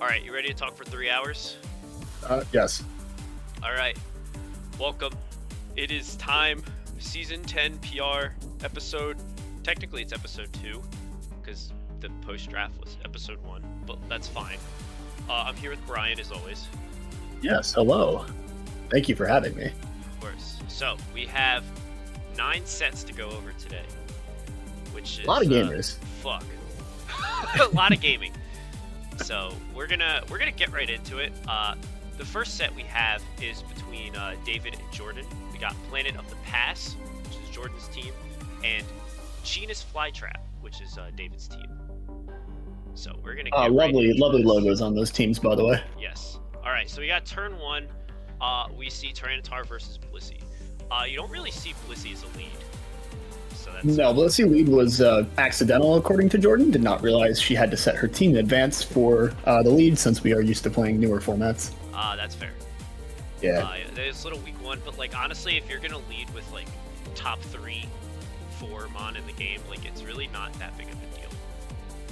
All right, you ready to talk for 3 hours? Yes. All right, welcome. It is time. Season 10 PR episode. Technically, it's episode 2 because the post draft was episode 1, but that's fine. I'm here with Brian as always. Yes. Hello. Thank you for having me. Of course. So we have 9 sets to go over today, which is A lot of gamers. Fuck. A lot of gaming. So we're gonna get right into it. The first set we have is between David and Jordan. We got Planet of the Pass, which is Jordan's team, and China's Flytrap, which is David's team. So we're gonna get lovely this. logos on those teams, by the way. Yes. All right. So we got turn 1. We see Tyranitar versus Blissey. You don't really see Blissey as a lead. So that's No, Blissey lead was accidental, according to Jordan. Did not realize she had to set her team in advance for the lead, since we are used to playing newer formats. That's fair. Yeah. There's a little weak one, but like honestly, if you're gonna lead with like top 3, 4 mon in the game, like it's really not that big of a deal.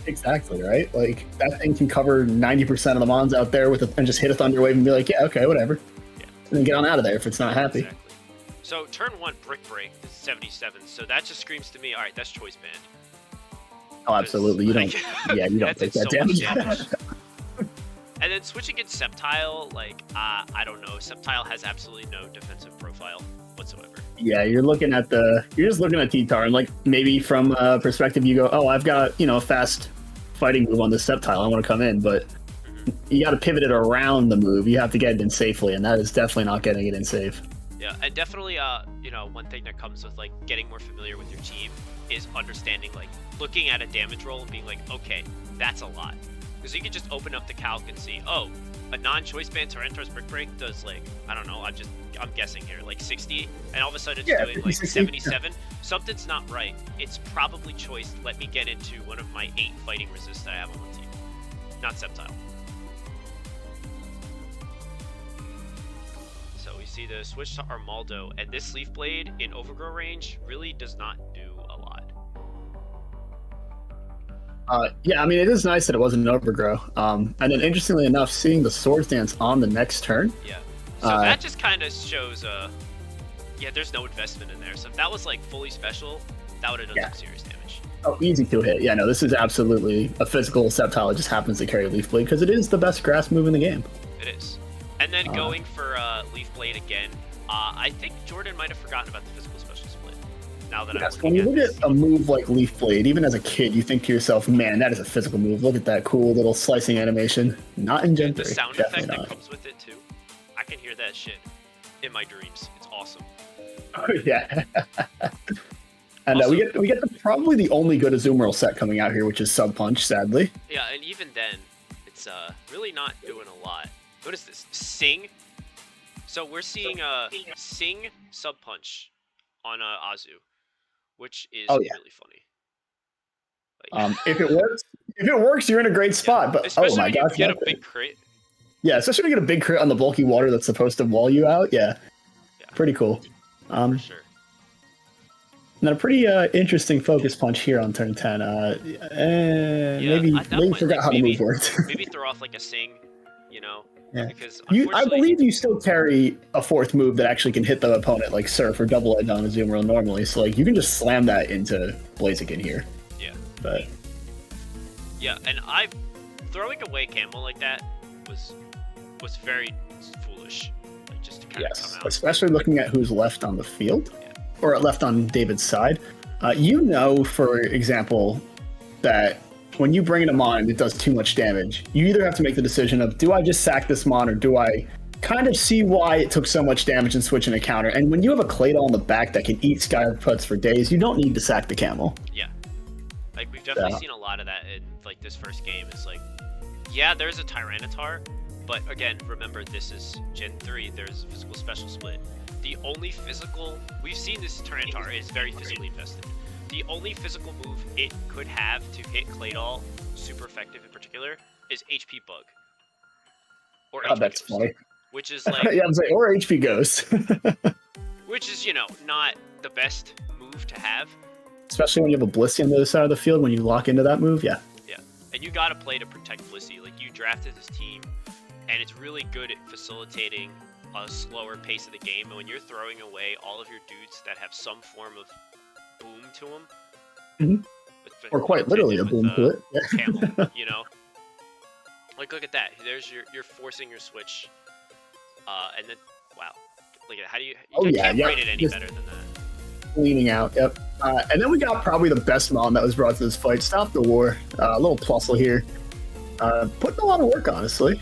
Exactly, right? Like, that thing can cover 90% of the mons out there and just hit a Thunder Wave and be like, yeah, okay, whatever. Yeah. And then get on out of there if it's not happy. Exactly. So turn 1 Brick Break is 77. So that just screams to me, all right, that's choice band. Oh, absolutely. You don't. Yeah, you don't take that damage. And then switching in Sceptile, like I don't know, Sceptile has absolutely no defensive profile whatsoever. Yeah, you're just looking at T-Tar, and like maybe from a perspective you go, oh, I've got, a fast fighting move on this Sceptile, I want to come in, but you got to pivot it around the move. You have to get it in safely, and that is definitely not getting it in safe. Yeah, and definitely, one thing that comes with like getting more familiar with your team is understanding, like looking at a damage roll and being like, okay, that's a lot. Because you can just open up the calc and see, oh, a non-choice band Tyranitar's Brick Break does like, I don't know, I'm guessing here, like 60, and all of a sudden it's doing like 77. Something's not right. It's probably choice. Let me get into one of my 8 fighting resists that I have on my team. Not Sceptile. So we see the switch to Armaldo, and this Leaf Blade in Overgrow range really does not do a lot. Yeah, I mean, it is nice that it wasn't an Overgrow. And then, interestingly enough, seeing the Swords Dance on the next turn. Yeah. So that just kind of shows, there's no investment in there. So if that was like fully special, that would have done some serious damage. Oh, easy to hit. Yeah, no, this is absolutely a physical Sceptile. It just happens to carry Leaf Blade because it is the best grass move in the game. It is. And then going for Leaf Blade again, I think Jordan might have forgotten about the physical special split. Now that I'm when you look at a move like Leaf Blade, even as a kid, you think to yourself, man, that is a physical move. Look at that cool little slicing animation. Not in Gen 3. The sound effect that comes with it, too. I can hear that shit in my dreams. It's awesome. Oh, yeah. And also, we get probably the only good Azumarill set coming out here, which is Sub Punch, sadly. Yeah, and even then, it's really not doing a lot. What is this? Sing? So we're seeing Sing Sub Punch on Azu, which is really funny. Like, if it works, you're in a great spot. But especially oh my when gosh, you get a big crit. Yeah, especially when you get a big crit on the bulky water that's supposed to wall you out. Yeah. Pretty cool. For sure. And then a pretty interesting focus punch here on turn 10. Maybe forgot how the move worked. Maybe throw off like a Sing, Yeah. Because I believe you still carry a 4th move that actually can hit the opponent, like Surf or Double Edge on a Azumarill normally. So like you can just slam that into Blaziken here. Yeah. But yeah, and throwing away Camel like that was very foolish. Like just to kind of come out. Especially looking at who's left on the field. Yeah. Or left on David's side. For example, that when you bring in a mon and it does too much damage, you either have to make the decision of, do I just sack this mon, or do I kind of see why it took so much damage and switch in a counter? And when you have a Claydol in the back that can eat Sky Puts for days, you don't need to sack the Camel. Yeah. Like, we've definitely seen a lot of that in, like, this first game. It's like, yeah, there's a Tyranitar, but again, remember, this is Gen 3. There's a physical special split. The only physical... We've seen this Tyranitar is very physically invested. The only physical move it could have to hit Claydol, super effective in particular, is HP Bug. Or HP that's Ghost, funny. which is like... yeah, I'm saying, or HP Ghost. which is, not the best move to have. Especially when you have a Blissey on the other side of the field, when you lock into that move, yeah. Yeah. And you gotta play to protect Blissey. Like, you drafted this team, and it's really good at facilitating a slower pace of the game. And when you're throwing away all of your dudes that have some form of boom to them, or quite literally a boom to it. Camel, you know? Like, look at that. There's you're forcing your switch. And then, wow. Look at how do you can't rate it any better than that. Leaning out, yep. And then we got probably the best mon that was brought to this fight. Stop the war. A little Plusle here. Putting a lot of work, honestly.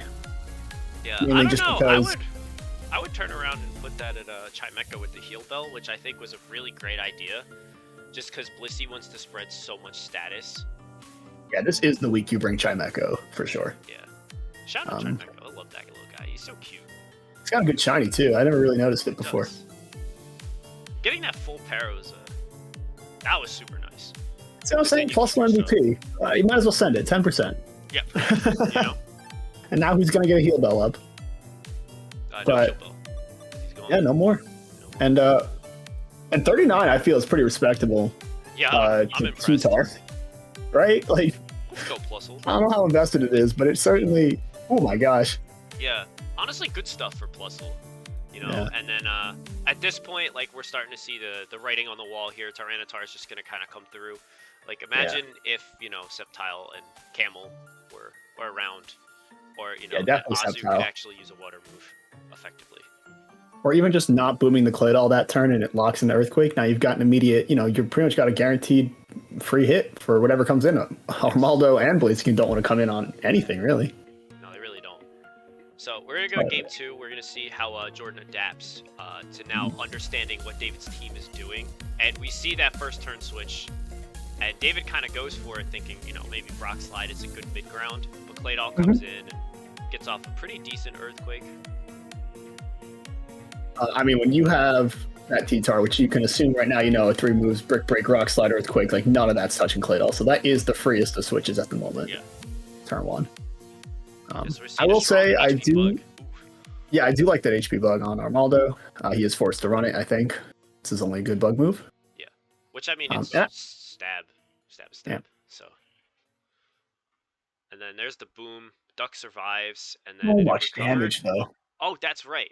Yeah, I don't know. Because... I would turn around and put that at Chimecha with the heal bell, which I think was a really great idea. Just because Blissey wants to spread so much status. Yeah, this is the week you bring Chimecha, for sure. Yeah. Shout out Chimecha. I love that little guy. He's so cute. It's got a good shiny, too. I never really noticed it before. Getting that full pair was that was super nice. See what I'm saying? Plusle MVP. You might as well send it. 10%. Yeah. You know? And now who's going to get a heal bell up? But yeah, no more. And 39, I feel is pretty respectable. Yeah, I'm impressed. T-Tar, right? Like, go Plusle. I don't know how invested it is, but it's certainly. Oh my gosh. Yeah, honestly, good stuff for Plusle. You know, and then at this point, like, we're starting to see the writing on the wall here. Tyranitar is just gonna kind of come through. Like, imagine if Sceptile and Camel were around, or Azu could actually use a water move effectively. Or even just not booming the Clayd all that turn and it locks into Earthquake. Now you've got an immediate, you're pretty much got a guaranteed free hit for whatever comes in. Armaldo and Blaziken don't want to come in on anything, really. No, they really don't. So we're going to go game 2. We're going to see how Jordan adapts to now understanding what David's team is doing. And we see that first turn switch. And David kind of goes for it thinking, maybe Rock Slide is a good mid-ground. But Clayd all comes in and gets off a pretty decent Earthquake. I mean, when you have that T-Tar, which you can assume right now, 3 moves, Brick Break, Rock Slide, Earthquake, like none of that's touching Clayd. So that is the freest of switches at the moment. Yeah. Turn 1. I will say I do. Yeah, I do like that HP bug on Armaldo. He is forced to run it, I think. This is only a good bug move. Yeah. Which, I mean, it's stab. Yeah. So. And then there's the boom. Duck survives. And then so much damage, though. Oh, that's right.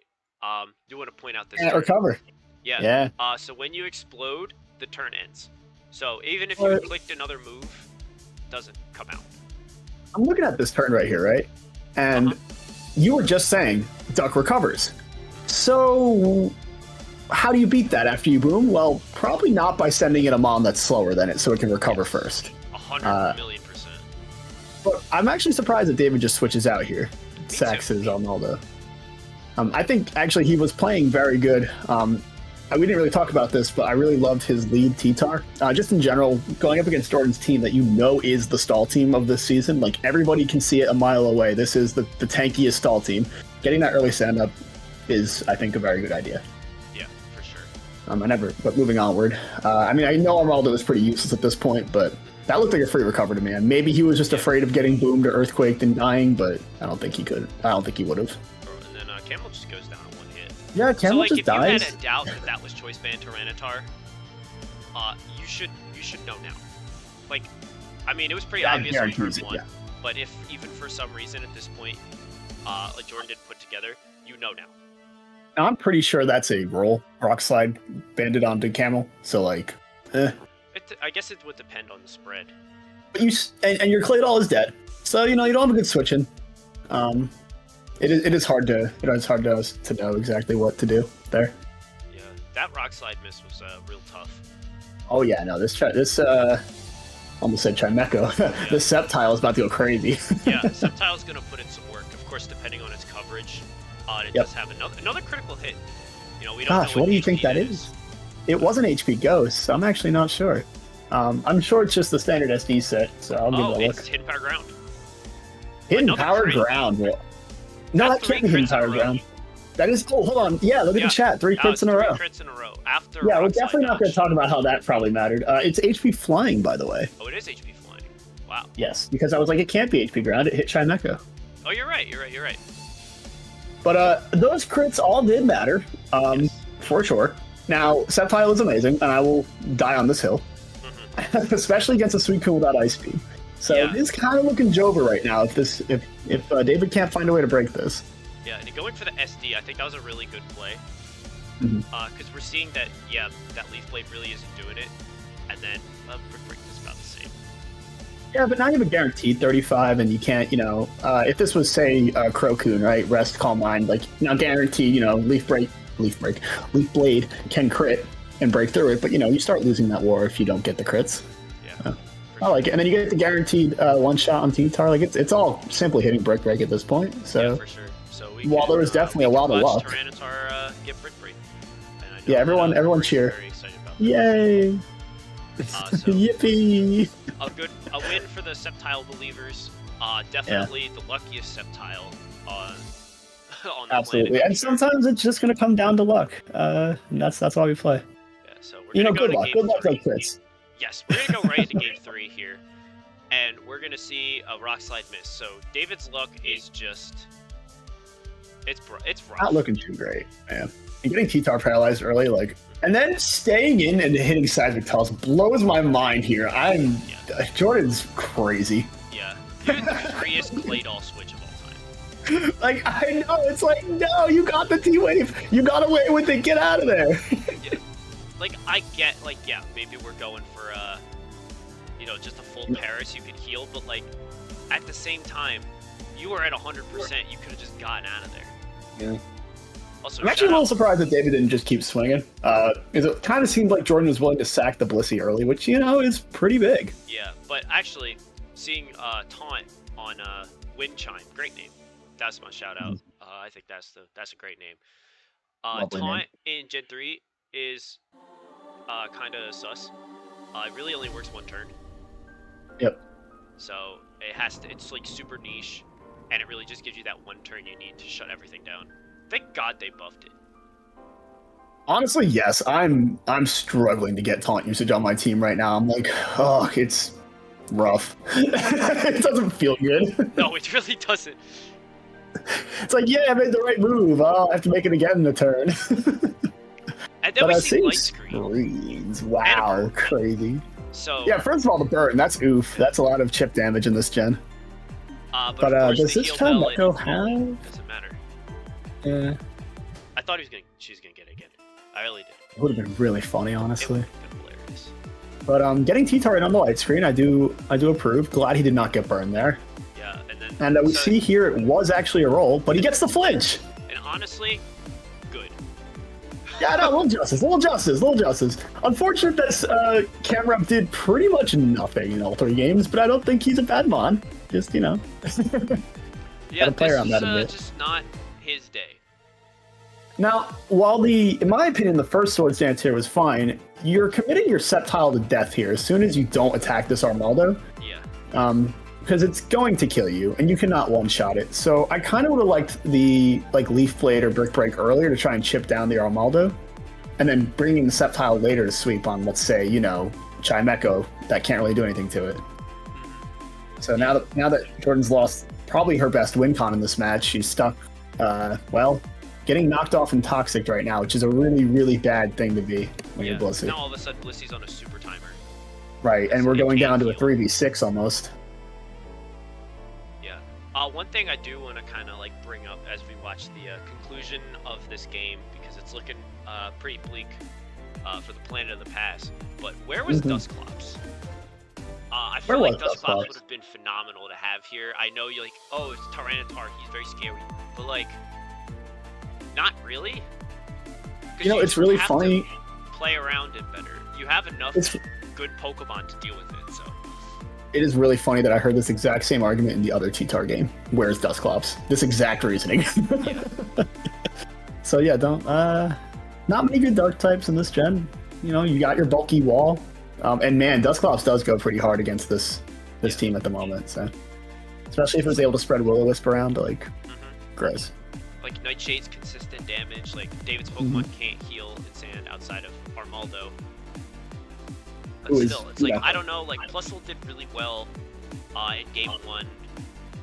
You want to point out this. Can't recover. Yeah. So when you explode, the turn ends. So even if you clicked another move, it doesn't come out. I'm looking at this turn right here, right? And you were just saying Duck recovers. So how do you beat that after you boom? Well, probably not by sending in a Mon that's slower than it so it can recover first. 100,000,000%. But I'm actually surprised that David just switches out here. Sacks his Armaldo. I think, actually, he was playing very good. We didn't really talk about this, but I really loved his lead T-Tar. Just in general, going up against Jordan's team that is the stall team of this season. Like, everybody can see it a mile away. This is the tankiest stall team. Getting that early stand-up is, I think, a very good idea. Yeah, for sure. But moving onward. I mean, I know Armaldo is pretty useless at this point, but that looked like a free recover to me. And maybe he was just afraid of getting boomed or Earthquaked and dying, but I don't think he could. I don't think he would have. Camel just goes down in one hit. Yeah, Camel just dies. So, if you had a doubt that was Choice Band Tyranitar, you should know now. Like, I mean, it was pretty obvious when you heard 1, but if even for some reason at this point, like Jordan didn't put together, now. I'm pretty sure that's a roll. Rock Slide banded onto Camel, so like, I guess it would depend on the spread. But and your Claydol is dead, so you don't have a good switch-in. It is hard to know exactly what to do there. Yeah, that Rock Slide miss was real tough. Oh yeah, no, this almost said Chimecha. Yeah. The Sceptile is about to go crazy. Yeah, Sceptile's gonna put in some work, of course, depending on its coverage. It does have another critical hit. We don't know what do you think that is? It wasn't HP Ghost, so I'm actually not sure. I'm sure it's just the standard SD set, so I'll give it a look. It's Hidden Power Ground. Hidden Power Ground. No, that can't be Hidden Power Ground. That is. Oh, hold on. Yeah, look at the chat. 3 crits in a row. 3 crits in a row. After. Yeah, we're definitely not going to talk about how that probably mattered. It's HP Flying, by the way. Oh, it is HP Flying. Wow. Yes, because I was like, it can't be HP Ground. It hit Chimecha. Oh, you're right. But those crits all did matter, for sure. Now, Sceptile is amazing, and I will die on this hill, especially against a Suicune without Ice Beam. So Yeah. it is kind of looking Jover right now. If David can't find a way to break this. Yeah, and going for the SD, I think that was a really good play. Mhm. Because we're seeing that, yeah, that Leaf Blade really isn't doing it. And then Brick Break is about the same. Yeah, but now you have a guaranteed 35, and you can't, if this was, say, Crocoon, right? Rest, Calm Mind, like, now guaranteed, Leaf Blade can crit and break through it, but, you start losing that war if you don't get the crits. Yeah. I like it. And then you get the guaranteed one shot on T-Tar. Like, it's all simply hitting Brick Break at this point. So Yeah, for sure. So while there was definitely a lot of luck. Tyranitar get Brick Break. And I know Yeah, everyone we're cheer. Very excited about that. Yay! So Yippee! A win for the Sceptile believers. Definitely the luckiest Sceptile on the Absolutely. planet. And sometimes it's just going to come down to luck. And that's why we play. Yeah, so we're gonna go good to luck. game Good luck, 3. like crits. Yes, we're gonna go right into game 3 here, and we're gonna see a rock slide miss. So David's luck is just it's rough. Not looking too great, man. And getting T-Tar paralyzed early, and then staying in and hitting Seismic Toss blows my mind here. Jordan's crazy. Yeah, you're the freest Claydol switch of all time. I know, it's no, you got the T-Wave. You got away with it. Get out of there. Yeah. I get, yeah, maybe we're going for, just a full Paris you could heal, but, at the same time, you were at 100%, you could have just gotten out of there. Yeah. Also, I'm actually a little surprised that David didn't just keep swinging. It kind of seemed like Jordan was willing to sack the Blissey early, which, is pretty big. Yeah, but actually, seeing Taunt on Wind Chime, great name. That's my shout out. I think that's a great name. Taunt in Gen 3 is kind of sus. It really only works one turn. Yep. So it's super niche, and it really just gives you that one turn you need to shut everything down. Thank God they buffed it. Honestly, yes. I'm struggling to get taunt usage on my team right now. I'm it's rough. It doesn't feel good. No, it really doesn't. It's yeah, I made the right move. Oh, I have to make it again in a turn. And then we see light screen. Screens. Wow, crazy. So yeah, first of all, the burn. That's oof. That's a lot of chip damage in this gen. But of course, does the this heal time bell Echo and have? doesn't matter. Yeah. I thought she was gonna get it again. I really did. It would have been really funny, honestly. It would have been hilarious. But getting T-Tar right on the light screen, I do approve. Glad he did not get burned there. Yeah, and then we see here it was actually a roll, but he gets the flinch. And honestly, good. Yeah, no, little justice. Unfortunate that Camera did pretty much nothing in all 3 games, but I don't think he's a bad mon. Just Yeah, play around that a bit. Just not his day. Now, while in my opinion, the first Swords Dance here was fine, you're committing your Sceptile to death here as soon as you don't attack this Armaldo. Yeah. Because it's going to kill you, and you cannot one-shot it. So I kind of would have liked the Leaf Blade or Brick Break earlier to try and chip down the Armaldo, and then bringing the Sceptile later to sweep on, let's say, Chimecho that can't really do anything to it. So now that Jordan's lost probably her best win con in this match, she's stuck, getting knocked off and toxic right now, which is a really, really bad thing to be when you're Blissey. Now all of a sudden Blissey's on a super timer. Right, and we're going down to a 3v6 almost. Yeah. One thing I do want to kind of bring up as we watch the conclusion of this game, because it's looking pretty bleak for the Planet of the Past. But where was Dusclops? I feel like Dusclops would have been phenomenal to have here. I know you're oh, it's Tyranitar, he's very scary, but not really. It's really funny. Play around it better. You have enough good Pokemon to deal with it, so. It is really funny that I heard this exact same argument in the other T-Tar game. Where's Dusclops? This exact reasoning. Yeah. So yeah, not many good dark types in this gen. You got your bulky wall. And man, Dusclops does go pretty hard against this team at the moment. So, especially if it was able to spread Will-O-Wisp around, gross. Nightshade's consistent damage. David's Pokemon can't heal in sand outside of Armaldo. But still, it's I don't know. Plusle did really well in game 1.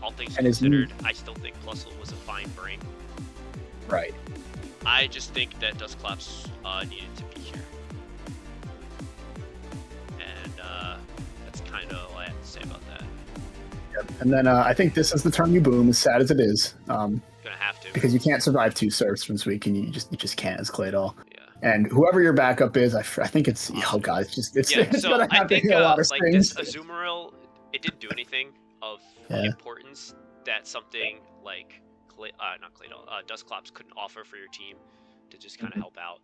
All things considered, I still think Plusle was a fine bring. Right. I just think that Dusclops needed to be here. And that's kind of all I have to say about that. And then I think this is the turn you boom, as sad as it is. Gonna have to. Because you can't survive 2 serfs from Suicune, you just can't as Claydol. Yeah. And whoever your backup is, I think it's it's so gonna I happen think in a lot of like strings. this Azumarill, it didn't do anything of importance that something like not Claydol, Dusclops couldn't offer for your team to just kind of help out.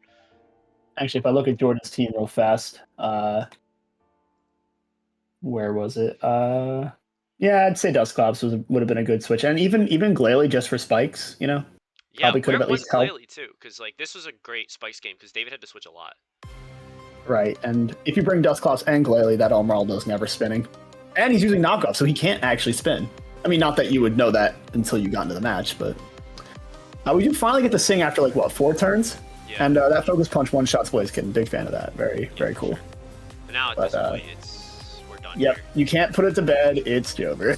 Actually, if I look at Jordan's team real fast, where was it? Yeah, I'd say Dusclops would have been a good switch, and even Glalie just for spikes, you know. Yeah, probably could have where at was least helped. Glalie too? Because like this was a great spikes game because David had to switch a lot. Right, and if you bring Dusclops and Glalie, that Almaraldo's never spinning, and he's using knockoff, so he can't actually spin. I mean, not that you would know that until you got into the match, but we do finally get to sing after like what 4 turns. Yeah. And that focus punch one shots Blaziken. Big fan of that. Very cool. But now at this point, we're done. Yep, here. you can't put it to bed. It's over.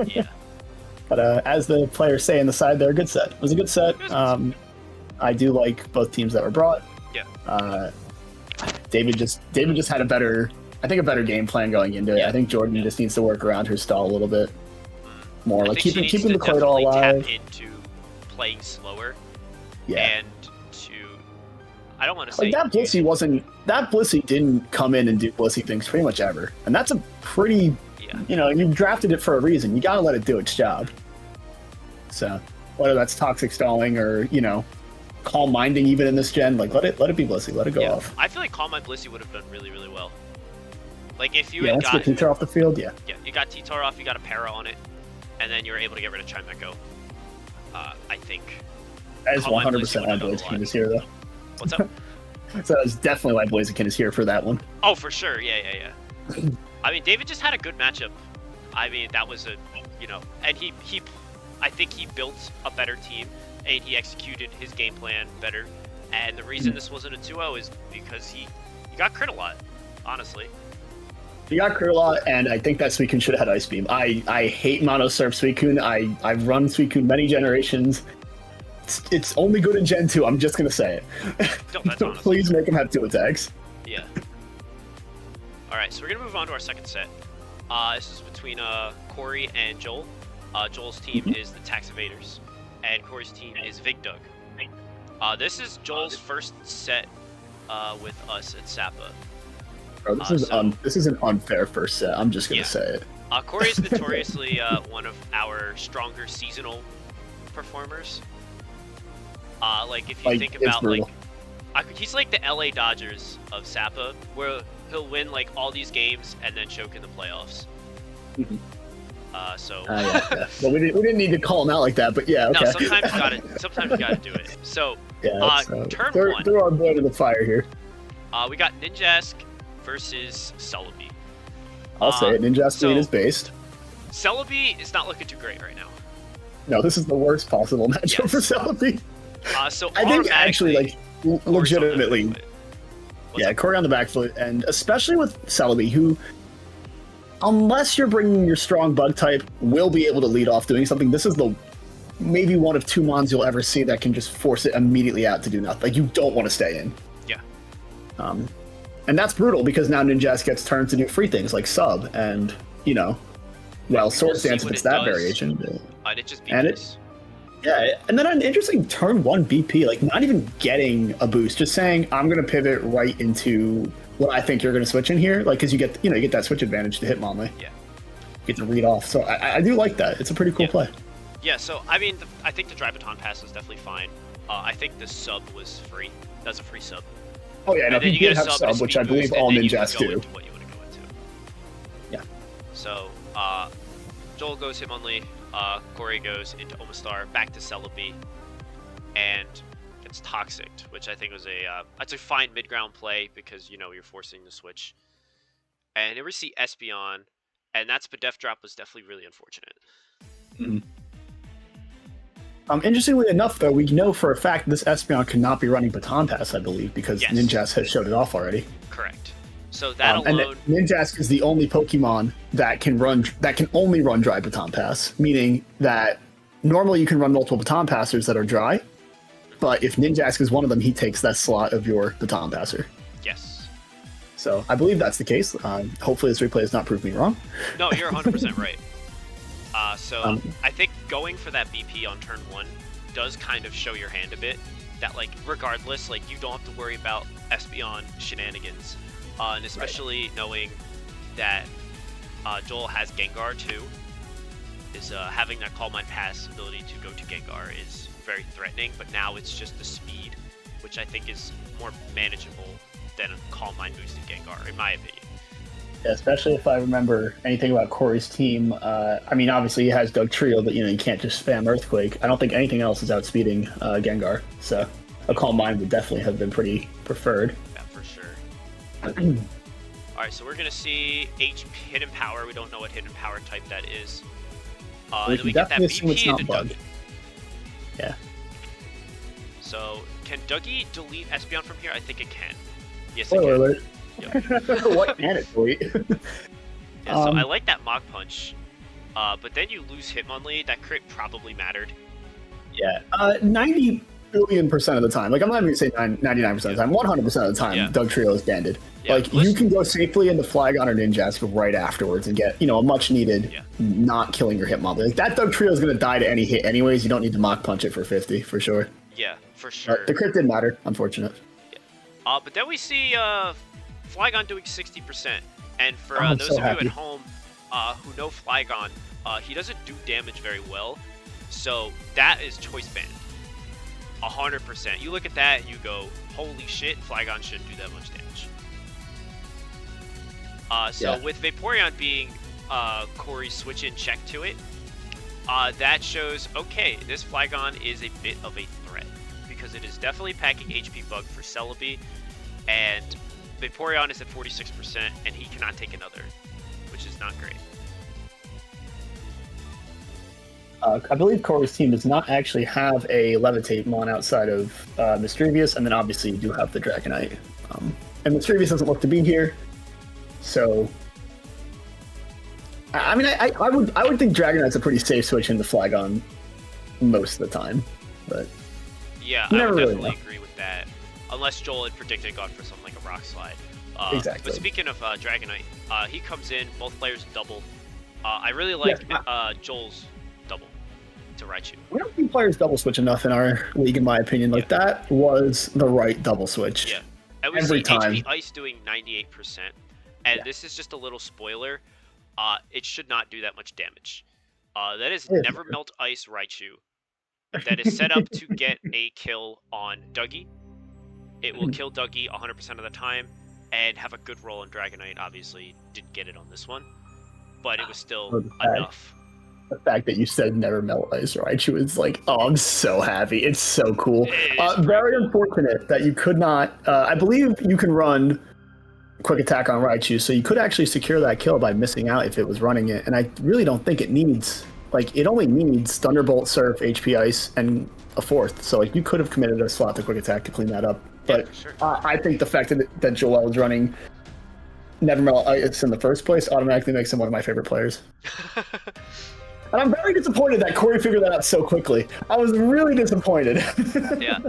Yeah. But as the players say in the side, they're a good set. It was a good set. I do like both teams that were brought. Yeah. David just had a better game plan going into it. I think Jordan just needs to work around her stall a little bit more, like keeping the Claydol alive. Tap into playing slower. Yeah. And I don't want to say like that Blissey didn't come in and do Blissey things pretty much ever, and that's a pretty you drafted it for a reason. You gotta let it do its job. So whether that's toxic stalling or calm minding, even in this gen, like let it be Blissey, let it go off. I feel like Calm Mind Blissey would have done really well. Like if you had got T-Tar off the field, you got T-Tar off, you got a para on it, and then you were able to get rid of Chimecho. I think that is 100% why Blaziken is here, though. What's up? So that's definitely why Blaziken is here for that one. Oh, for sure. Yeah. I mean, David just had a good matchup. I mean, that was and I think he built a better team, and he executed his game plan better. And the reason this wasn't a 2-0 is because he got crit a lot, honestly. He got crit a lot, and I think that Suicune should have had Ice Beam. I hate Mono Surf Suicune. I've run Suicune many generations. It's only good in Gen 2, I'm just going to say it. That's Please make him have 2 attacks. Yeah. Alright, so we're going to move on to our second set. This is between Corey and Joel. Joel's team is the Tax Evaders, and Corey's team is Vigdug. This is Joel's first set with us at SAPA. Bro, this is an unfair first set, I'm just going to say it. Corey is notoriously one of our stronger seasonal performers. Like if you think about he's like the LA Dodgers of SAPA, where he'll win like all these games and then choke in the playoffs. Well, we didn't need to call him out like that, but yeah, okay. No, sometimes you gotta do it. So turn one. Throw our boy to the fire here. We got Ninjask versus Celebi. I'll say it. Ninjask lead is based. Celebi is not looking too great right now. No, this is the worst possible matchup for Celebi. So I think actually, like, legitimately, Corey on the back foot, and especially with Celebi, who, unless you're bringing your strong bug type, will be able to lead off doing something. This is the maybe one of 2 mons you'll ever see that can just force it immediately out to do nothing. Like, you don't want to stay in. Yeah. And that's brutal because now Ninjask gets turned to do free things like sub, and Swords Dance if it's that variation. It just beats. And then an interesting turn 1 BP, like not even getting a boost, just saying I'm gonna pivot right into what I think you're gonna switch in here, like because you get you get that switch advantage to hit Hitmonlee. Yeah. Get to read off, so I do like that. It's a pretty cool play. Yeah, so I mean, I think the Dry Baton Pass was definitely fine. I think the sub was free. That's a free sub. Oh yeah, no, you did have sub, which I believe all ninjas do. What you want to go into. Yeah. So Joel goes Hitmonlee. Corey goes into Omastar, back to Celebi, and gets Toxicked, which I think was that's a fine mid-ground play because you're forcing the switch. And here we see Espeon, and that Spadef drop was definitely really unfortunate. Interestingly enough, though, we know for a fact this Espeon cannot be running Baton Pass, I believe, because Ninjask has showed it off already. Correct. So that alone, and Ninjask is the only Pokemon that can only run Dry Baton Pass, meaning that normally you can run multiple Baton Passers that are dry, but if Ninjask is one of them, he takes that slot of your Baton Passer. Yes. So I believe that's the case. Hopefully this replay does not prove me wrong. No, you're 100% right. So I think going for that BP on turn 1 does kind of show your hand a bit. That, like, regardless, like, you don't have to worry about Espeon shenanigans. And especially knowing that Joel has Gengar too, is having that Calm Mind pass ability to go to Gengar is very threatening, but now it's just the speed, which I think is more manageable than a Calm Mind boosted Gengar, in my opinion. Yeah, especially if I remember anything about Corey's team. I mean, obviously he has Dugtrio, but you can't just spam Earthquake. I don't think anything else is outspeeding Gengar, so a Calm Mind would definitely have been pretty preferred. Yeah, for sure. Alright, so we're going to see Hidden Power. We don't know what Hidden Power type that is. We then we can get that definitely assume it's BP not into Bug. Dougie. Yeah. So, can Dougie delete Espeon from here? I think it can. Yes, Spoiler it alert. can. Yep. What can it delete? Yeah, so I like that Mach Punch. But then you lose Hitmonlee. That crit probably mattered. Yeah. 90 billion% of the time. Like, I'm not even going to say 99% of the time. 100% of the time, Dugtrio is banded. Yeah, like, you can go safely into Flygon or Ninjask right afterwards and get, a much needed not killing your Hitmonlee. Like, that Dugtrio is going to die to any hit anyways. You don't need to Mach Punch it for 50, for sure. Yeah, for sure. The crit didn't matter, unfortunate. Yeah. But then we see Flygon doing 60%. And for those so of happy. you at home who know Flygon, he doesn't do damage very well. So that is choice band. 100%. You look at that and you go, holy shit, Flygon shouldn't do that much damage. With Vaporeon being Corey's switch-in check to it, that shows, okay, this Flygon is a bit of a threat. Because it is definitely packing HP Bug for Celebi, and Vaporeon is at 46%, and he cannot take another, which is not great. I believe Corey's team does not actually have a Levitate Mon outside of Mischievous, and then obviously you do have the Dragonite. And Mischievous doesn't look to be here, so... I mean, I would think Dragonite's a pretty safe switch into Flygon most of the time, but... Yeah, I would definitely agree with that. Unless Joel had predicted gone for something like a Rock Slide. Exactly. But speaking of Dragonite, he comes in, both players double. I really like Joel's double to Raichu. We don't think players double switch enough in our league, in my opinion. Like, that was the right double switch. Yeah. And we every see time. HP Ice doing 98%. And this is just a little spoiler. It should not do that much damage. That is Never Melt Ice Raichu. That is set up to get a kill on Dougie. It will kill Dougie 100% of the time and have a good roll on Dragonite. Obviously, didn't get it on this one, but it was still enough. The fact that you said Never Melt Ice Raichu is like, oh, I'm so happy. It's so cool. Very unfortunate that you could not. I believe you can run Quick Attack on Raichu, so you could actually secure that kill by missing out if it was running it. And I really don't think it needs. Like, it only needs Thunderbolt, Surf, HP Ice, and a fourth. So, like, you could have committed a slot to Quick Attack to clean that up. But I think the fact that Joel is running Never Melt Ice in the first place automatically makes him one of my favorite players. And I'm very disappointed that Corey figured that out so quickly. I was really disappointed. Yeah.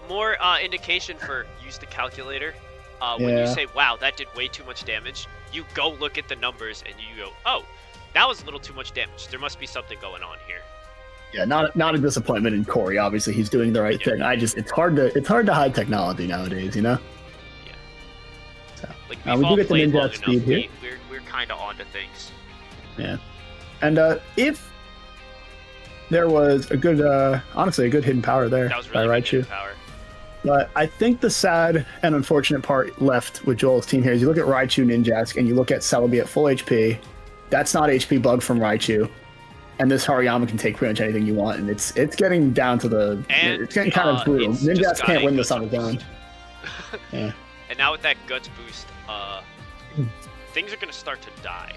More indication for use the calculator. When you say, wow, that did way too much damage, you go look at the numbers and you go, oh, that was a little too much damage. There must be something going on here. Yeah, not a disappointment in Corey. Obviously, he's doing the right thing. It's hard to hide technology nowadays, you know. Yeah. So, like, we do get the Ninja speed here. We're kind of onto things. Yeah, and if there was a good, honestly, a good hidden power there that was really by good hidden Raichu. Power. But I think the sad and unfortunate part left with Joel's team here is you look at Raichu, Ninjask, and you look at Celebi at full HP. That's not HP Bug from Raichu. And this Hariyama can take pretty much anything you want, and it's getting down to it's getting kind of brutal. Ninjask can't win this on his own. Yeah. And now with that Guts boost, things are going to start to die.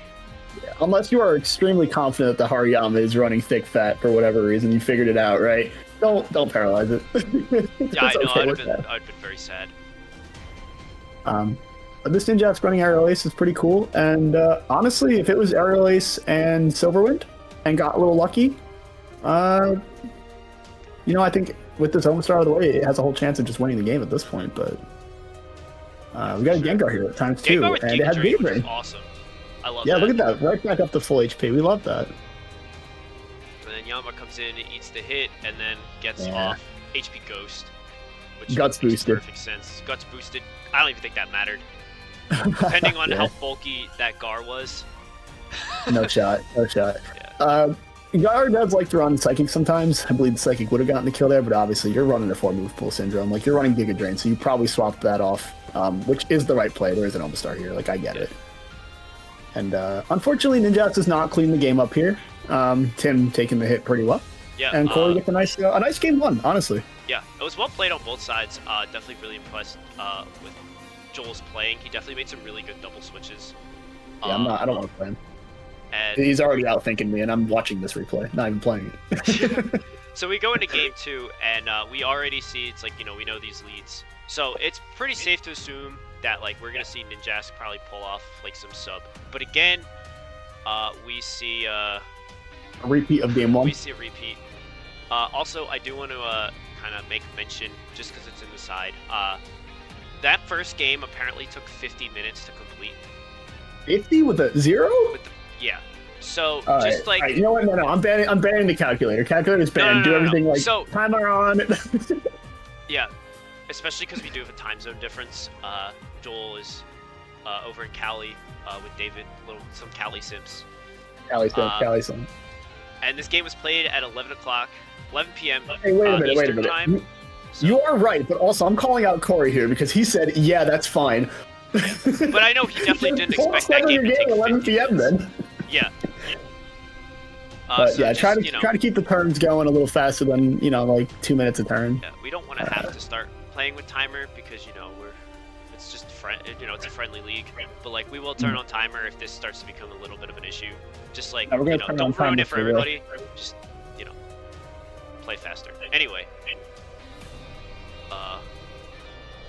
Yeah. Unless you are extremely confident that the Hariyama is running thick fat for whatever reason, you figured it out, right? Don't paralyze it. Yeah, I know. I'd been very sad. But this Ninjask running Aerial Ace is pretty cool, and honestly, if it was Aerial Ace and Silverwind and got a little lucky, I think with this Homestar out of the way, it has a whole chance of just winning the game at this point. But we got a Gengar here at times too, and it has Beat Ring. Awesome. I love that. Yeah, look at that, right back up to full HP. We love that. Hariyama comes in, eats the hit, and then gets Yeah. off HP Ghost. Which Guts makes boosted. perfect sense. Guts boosted. I don't even think that mattered. Depending on Yeah. how bulky that Gar was. No shot. No shot. Yeah. Gar does like to run Psychic sometimes. I believe the Psychic would have gotten the kill there, but obviously you're running a 4-move pool syndrome. Like, you're running Giga Drain, so you probably swapped that off, which is the right play. There is an Omastar here. Like, I get it. And unfortunately, Ninjas does not clean the game up here. Tim taking the hit pretty well. Yeah. And Corey gets a nice game one, honestly. Yeah, it was well played on both sides. Definitely really impressed with Joel's playing. He definitely made some really good double switches. Yeah, I don't want to play him. And He's already out thinking me, and I'm watching this replay, not even playing it. so we go into game 2, and we already see it's like, we know these leads. So it's pretty safe to assume that like we're gonna see Ninjask probably pull off like some sub. But again, we see A repeat of game one. we see a repeat. Also, I do want to kind of make mention, just because it's in the side. That first game apparently took 50 minutes to complete. 50 with a 0? Yeah. So All just right, like all right, you know what? No, I'm banning the calculator. Calculator's banned. Do everything like So- timer on. yeah, especially because we do have a time zone difference. Joel is over in Cali with David, some Cali Sims. Cali son. And this game was played at 11 p.m. Hey, wait a minute, wait a Eastern minute. time. So- You are right, but also I'm calling out Corey here because he said, "Yeah, that's fine." But I know he definitely didn't Full expect that seven game to your take at 11 50 p.m. minutes. then. Yeah. But So yeah, try just, to keep the turns going a little faster than like 2 minutes a turn. Yeah, we don't want to have to start playing with timer because it's just it's a friendly league. But like we will turn on timer if this starts to become a little bit of an issue. Just like Yeah, we're gonna turn on don't ruin timer it for for real. everybody. Just play faster. Anyway,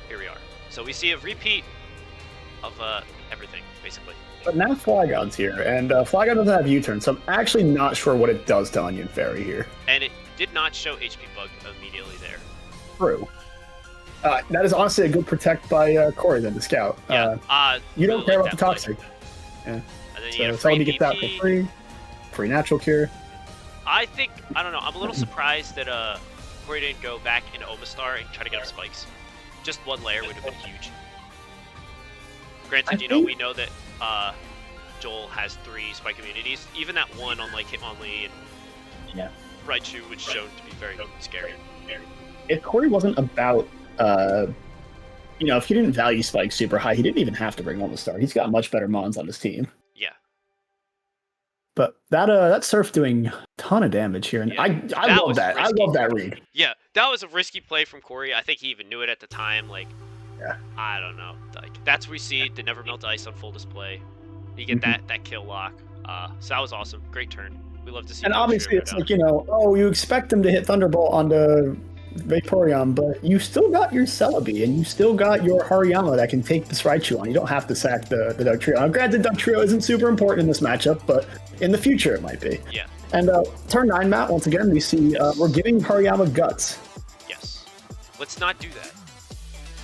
here we are. So we see a repeat of everything basically. But now Flygon's here, and Flygon doesn't have U-turn, so I'm actually not sure what it does to Onion Fairy here. And it did not show HP bug immediately there. True. That is honestly a good protect by Corey then, the scout. Yeah. You don't really care like about the that toxic. play. Yeah. And then So you get a tell him free to get that for PP. free natural cure. I don't know. I'm a little surprised that Corey didn't go back into Omastar and try to get up spikes. Just one layer would have been huge. Granted, we know that Joel has 3 spike immunities. Even that one on like Hitmonlee and Raichu was shown to be very scary. If Corey wasn't about, if he didn't value spikes super high, he didn't even have to bring on the star. He's got much better mons on his team. Yeah. But that Surf doing a ton of damage here, and Yeah, I that love was that. risky. I love that read. Yeah, that was a risky play from Corey. I think he even knew it at the time. Like, Yeah. I don't know. Like, that's what we see the Never Melt Ice on full display. You get that kill lock. So that was awesome. Great turn. We love to see. And that obviously, shit it's go like, down. you expect him to hit Thunderbolt onto Vaporeon, but you still got your Celebi, and you still got your Hariyama that can take this Raichu on. You don't have to sack the Duck Trio. Now, granted, Duck Trio isn't super important in this matchup, but in the future it might be. Yeah. And turn 9, Matt, once again, we see we're giving Hariyama guts. Yes. Let's not do that.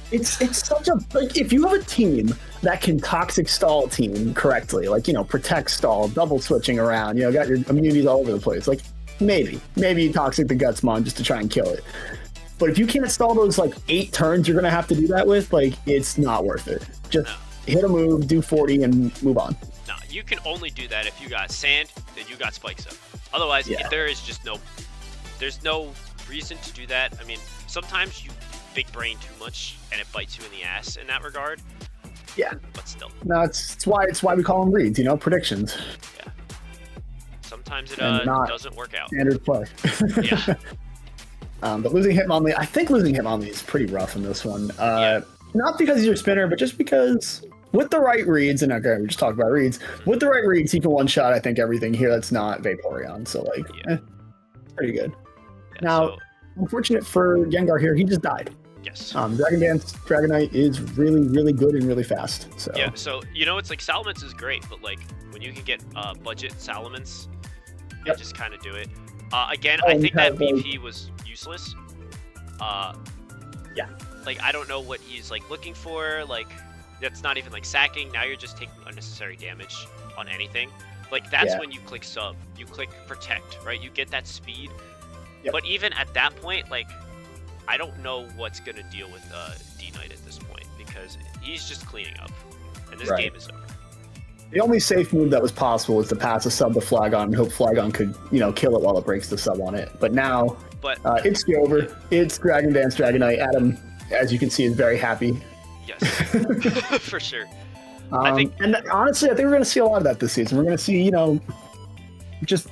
It's such a, like, if you have a team that can toxic stall team correctly, like, protect stall, double switching around, got your immunities all over the place, like, maybe you toxic the guts mon just to try and kill it. But if you can't stall those like 8 turns you're gonna have to do that with, like, it's not worth it. Just hit a move, do 40, and move on. No, you can only do that if you got sand, then you got spikes up. Otherwise, there's no reason to do that. I mean, sometimes you big brain too much and it bites you in the ass in that regard. Yeah. But still. No, it's why we call them reads, predictions. Yeah. Sometimes it And not doesn't work out. Standard play. Yeah. But losing Hitmonlee, I think losing Hitmonlee is pretty rough in this one. Not because he's your spinner, but just because with the right reads, and okay, we just talked about reads. With the right reads, he can one-shot, I think, everything here that's not Vaporeon. So, like, pretty good. Yeah, Now, unfortunate for Gengar here, he just died. yes. Dragon Dance, Dragonite is really, really good and really fast. So Yeah, so, it's like Salamence is great, but like when you can get budget Salamence, you just kind of do it. Again, I think that BP was useless. Yeah. Like, I don't know what he's like looking for. Like, that's not even like sacking. Now you're just taking unnecessary damage on anything. Like, that's Yeah. when you click sub, you click protect, right? You get that speed. Yep. But even at that point, like, I don't know what's gonna deal with D-Knight at this point, because he's just cleaning up, and this Right. game is over. The only safe move that was possible was to pass a sub to Flagon and hope Flagon could, kill it while it breaks the sub on it. But now But it's over. It's Dragon Dance Dragonite. Adam, as you can see, is very happy. yes, for sure. I think, And honestly, I think we're going to see a lot of that this season. We're going to see, just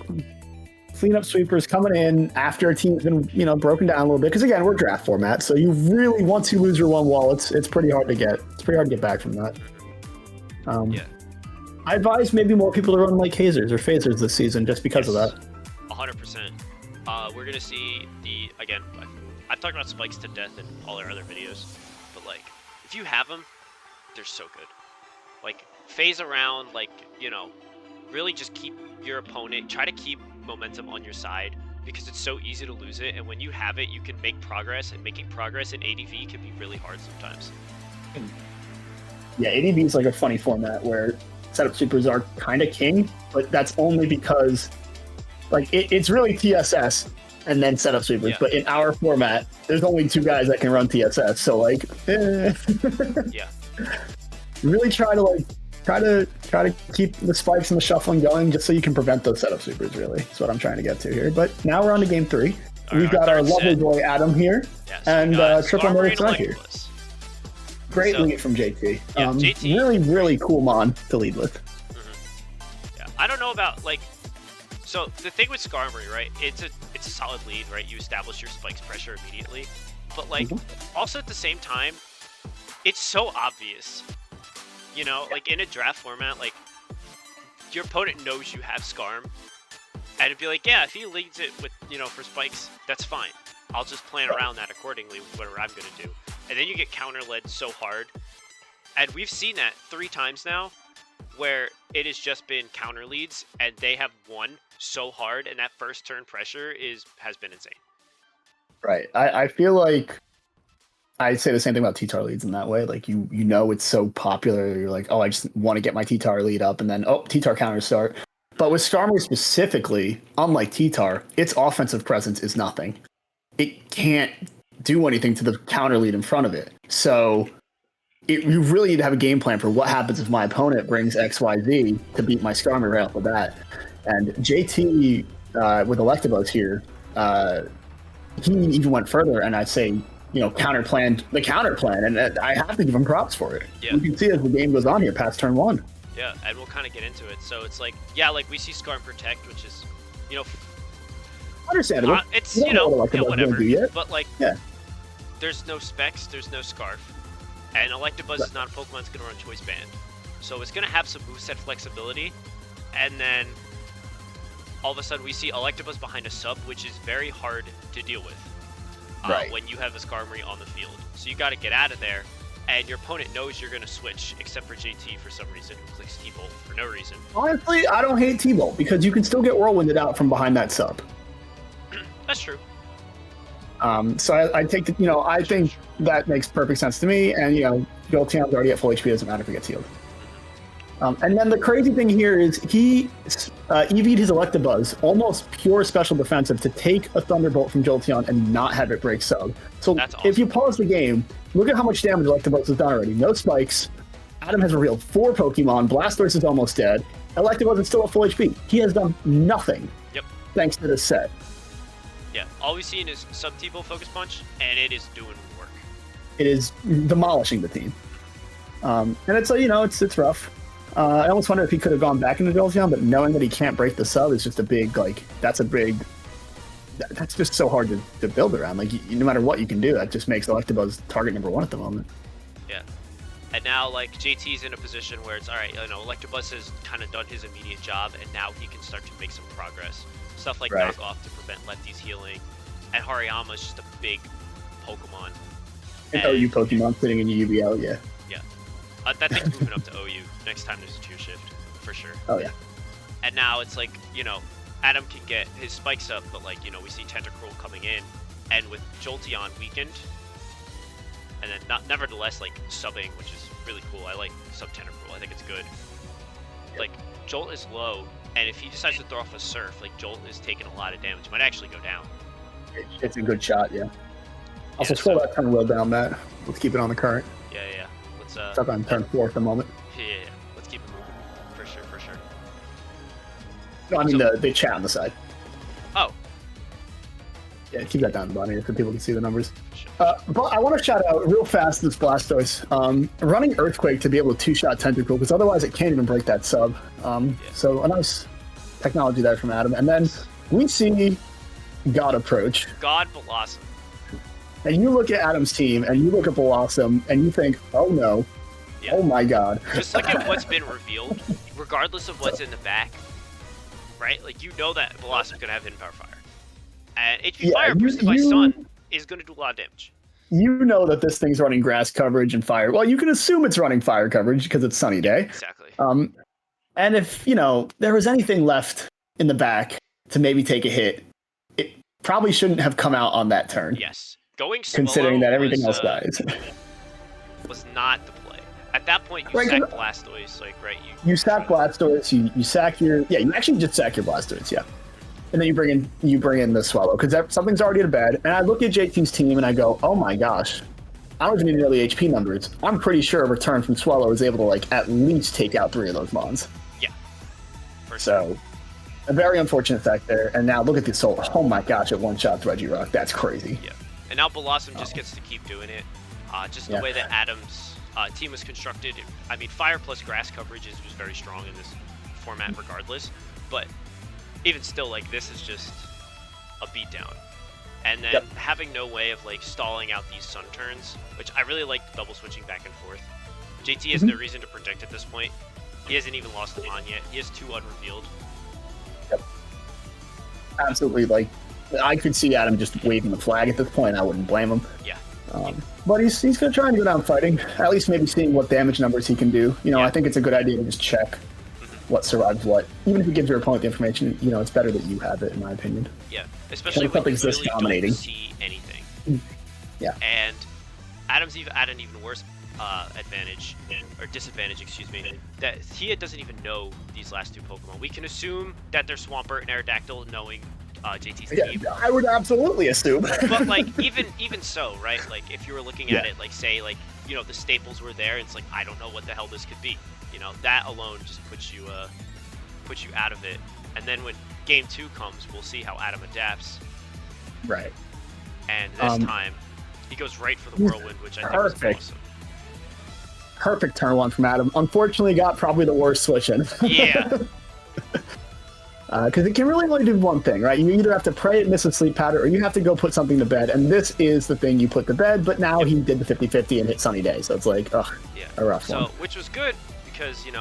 cleanup sweepers coming in after a team's been, broken down a little bit. Because again, we're draft format, so you really, once you lose your one wall, it's pretty hard to get. It's pretty hard to get back from that. yeah, I advise maybe more people to run like hazers or phasers this season, just because of Yes. that. 100%. We're gonna see again. I've talked about spikes to death in all our other videos, but like, if you have them, they're so good. Like, phase around, like, really just keep your opponent, try to keep momentum on your side, because it's so easy to lose it, and when you have it, you can make progress, and making progress in ADV can be really hard sometimes. Yeah, ADV is like a funny format where setup sweepers are kind of king, but that's only because, like, it's really TSS and then setup sweepers. Yeah. But in our format, there's only two guys that can run TSS. So like, Yeah. really try to keep the spikes and the shuffling going, just so you can prevent those setup sweepers. Really, that's what I'm trying to get to here. But now we're on to game 3. We've got our third lovely set. boy Adam here, Yes, and we got triple Skarmory murder and here. Electabuzz. Great So- lead from JT. Yeah, JT. Really, really cool mon to lead with. Yeah, I don't know about, like, so the thing with Skarmory, right? It's a solid lead, right? You establish your spikes pressure immediately, but like, also at the same time, it's so obvious. Like, in a draft format, like, your opponent knows you have Skarm, and it'd be like, yeah, if he leads it with, for spikes, that's fine. I'll just plan around that accordingly with whatever I'm gonna do. And then you get counter-led so hard, and we've seen that 3 times now, where it has just been counter leads, and they have won so hard, and that first turn pressure has been insane. Right. I feel like I'd say the same thing about T-Tar leads in that way. Like, it's so popular. You're like, oh, I just want to get my T-Tar lead up, and then, oh, T-Tar counter start. But with Skarmory specifically, unlike T-Tar, its offensive presence is nothing. It can't do anything to the counter lead in front of it. So you really need to have a game plan for what happens if my opponent brings XYZ to beat my Skarmory right off the bat. And JT with Electabuzz here, he even went further, and I'd say, counterplanned the counter plan, and I have to give him props for it. Yeah. You can see as the game goes on here past turn 1. Yeah, and we'll kind of get into it. So it's like, yeah, like, we see Skarm Protect, which is, Understandable. it's, You don't know what Electabuzz is gonna whatever. do yet. But, like, Yeah. there's no specs, there's no Scarf, and Electabuzz is not a Pokemon that's going to run Choice Band. So it's going to have some moveset flexibility, and then all of a sudden we see Electabuzz behind a sub, which is very hard to deal with Right. when you have a Skarmory on the field. So you got to get out of there, and your opponent knows you're going to switch, except for JT for some reason, who clicks T-Bolt for no reason. Honestly, I don't hate T-Bolt because you can still get Whirlwinded out from behind that sub. That's true. So I take the, I think that makes perfect sense to me. And Jolteon's already at full HP; doesn't matter if he gets healed. And then the crazy thing here is he EV'd his Electabuzz, almost pure special defensive, to take a Thunderbolt from Jolteon and not have it break sub. So That's awesome. if you pause the game, look at how much damage Electabuzz has done already. No spikes. Adam has revealed 4 Pokemon. Blastoise is almost dead. Electabuzz is still at full HP. He has done nothing. Yep. Thanks to this set. Yeah, all we've seen is sub T-Bolt Focus Punch, and it is doing work. It is demolishing the team. And it's it's rough. I almost wonder if he could have gone back into Jolteon, but knowing that he can't break the sub is just a big, that's just so hard to build around. Like, no matter what you can do, that just makes Electabuzz target number 1 at the moment. Yeah. And now, like, JT's in a position where it's, all right, Electabuzz has kind of done his immediate job, and now he can start to make some progress. Stuff like Right. knockoff to prevent lefties healing. And Hariyama's just a big Pokemon. And OU Pokemon sitting in your UBL, yeah. Yeah. That thing's moving up to OU next time there's a tier shift, for sure. Oh, yeah. And now it's like, Adam can get his spikes up, but, like, we see Tentacruel coming in, and with Jolteon weakened, and then nevertheless, like, subbing, which is really cool. I like sub Tentacruel. I think it's good. Like, Jolt is low, And if he decides to throw off a Surf, like Jolt is taking a lot of damage. Might actually go down. It's a good shot, yeah. Also, Yeah, scroll that turn wheel down, Matt. Let's keep it on the current. Yeah. Let's It's up on turn 4 at the moment. Yeah. Let's keep it moving. For sure. No, I mean the chat on the side. Oh. Yeah, keep that down at the bottom here so people can see the numbers. Sure. But I want to shout out real fast this Blastoise. Running Earthquake to be able to two-shot Tentacle, because otherwise it can't even break that sub. So a nice technology there from Adam. And then we see God Approach. God Blossom. And you look at Adam's team, and you look at Blossom, and you think, oh no, oh my god. Just look at what's been revealed, regardless of what's in the back, right? Like, you know that Blossom's going to have Hidden Power Fire. And HP Fire boosted by Sun is going to do a lot of damage. You know that this thing's running grass coverage and fire. Well, you can assume it's running fire coverage because it's sunny day. Exactly. And if, there was anything left in the back to maybe take a hit, it probably shouldn't have come out on that turn. Yes. Going considering that everything else dies. Was not the play. At that point, you sack Blastoise, You sack Blastoise, you sack you actually just sack your Blastoise, yeah. And then you bring in the Swallow, because something's already to bed. And I look at JT's team and I go, oh my gosh, I don't even need nearly HP numbers. I'm pretty sure a return from Swallow is able to at least take out 3 of those mons. Yeah. So a very unfortunate fact there. And now look at the Soul. Oh my gosh, it one-shots Regirock. That's crazy. Yeah. And now Blossom just gets to keep doing it. Just the way that Adam's team was constructed. I mean, Fire plus Grass coverage was very strong in this format regardless. But even still, this is just a beatdown. And then having no way of stalling out these Sun turns, which I really like double switching back and forth. JT has no reason to predict at this point. He hasn't even lost the Mon yet. He has 2 unrevealed. Yep. Absolutely, I could see Adam just waving the flag at this point. I wouldn't blame him. Yeah. But he's going to try and go down fighting. At least maybe seeing what damage numbers he can do. I think it's a good idea to just check what survives what. Even if you give your opponent the information, it's better that you have it, in my opinion. Yeah, especially when you really don't see anything. Yeah. And Adam's even at an even worse advantage, or disadvantage, excuse me, that he doesn't even know these last 2 Pokemon. We can assume that they're Swampert and Aerodactyl, knowing JT's team. Yeah, I would absolutely assume. But even so, right? If you were looking at it, say the staples were there, and it's I don't know what the hell this could be. That alone just puts you out of it. And then when game 2 comes, we'll see how Adam adapts. Right. And this time, he goes right for the Whirlwind, which I think is awesome. Perfect turn 1 from Adam. Unfortunately, got probably the worst switch in. Yeah. Because it can really only do one thing, right? You either have to pray it misses Sleep Powder, or you have to go put something to bed. And this is the thing you put to bed, but now he did the 50-50 and hit Sunny Day. So it's a rough one. Which was good, because, you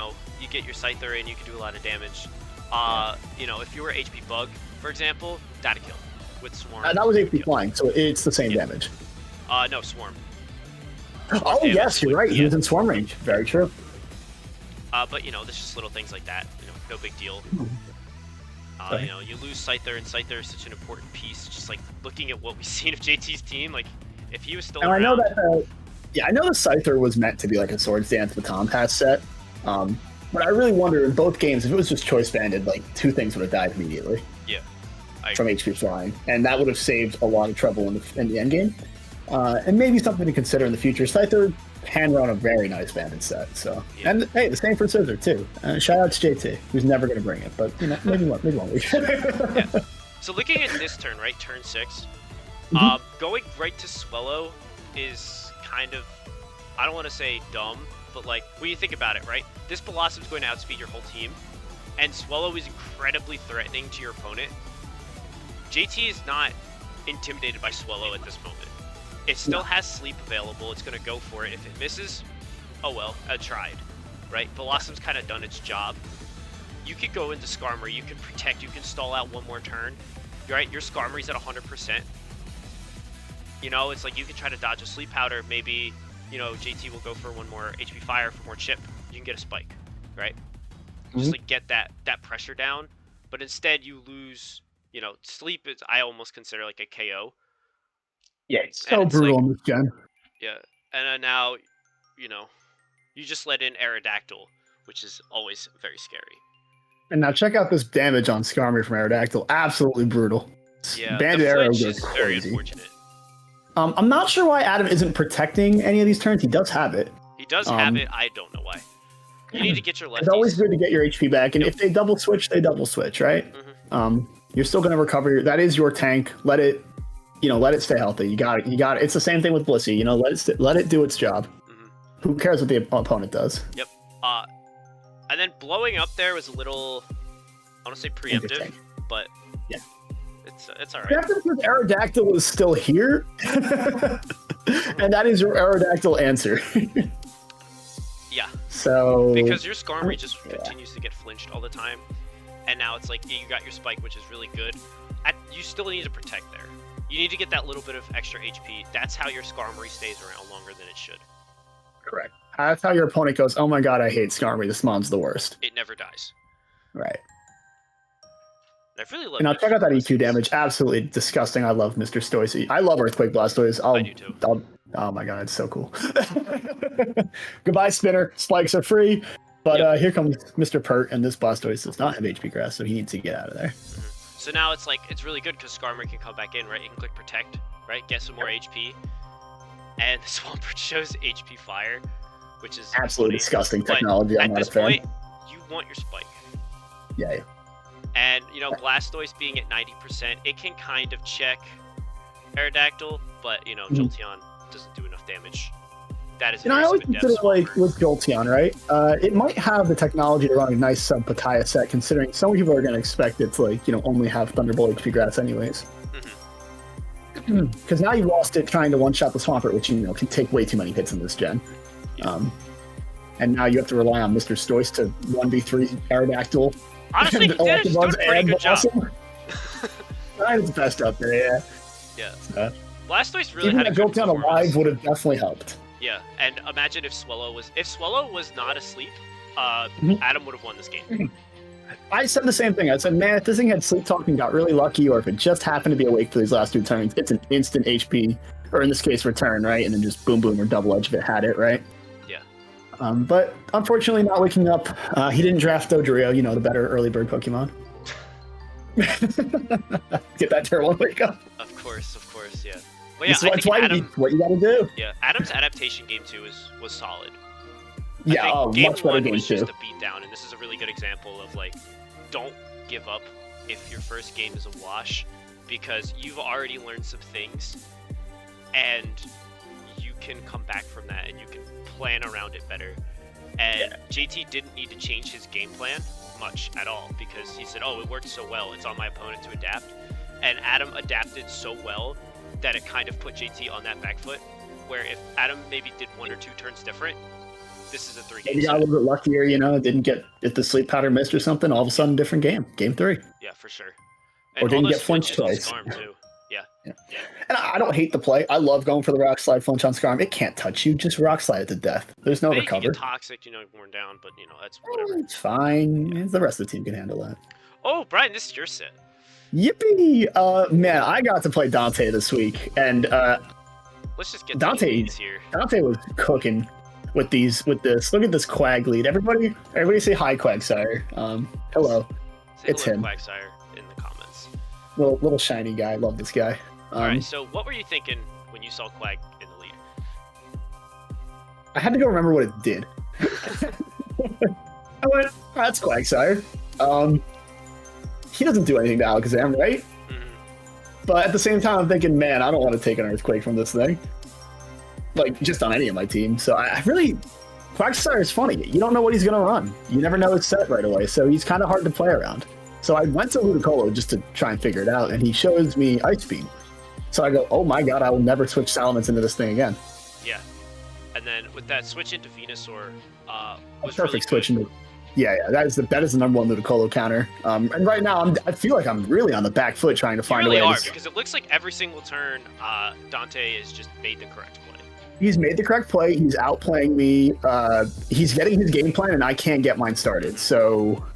get your Scyther and you can do a lot of damage. If you were HP Bug, for example, that'd kill with Swarm. That was HP Flying, so it's the same damage. No, Swarm. Oh, yes, you're right. He was in Swarm range. Very true. But, there's just little things like that. No big deal. You lose Scyther, and Scyther is such an important piece. Just looking at what we've seen of JT's team, if he was still around. I know that. I know the Scyther was meant to be a Swords Dance Baton Pass set. But I really wonder in both games if it was just choice banded, 2 things would have died immediately. Yeah. From HP Flying, and that would have saved a lot of trouble in the end game. And maybe something to consider in the future. Scyther can run a very nice banded set. So, and hey, the same for Scissor too. Shout out to JT, who's never going to bring it, but maybe one week. Yeah. So looking at this turn, right, turn 6, going right to Swellow is kind of, I don't want to say dumb, but when you think about it, right, this Blossom's going to outspeed your whole team, and Swellow is incredibly threatening to your opponent. JT is not intimidated by Swellow at this moment. It still has Sleep available. It's going to go for it. If it misses, oh well, I tried, right? Blossom's kind of done its job. You could go into Skarmory. You can protect. You can stall out one more turn. Right? Your Skarmory's at 100%. It's you can try to dodge a Sleep Powder. Maybe, JT will go for one more HP Fire for more chip. You can get a Spike, right? Just get that pressure down. But instead, you lose. Sleep is, I almost consider a KO. Yeah, it's so brutal in this gen. Yeah, and now, you just let in Aerodactyl, which is always very scary. And now check out this damage on Skarmory from Aerodactyl. Absolutely brutal. Yeah, Banded the Arrow flinch goes is very crazy. unfortunate. I'm not sure why Adam isn't protecting any of these turns. He does have it. He does have it. I don't know why. You need to get your lefties. It's always good to get your HP back, and if they double switch, they double switch, right? You're still gonna recover. That is your tank. Let it stay healthy. You got it. It's the same thing with Blissey. Let it do its job. Who cares what the opponent does? Yep. And then blowing up there was a little, I want to say preemptive, but yeah, it's all right. Preemptive because Aerodactyl was still here, and that is your Aerodactyl answer. Yeah. So because your Skarmory just continues to get flinched all the time, and now it's like you got your Spike, which is really good. You still need to protect there. You need to get that little bit of extra HP. That's how your Skarmory stays around longer than it should. Correct. That's how your opponent goes, oh my god, I hate Skarmory. This mon's the worst. It never dies. Right. I really love. And I'll check out that EQ damage. Absolutely disgusting. I love Mr. Stoicy. I love Earthquake Blastoise. I do too. Oh my god, it's so cool. Goodbye, Spinner. Spikes are free. But here comes Mr. Pert, and this Blastoise does not have HP Grass, so he needs to get out of there. So now it's like, it's really good because Skarmory can come back in, right? You can click Protect, right? Get some more HP. And the Swampert shows HP Fire, which is absolutely funny. disgusting But technology. I'm at not this a fan. point, you want your Spike. Yeah. And, Blastoise being at 90%, it can kind of check Aerodactyl, but, Jolteon doesn't do enough damage. That is I always consider, like, with Jolteon, right? It might have the technology to run a nice sub-Pataya set, considering some people are going to expect it to, like, only have Thunderbolt HP Grass anyways. Because now you've lost it trying to one-shot the Swampert, which, can take way too many hits in this gen. Yeah. And now you have to rely on Mr. Stoice to 1v3 Aerodactyl. Honestly, he did a pretty good job. It's best out there, yeah. Yeah. Blastoise really even had a good Jolteon alive would have definitely helped. Yeah, and imagine if Swellow was not asleep, Adam would have won this game. I said the same thing. I said, man, if this thing had sleep talk and got really lucky, or if it just happened to be awake for these last two turns, it's an instant HP, or in this case, return, right? And then just boom, boom, or double edge if it had it, right? Yeah. But unfortunately, not waking up. He didn't draft Dodrio, the better early bird Pokemon. Get that turn one wake up. Of course, yeah. Well, yeah, That's why what you gotta do. Yeah, Adam's adaptation game 2 was solid. Yeah, much better game was 2. Just a beat down, and this is a really good example of, like, don't give up if your first game is a wash, because you've already learned some things, and you can come back from that, and you can plan around it better. And JT didn't need to change his game plan much at all, because he said, oh, it worked so well, it's on my opponent to adapt. And Adam adapted so well that it kind of put JT on that back foot, where if Adam maybe did 1 or 2 turns different, this is a 3-game Maybe got a little bit luckier, didn't get, if the sleep powder missed or something, all of a sudden different game. Game 3. Yeah, for sure. And or didn't get flinched twice. Yeah. And I don't hate the play. I love going for the Rock Slide flinch on Skarm. It can't touch you. Just Rock Slide it to death. There's no recover. It can get toxic, worn down, but, that's whatever. It's fine. Yeah. The rest of the team can handle that. Oh, Brian, this is your set. Yippee! Man, I got to play Dante this week, and let's just get Dante here. Dante was cooking with this. Look at this Quag lead. Everybody say hi, Quagsire. Hello. Say it's hello, him. Quagsire in the comments. Little shiny guy. Love this guy. All right. So, what were you thinking when you saw Quag in the lead? I had to go remember what it did. I went, that's Quagsire. He doesn't do anything to Alakazam, right? Mm-hmm. But at the same time, I'm thinking, man, I don't want to take an Earthquake from this thing. Like, just on any of my team. So I really... Quagsire is funny. You don't know what he's going to run. You never know his set right away, so he's kind of hard to play around. So I went to Ludicolo just to try and figure it out, and he shows me Ice Beam. So I go, oh my god, I will never switch Salamence into this thing again. Yeah. And then with that switch into Venusaur, was perfect really switch into... Yeah, that is the number one Ludicolo counter. And right now, I feel like I'm really on the back foot trying to find a way. You really are, because it looks like every single turn, Dante has just made the correct play. He's made the correct play. He's outplaying me. He's getting his game plan, and I can't get mine started. So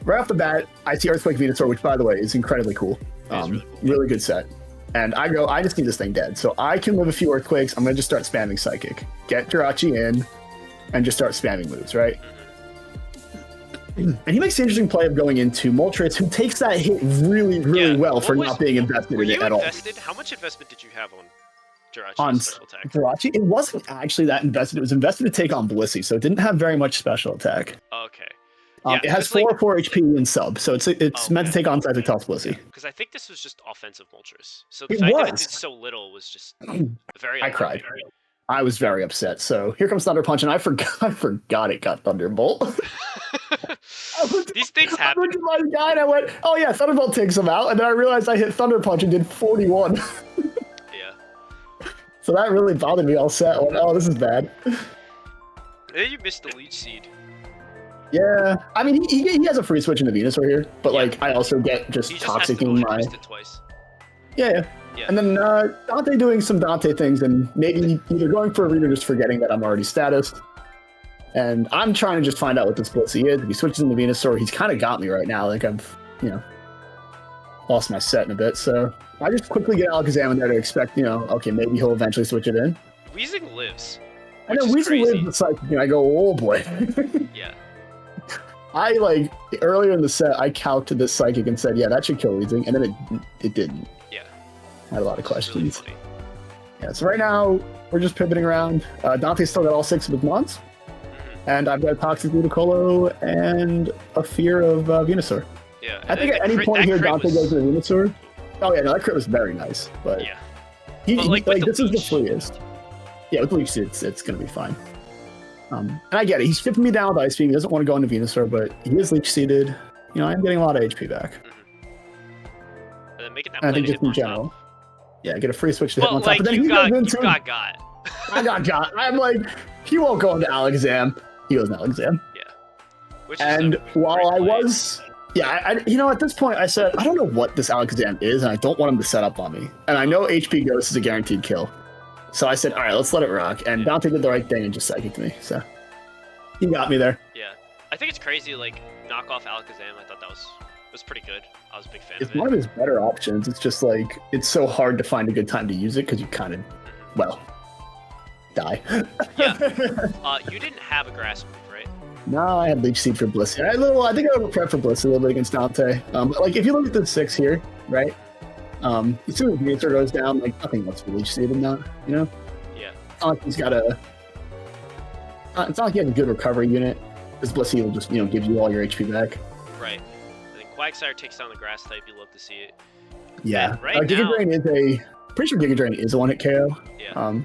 right off the bat, I see Earthquake Venusaur, which, by the way, is incredibly cool. Really good set. And I go, I just need this thing dead. So I can live a few Earthquakes. I'm going to just start spamming Psychic. Get Jirachi in, and just start spamming moves, right? And he makes the interesting play of going into Moltres, who takes that hit really well for not being invested in it at all. How much investment did you have on Jirachi's On special attack? Jirachi, it wasn't actually that invested. It was invested to take on Blissey, so it didn't have very much special attack. Okay. It has 4 HP in sub, so it's meant to take on Cytotox Blissey. Because I think this was just offensive Moltres. So the fact that it did so little was just very. I cried. I was very upset. So here comes Thunder Punch, and I forgot it got Thunderbolt. These things happen. I looked at my guy and I went, "Oh yeah, Thunderbolt takes him out," and then I realized I hit Thunder Punch and did 41. Yeah. So that really bothered me all set. I went, "Oh, this is bad." And then you missed the Leech Seed. Yeah, I mean he has a free switch into Venusaur here, but like I also get just toxicing my. It twice. Yeah. And then Dante doing some Dante things and maybe either going for a read or just forgetting that I'm already status. And I'm trying to just find out what this Blissey is. If he switches into Venusaur, he's kind of got me right now. Like I've, lost my set in a bit. So I just quickly get Alakazam in there to expect, okay, maybe he'll eventually switch it in. Weezing lives. And then Weezing lives, it's like, I go, oh boy. Yeah. I earlier in the set, I calced this Psychic and said, yeah, that should kill Weezing. And then it didn't. I had a lot of questions. Really yeah, so right now we're just pivoting around. Dante's still got all 6 of his mons, and I've got Toxic Ludicolo and a fear of Venusaur. Yeah, I think at any point here Dante goes to Venusaur. Oh yeah, no, that crit was very nice, but yeah, this is the freest. Yeah, with Leech it's gonna be fine. And I get it. He's stripping me down with Ice Beam. He doesn't want to go into Venusaur, but he is Leech seeded. I'm getting a lot of HP back. And then making that and I think play just in general. Yeah, get a free switch to hit on top. But then he got. I got. I'm like, he won't go into Alakazam. He goes into Alakazam. Yeah. And while I was, at this point I said, I don't know what this Alakazam is, and I don't want him to set up on me. And I know HP Ghost is a guaranteed kill. So I said, all right, let's let it rock. And Dante did the right thing and just psychic me. So he got me there. Yeah. I think it's crazy, knock off Alakazam. I thought that was pretty good. I was a big fan of it. It's one of his better options. It's just it's so hard to find a good time to use it because you kind of, die. Yeah. You didn't have a grass move, right? No, I had Leech Seed for Blissey. I think I would prep for Blissey a little bit against Dante. But if you look at the 6 here, right? As soon as Venusaur goes down, nothing else for Leech Seed in that, Yeah. It's not like he's got it's not like he has a good recovery unit. This Blissey will just, give you all your HP back. Right. I think Quagsire takes down the grass type. You love to see it. Yeah. Right Giga Drain is pretty sure Giga Drain is a one-hit KO. Yeah.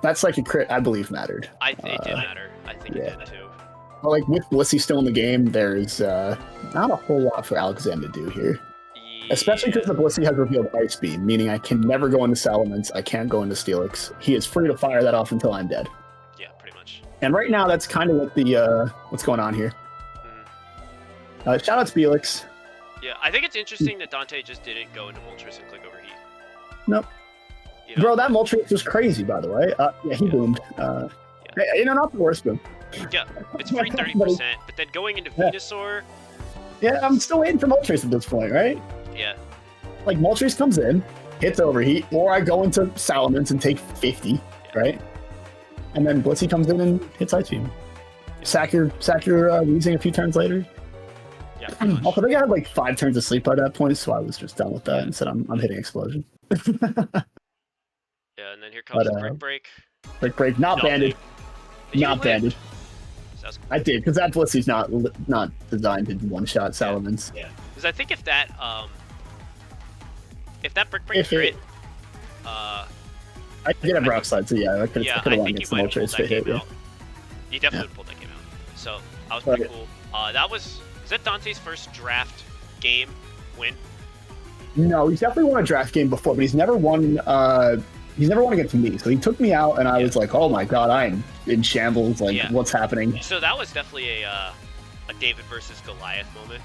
That's a crit, I believe, mattered. It did matter. I think it did too. Well, with Blissey still in the game, there's not a whole lot for Alakazam to do here. Yeah. Especially because the Blissey has revealed Ice Beam, meaning I can never go into Salamence, I can't go into Steelix. He is free to fire that off until I'm dead. Yeah, pretty much. And right now, that's kind of what what's going on here. Shout out to Felix. Yeah, I think it's interesting that Dante just didn't go into Moltres and click Overheat. Nope. Bro, that Moltres was crazy, by the way. He boomed. Not the worst boom. Yeah, it's free 30%, but then going into Venusaur... Yeah, I'm still waiting for Moltres at this point, right? Yeah. Moltres comes in, hits Overheat, or I go into Salamence and take 50, right? And then Blissey comes in and hits Ice Beam. Sack your Weezing a few turns later. Yeah, also, I think I had 5 turns of sleep by that point, so I was just done with that and said, I'm hitting Explosion. Yeah, and then here comes Brick Break. Brick Break, not banded. Not banded. I did, because that Blissey's not designed to one-shot Salamence. Yeah. Because I think if that Brick Break crit... I did have Rock Slide, so yeah, I could have won against the Moltres to hit. Yeah. You definitely pulled that game out. So, that was pretty cool. Is that Dante's first draft game win? No, he's definitely won a draft game before, but he's never won against me. So he took me out, and I was like, "Oh my god, I'm in shambles! What's happening?" So that was definitely a David versus Goliath moment.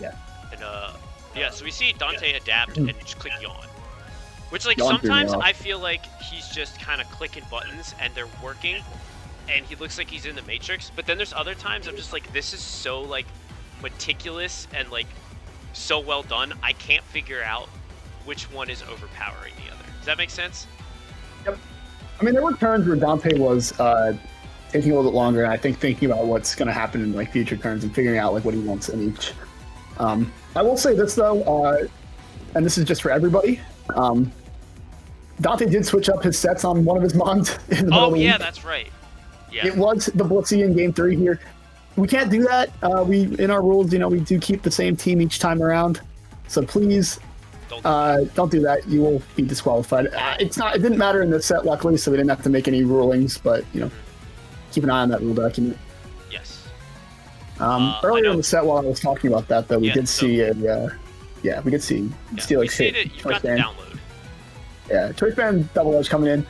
Yeah. And so we see Dante adapt and just click Yawn, which sometimes I feel like he's just kind of clicking buttons and they're working, and he looks like he's in the Matrix. But then there's other times I'm just like, this is so meticulous and so well done. I can't figure out which one is overpowering the other. Does that make sense? Yep. I mean, there were turns where Dante was taking a little bit longer, and I think thinking about what's going to happen in like future turns and figuring out like what he wants in each. I will say this though, and this is just for everybody. Dante did switch up his sets on one of his mons in the middle of the week. That's right. Yeah. It was the Blitzy in game 3 here. We can't do that. We in our rules, we do keep the same team each time around. So please don't do that. You will be disqualified. It didn't matter in this set, luckily, so we didn't have to make any rulings. But keep an eye on that rule document. Yes. Earlier in the set, while I was talking about that, though, we did see Steelix hit. You got the download. Yeah, Choice Band Double Edge coming in.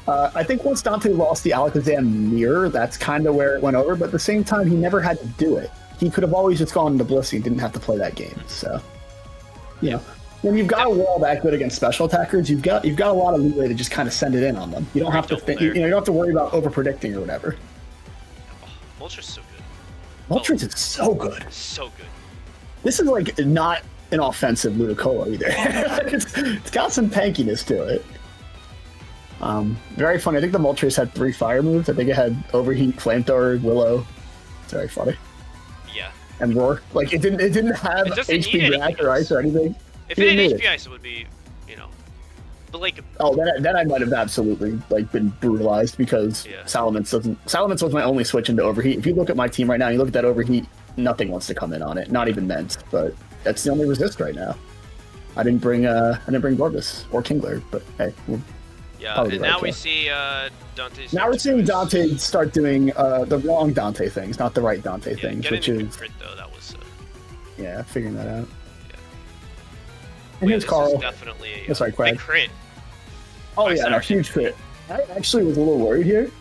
I think once Dante lost the Alakazam mirror, that's kind of where it went over. But at the same time, he never had to do it. He could have always just gone into Blissey and didn't have to play that game. So, when you've got a wall that good against special attackers, you've got a lot of leeway to just kind of send it in on them. You don't have to think. You don't have to worry about over predicting or whatever. Moltres so good. Moltres is so good. So good. This is like not an offensive Ludicolo either. It's got some tankiness to it. Very funny. I think the Moltres had 3 fire moves. I think it had Overheat, Flamethrower, Willow. It's very funny. Yeah. And Roar. Like it didn't have HP React or Ice or anything. If it had HP Ice, it would be, but like. Oh, then I might have absolutely been brutalized because Salamence was my only switch into Overheat. If you look at my team right now, you look at that Overheat, nothing wants to come in on it. Not even Ment, but that's the only resist right now. I didn't bring Gorbis or Kingler, but hey. And now we see Dante. Now we're seeing Dante start doing the wrong Dante things, not the right Dante things, which is crit though. That was figuring that out. Yeah. And here's Carl. Is definitely Quag. Big crit. Oh yeah, no, huge crit. I actually was a little worried here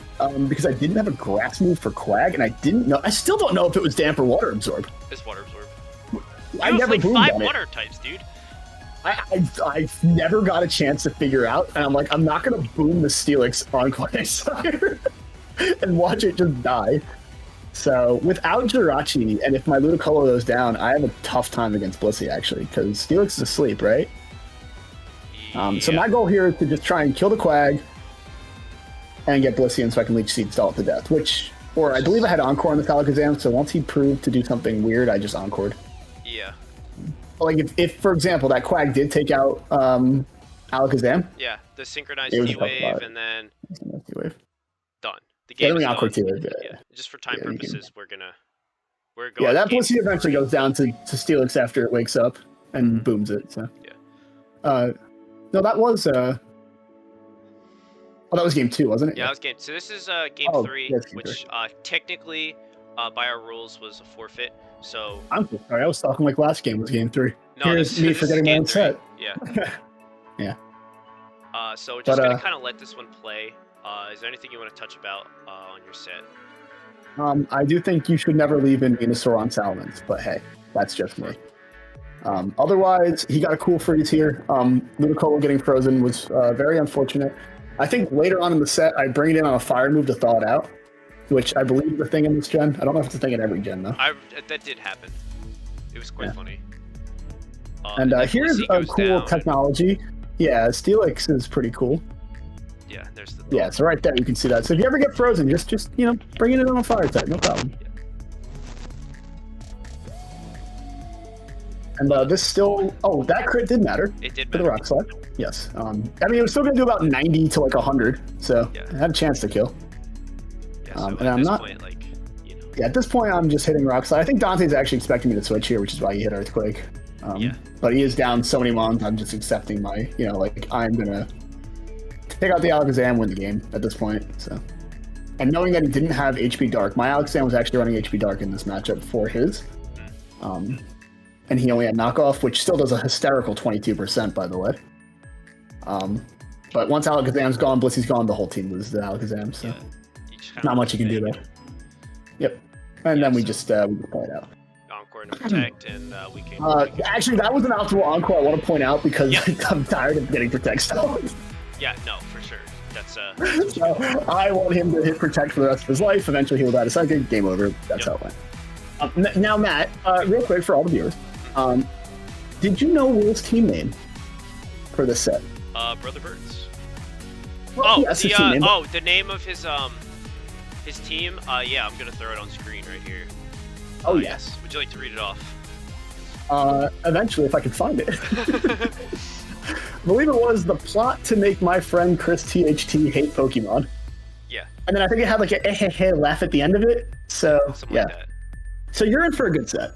because I didn't have a grass move for Quag, and I didn't know. I still don't know if it was Damp or Water Absorb. It's Water Absorb. I never like boomed 5 on water it. types, dude. I never got a chance to figure out, and I'm like, I'm not gonna boom the Steelix on Quagsire and watch it just die. So without Jirachi, and if my Ludicolo goes down, I have a tough time against Blissey actually, because Steelix is asleep, right? So my goal here is to just try and kill the Quag and get Blissey in so I can Leech Seed stall it to death. Or I believe I had Encore on the Alakazam, so once he proved to do something weird, I just Encored. Yeah. Like if for example, that Quag did take out Alakazam. Yeah, the synchronized T-Wave and then done. The game is done. Yeah, just for time purposes, we're going. Yeah, that Blissey eventually goes down to Steelix after it wakes up and booms it. So yeah. No, that was that was game 2, wasn't it? Yeah, that was game. So this is game 3, which technically by our rules was a forfeit. So I'm so sorry. I was talking like last game was game 3. No, Here's me forgetting my own set. Yeah. Yeah. So just gonna kind of let this one play. Is there anything you want to touch about on your set? I do think you should never leave in Venusaur on Salamence, but hey, that's just me. Otherwise, he got a cool freeze here. Ludicolo getting frozen was very unfortunate. I think later on in the set, I bring it in on a fire move to thaw it out, which I believe is a thing in this gen. I don't know if it's a thing in every gen, though. That did happen. It was quite funny. And here's a cool technology. Yeah, Steelix is pretty cool. Yeah, there's the... Yeah, so right there you can see that. So if you ever get frozen, just bring it in on a fire type, no problem. Yeah. And this still... Oh, that crit did matter. It did for the Rock Slide. Yes. I mean, it was still going to do about 90 to 100, so I had a chance to kill. Yeah, so and I'm not... Point, Yeah, at this point, I'm just hitting Rock Slide. I think Dante's actually expecting me to switch here, which is why he hit Earthquake. But he is down so many mons, I'm just accepting my, I'm going to take out the Alakazam, win the game at this point. So, and knowing that he didn't have HP Dark, my Alakazam was actually running HP Dark in this matchup for his. And he only had knockoff, which still does a hysterical 22%, by the way. But once Alakazam's gone, Blissey's gone, the whole team loses the Alakazam, so not much you can do there. Yep. And then we just play it out. Encore and Protect, and we can... actually, that was an optimal Encore, I want to point out, because I'm tired of getting Protect stones. Yeah, no, for sure. That's so I want him to hit Protect for the rest of his life. Eventually, he'll die a second. Game over. That's how it went. Now, Matt, real quick for all the viewers, did you know Will's team name for this set? Brother Birds. Well, yes, the name of his His team, yeah, I'm gonna throw it on screen right here. Oh, yes. Would you like to read it off? Eventually, if I can find it. I believe it was the plot to make my friend Chris THT hate Pokemon. Yeah. And then I think it had like a eh laugh at the end of it. So, Something yeah. like that. So you're in for a good set.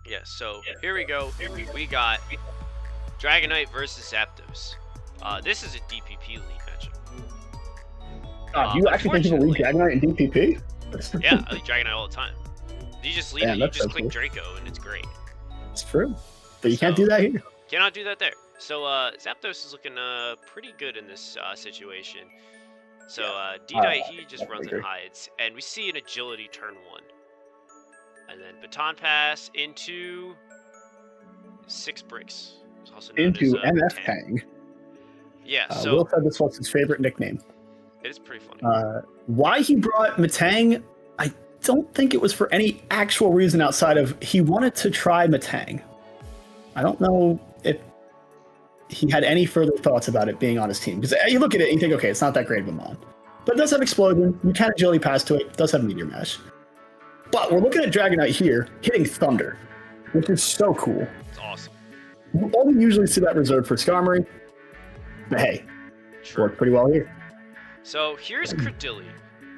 Yeah, so here we go. We got Dragonite versus Zapdos. This is a DPP league matchup. Do you actually think people leave Dragonite in DPP? Yeah, I leave Dragonite all the time. You just leave it, you just click cool. Draco, and it's great. It's true. But you can't do that here. Cannot do that there. So Zapdos is looking pretty good in this situation. So D-Dite, he just runs and hides. And we see an agility turn 1. And then Baton Pass into 6 bricks. Also known into as, NF Tang. Yeah, so Will said this was his favorite nickname. it is pretty funny. Why he brought Matang, I don't think it was for any actual reason outside of he wanted to try Matang. I don't know if he had any further thoughts about it being on his team. Because you look at it and you think, okay, it's not that great of a mon. But it does have Explosion. You can agility pass to it. It does have Meteor Mash. But we're looking at Dragonite here, hitting Thunder, which is so cool. It's awesome. We only usually see that reserved for Skarmory. But hey, worked pretty well here. So here's Credilli.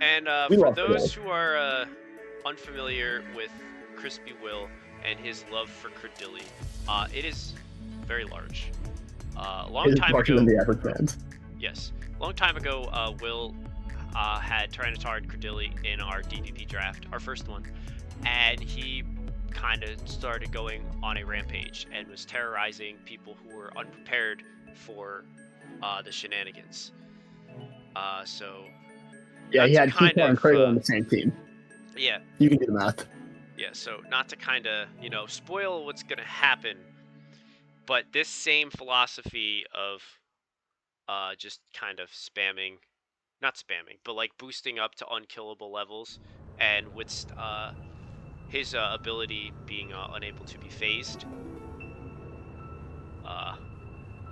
And for those who are unfamiliar with Crispy Will and his love for Credilli, it is very large. Long time ago, than the average fans. Yes. Long time ago, Will had Tyranitar and Credilli in our DPP draft, our first one, and he kind of started going on a rampage and was terrorizing people who were unprepared for the shenanigans. So yeah, he had Keeper and Cradle on the same team. Yeah. You can do the math. Yeah, so not to kind of, spoil what's going to happen, but this same philosophy of just kind of spamming, not spamming, but like boosting up to unkillable levels, and with his ability being unable to be phased,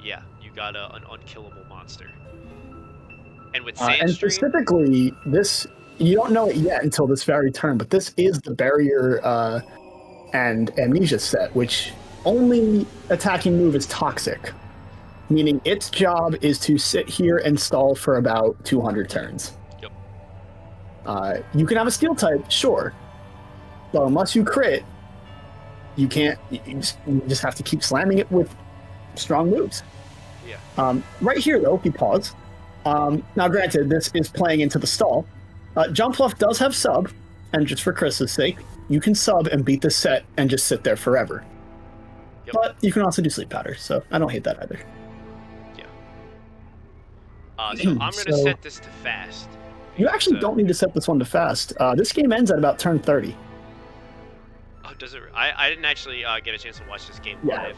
yeah, you got an unkillable monster. And with Sandstream, and specifically, this, you don't know it yet until this very turn, but this is the Barrier and Amnesia set, which only attacking move is Toxic, meaning its job is to sit here and stall for about 200 turns. Yep. You can have a Steel type, sure, but unless you crit, you can't. You just have to keep slamming it with strong moves. Yeah. Right here, though, if you pause. Now, granted, this is playing into the stall. Jumpluff does have sub, and just for Chris's sake, you can sub and beat this set and just sit there forever. Yep. But you can also do Sleep Powder, so I don't hate that either. Yeah. So I'm going to set this to fast. You actually don't need to set this one to fast. This game ends at about turn 30. Oh, does it? I didn't actually get a chance to watch this game live.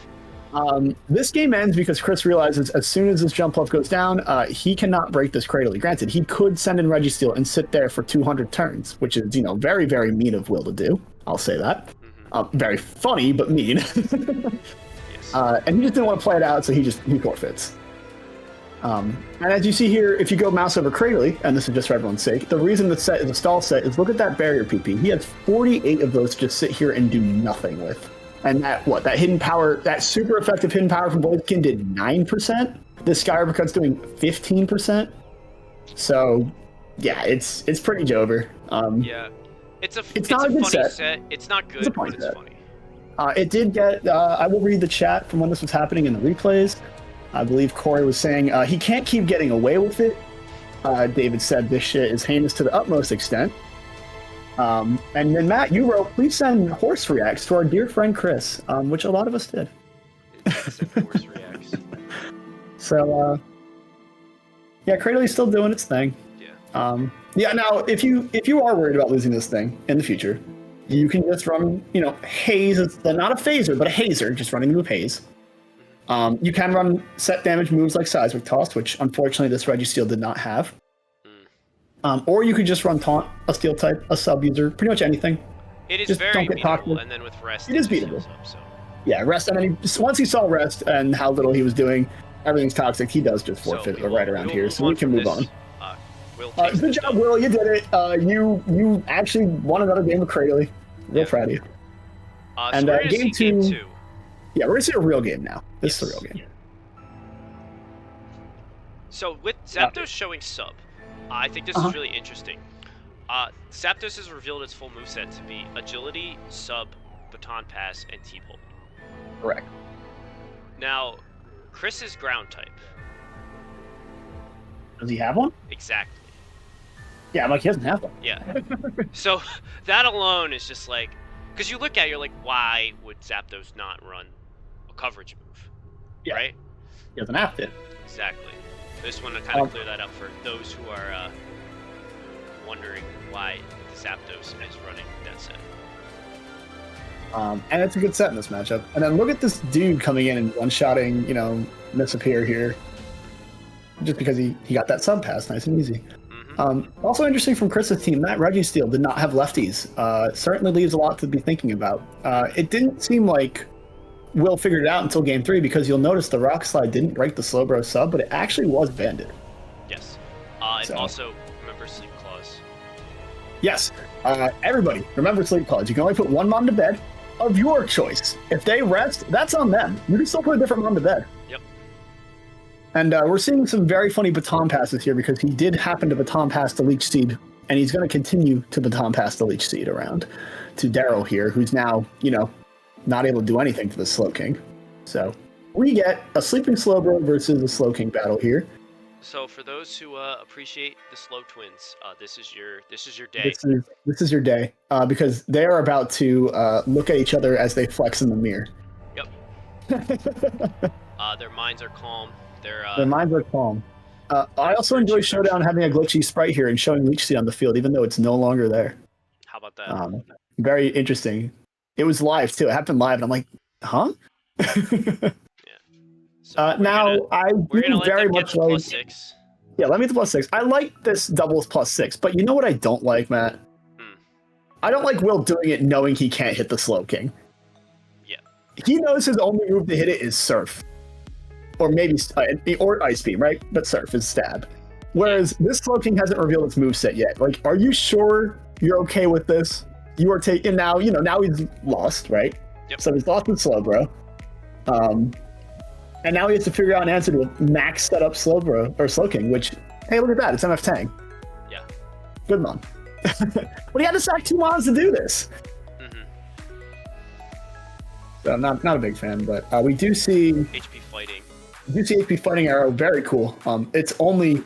This game ends because Chris realizes as soon as this Jumpluff goes down, he cannot break this Cradle. Granted, he could send in Registeel and sit there for 200 turns, which is, very, very mean of Will to do. I'll say that. Mm-hmm. Very funny, but mean. Yes. And he just didn't want to play it out, so he forfeits. And as you see here, if you go mouse over Cradley, and this is just for everyone's sake, the reason the set is a stall set is look at that Barrier PP. He has 48 of those to just sit here and do nothing with. And that hidden power, that super effective hidden power from Blaziken did 9%. This Sky Uppercut's doing 15%. So, yeah, it's pretty jover. Yeah. It's not a good funny set. It's not good, but it's funny. It did get, I will read the chat from when this was happening in the replays. I believe Corey was saying he can't keep getting away with it. David said this shit is heinous to the utmost extent. And then Matt, you wrote, please send horse reacts to our dear friend Chris, which a lot of us did. Horse reacts. So, yeah, Cradley's still doing its thing. Yeah. Yeah. Now, if you are worried about losing this thing in the future, you can just run, Haze. It's not a phaser, but a hazer, just running the move Haze. You can run set damage moves like Seismic Toss, which unfortunately this Registeel did not have. Or you could just run Taunt, a Steel type, a sub user, pretty much anything. It is just very beatable, and then with Rest, it is beatable. Up, so. Yeah, Rest, and then once he saw Rest and how little he was doing, everything's Toxic, he does just forfeit right around here, so we can move on. Will takes Good this job, dub. Will. You did it. You actually won another game of Cradley. Real Yeah. proud of you. So And, we're gonna game see game two- 2. Yeah, we're gonna see a real game now. This is Yes. a real game. So with Zapdos showing sub, I think this is really interesting. Zapdos has revealed its full moveset to be agility, sub, baton pass, and T-pull. Correct. Now, Chris is ground type. Does he have one? Exactly. Yeah, I'm like, he doesn't have one. Yeah. So that alone is just like, because you look at it, you're like, why would Zapdos not run a coverage move? Yeah. Right? He doesn't have to. Exactly. I just want to kind of clear that up for those who are wondering why Zapdos is running that set. And it's a good set in this matchup. And then look at this dude coming in and one-shotting, Misappear here. Just because he got that sub pass nice and easy. Also interesting from Chris's team, that Registeel did not have lefties. Certainly leaves a lot to be thinking about. It didn't seem like Will figured it out until game 3 because you'll notice the Rock Slide didn't break the Slowbro sub, but it actually was banded. Yes. And So- also, remember Sleep Claws. Yes, everybody, remember Sleep Clause. You can only put one mom to bed of your choice. If they rest, that's on them. You can still put a different mom to bed. Yep. And we're seeing some very funny baton passes here because he did happen to baton pass the Leech Seed, and he's going to continue to baton pass the Leech Seed around to Daryl here, who's now, not able to do anything to the Slowking. So we get a Sleeping Slowbro versus a Slowking battle here. So for those who appreciate the Slow Twins, this is your day. This is your day because they are about to look at each other as they flex in the mirror. Yep. Their minds are calm. Their minds are calm. I also enjoy Showdown having a glitchy sprite here and showing Leech Seed on the field, even though it's no longer there. How about that? Very interesting. It was live too. It happened live, and I'm like, huh? So now I we're gonna do let very them get much the like. +6. Yeah, let me get the +6. I like this doubles +6, but you know what I don't like, Matt? I don't like Will doing it knowing he can't hit the Slowking. Yeah. He knows his only move to hit it is Surf. Or maybe or Ice Beam, right? But Surf is stab. Whereas this Slowking hasn't revealed its moveset yet. Like, are you sure you're okay with this? You are taking now, now he's lost, right? Yep. So he's lost with Slowbro. And now he has to figure out an answer to a max setup Slowbro or Slowking, which, hey, look at that, it's MF Tang. Yeah. Good mon. But he had to sack 2 mons to do this. So I'm not a big fan, but we do see HP fighting. HP fighting arrow, very cool. Its only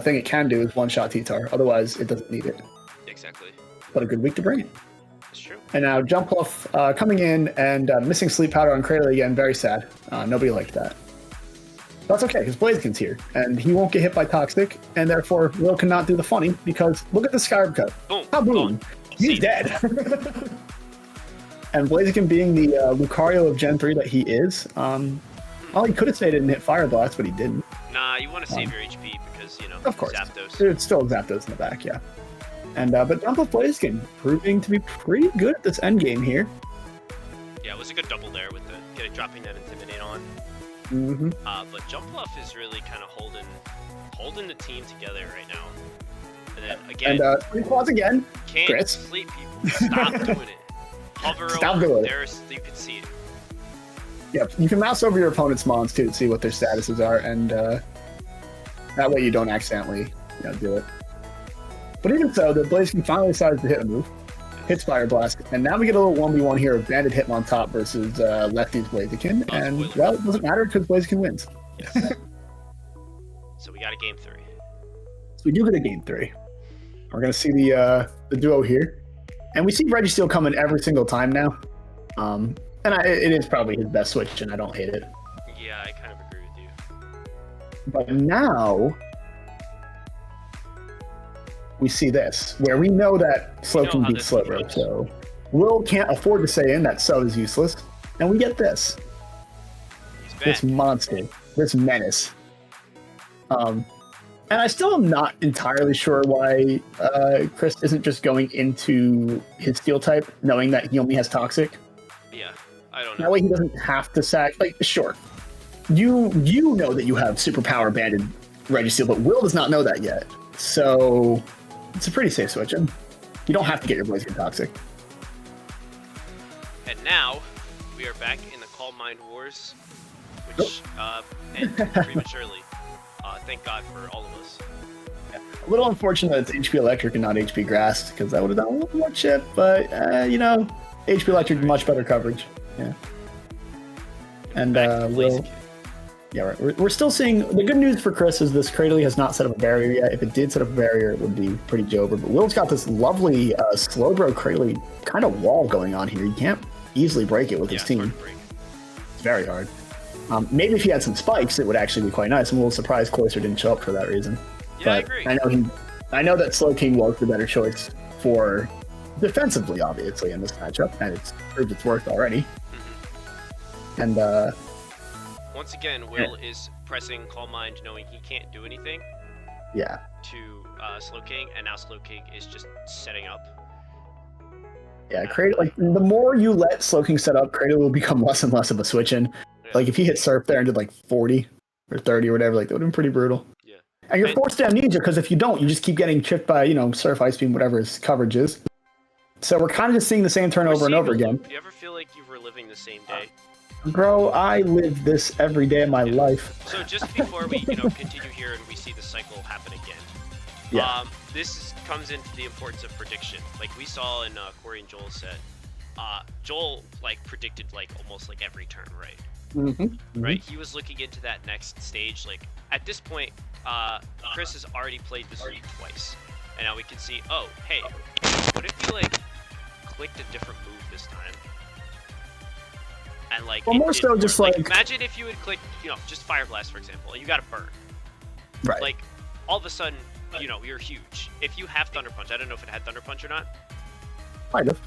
thing it can do is one-shot T-Tar, otherwise it doesn't need it. Exactly. But a good week to bring it. That's true. And now Jump Off coming in and missing Sleep Powder on Cradle again, very sad. Nobody liked that. That's okay, because Blaziken's here, and he won't get hit by Toxic, and therefore Will cannot do the funny, because look at the Skyrim cut. Boom. Boom. He's dead. And Blaziken being the Lucario of Gen 3 that he is, well, he could have stayed and hit Fire Blast, but he didn't. Nah, you want to save your HP because, Of course. Zapdos. It's still Zapdos in the back, yeah. And but Jump Off Blaziken proving to be pretty good at this end game here. Yeah, it was a good double there with dropping that Intimidate on. Mm-hmm. But Jump Off is really kind of holding the team together right now. And then again, And Sleep Claws again. can't Chris. sleep people. Stop doing it. Hover Stop over doing it. there, so you can see it. Yep, you can mouse over your opponent's mons too to see what their statuses are, and that way you don't accidentally do it. But even so, the Blaziken finally decides to hit a move, hits Fire Blast, and now we get a little 1v1 here of Banded Hitmontop versus Lefty's Blaziken, and well, it doesn't matter because Blaziken wins. Yes. So we got a game 3. So we do get a game 3. We're gonna see the duo here, and we see Registeel coming every single time now. It is probably his best switch, and I don't hate it. Yeah, I kind of agree with you. But now we see this, where we know that Slowking how beats this Slowbro, goes. so Will can't afford to say in that sub is useless, and we get this. He's back. This monster, this menace. And I still am not entirely sure why Chris isn't just going into his Steel type, knowing that he only has Toxic. Yeah, I don't know. That way he doesn't have to sack. Like, sure, you know that you have superpower banded Registeel, but Will does not know that yet. So it's a pretty safe switch, and you don't have to get your Blaziken toxic. And now we are back in the Calm Mind Wars, which ended prematurely. Thank God for all of us. A little unfortunate that it's HP Electric and not HP Grass, because that would have done a little more chip, but HP Electric much better coverage. Yeah. And we're still seeing the good news for Chris is this Cradley has not set up a barrier yet. If it did set up a barrier, it would be pretty jober. But Will's got this lovely Slowbro Cradley kind of wall going on here. You can't easily break it with his team. It's very hard. Maybe if he had some spikes, it would actually be quite nice. I'm a little surprised Cloyster didn't show up for that reason. Yeah, but I agree. I know that Slow King was the better choice for defensively, obviously, in this matchup, and it's proved its worth already. Mm-hmm. And once again, Will is pressing Calm Mind, knowing he can't do anything. Yeah. To Slow King, and now Slow King is just setting up. Yeah, the more you let Slow King set up, Cradle will become less and less of a switch in. Yeah. Like if he hit Surf there and did like 40 or 30 or whatever, like that would have been pretty brutal. Yeah. And you're forced to amnesia because if you don't, you just keep getting chipped by, Surf, Ice Beam, whatever his coverage is. So we're kind of just seeing the same turn over and over again. Do you ever feel like you were living the same day? Bro, I live this every day of my life. So just before we, continue here and we see the cycle happen again, this comes into the importance of prediction. Like we saw in Corey and Joel's set, Joel predicted almost every turn, right? Mm-hmm. Right. He was looking into that next stage. At this point, Chris has already played this lead twice, and now we can see. Oh, hey, what if you clicked a different move this time? And more so just imagine if you had clicked, just Fire Blast, for example, and you got a burn. Right. All of a sudden, you're huge. If you have Thunder Punch, I don't know if it had Thunder Punch or not. Might have.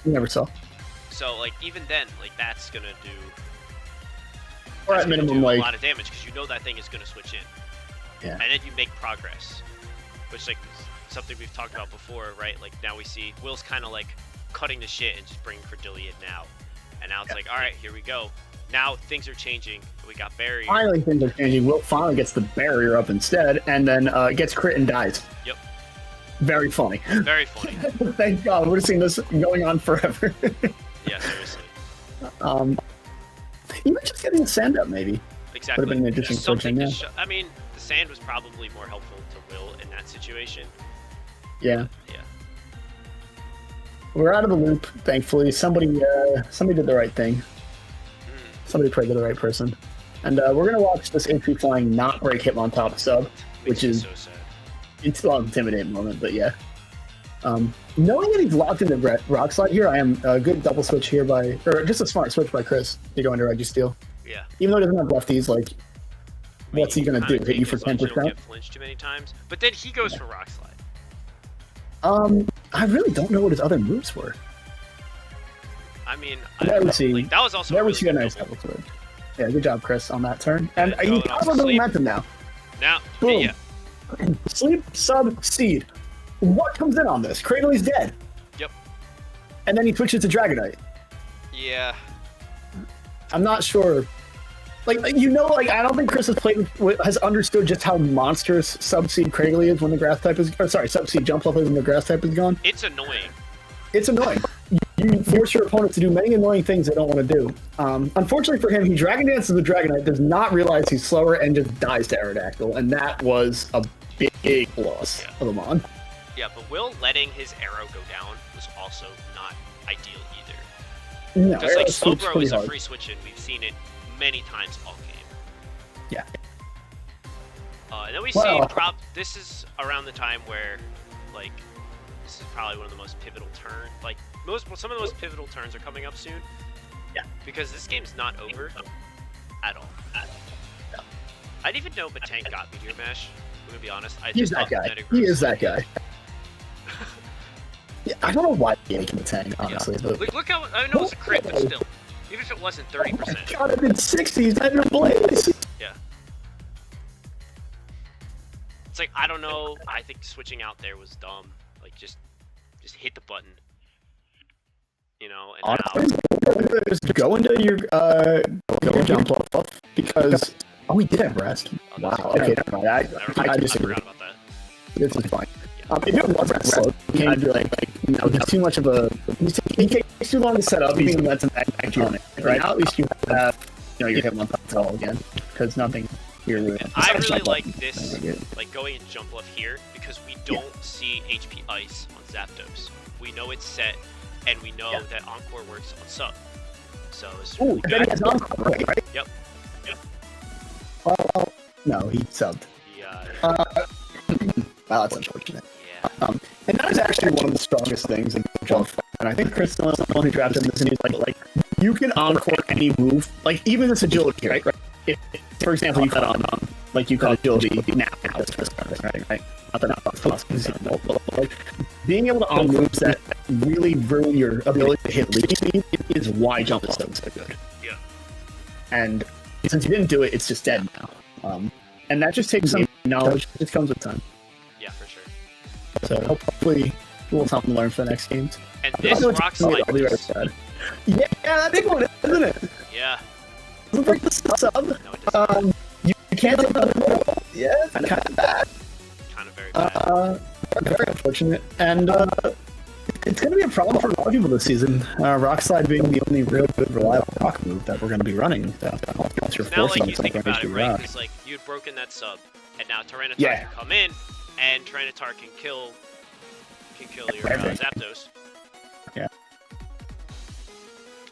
You never saw. So even then, that's gonna do. Or at minimum, a lot of damage because you know that thing is gonna switch in. Yeah. And then you make progress, which something we've talked about before, right? Now we see Will's kind of cutting the shit and just bringing Cordelia now. And now it's all right, here we go. Now things are changing. We got barrier. Finally, things are changing. Will finally gets the barrier up instead, and then gets crit and dies. Yep. Very funny. Very funny. Thank God. We're seeing this going on forever. Yeah, seriously. Even just getting the sand up, maybe. Exactly. Would have been an interesting switching, yeah. I mean, the sand was probably more helpful to Will in that situation. Yeah. Yeah. We're out of the loop, thankfully. Somebody did the right thing. Somebody prayed to the right person. And we're going to watch this HP Flying not break Hitmontop sub, which is so sad. It's an intimidating moment, but yeah. Knowing that he's locked in the Rock Slide here, I am a good double switch here or just a smart switch by Chris to go into Reggie Steel. Yeah. Even though he doesn't have lefties, what's he going to do? Hit you for 10%? Don't get flinched too many times. But then he goes for Rock Slide. I really don't know what his other moves were. I mean, that was also a really nice double switch. Yeah, good job, Chris, on that turn. And he covered the momentum now. Now, boom. Yeah. Sleep, sub, seed. What comes in on this? Cradley's dead. Yep. And then he switches to Dragonite. Yeah. I'm not sure. I don't think Chris has understood just how monstrous Sub-Seed Cradley is when the grass type is... Sub-Seed Jumpluff is when the grass type is gone. It's annoying. It's annoying. You force your opponent to do many annoying things they don't want to do. Unfortunately for him, he Dragon Dances the Dragonite, does not realize he's slower, and just dies to Aerodactyl. And that was a big loss of the Mon. Yeah, but Will letting his arrow go down was also not ideal either. No, because Slowbro is a free switch in. We've seen it many times all game. Yeah. And then we see this is around the time where this is probably one of the most pivotal turns. Some of the most pivotal turns are coming up soon. Yeah. Because this game's not over at all. No. I didn't even know Batang got Meteor Mash. I'm gonna be honest. He's that guy. He is that guy. Yeah, I don't know why he making the tank, honestly. Yeah. But... Look how I know it's a crit, but still, even if it wasn't 30%. Oh my God, I'm in 60s. I'm in Blaze. Yeah. It's I don't know. I think switching out there was dumb. Just hit the button. And honestly, just go into your jump off because we did have rest. Oh, wow. Okay, never mind. I forgot about that. This is fine. If it wasn't slow, I'd be like, there's too much of a. He takes too long to set up. Even that's an edge on it, right? Now at least you have, your hit one punch all again, because nothing here. I really like this, like going and jump left here, because we don't see HP Ice on Zapdos. We know it's set, and we know that Encore works on sub. So it's really good. It's Encore, right? Yep. Well, no, he subbed. Yeah. Wow, that's unfortunate. Yeah. And that is actually one of the strongest things in jump. And I think Chris is someone who drafted this, and he's like, you can encore any move, like even this agility, right? If, for example, you cut on, like you cut agility now, right? Not that not possible, but like being able to on moves that really ruin your ability to hit lead speed is why jump is so good. Yeah. And since you didn't do it, it's just dead now. And that just takes some knowledge. It just comes with time. Yeah, for sure. So hopefully we'll have something to learn for the next games. And this rock slide. Yeah, that big one, isn't it? Yeah. Doesn't break the sub. No, it doesn't. You can't take another. Yeah, it's kind of bad. Kind of very bad. Very unfortunate. And it's going to be a problem for a lot of people this season. Rock slide being the only real good reliable rock move that we're going to be running. Now, like, you think about it, right? Because, like, you'd broken that sub, and now Tyranitar can come in, and Tyranitar can kill your Zapdos. Yeah.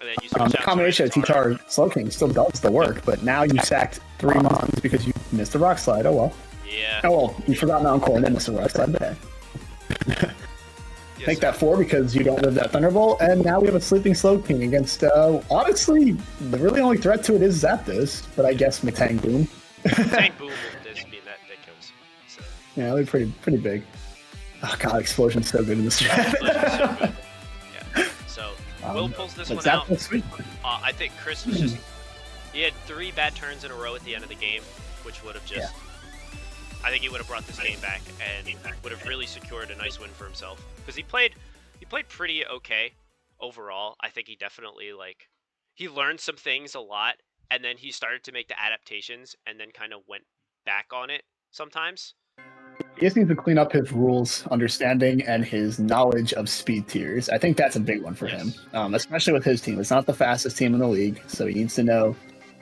And then you the combination of T-Tar Slow King still does the work, but now you sacked 3 mons because you missed the rock slide. Oh well. Yeah. Oh well, you forgot Mount Core and then missed the rock slide. But make that 4 because you don't live that Thunderbolt, and now we have a Sleeping Slow King against, honestly, the really only threat to it is Zapdos, but I guess Matang Boom. Matang Boom will just be that kills. So. Yeah, they're pretty big. Oh god, Explosion's so good in this strat. Yeah. So, Will pulls this one out. Sweet. I think Chris was just... He had 3 bad turns in a row at the end of the game, which would have just... Yeah. I think he would have brought this game back and would have really secured a nice win for himself. Because he played pretty okay overall. I think he definitely, like... He learned some things a lot, and then he started to make the adaptations, and then kind of went back on it sometimes. He just needs to clean up his rules understanding and his knowledge of speed tiers. I think that's a big one for him, especially with his team. It's not the fastest team in the league, so he needs to know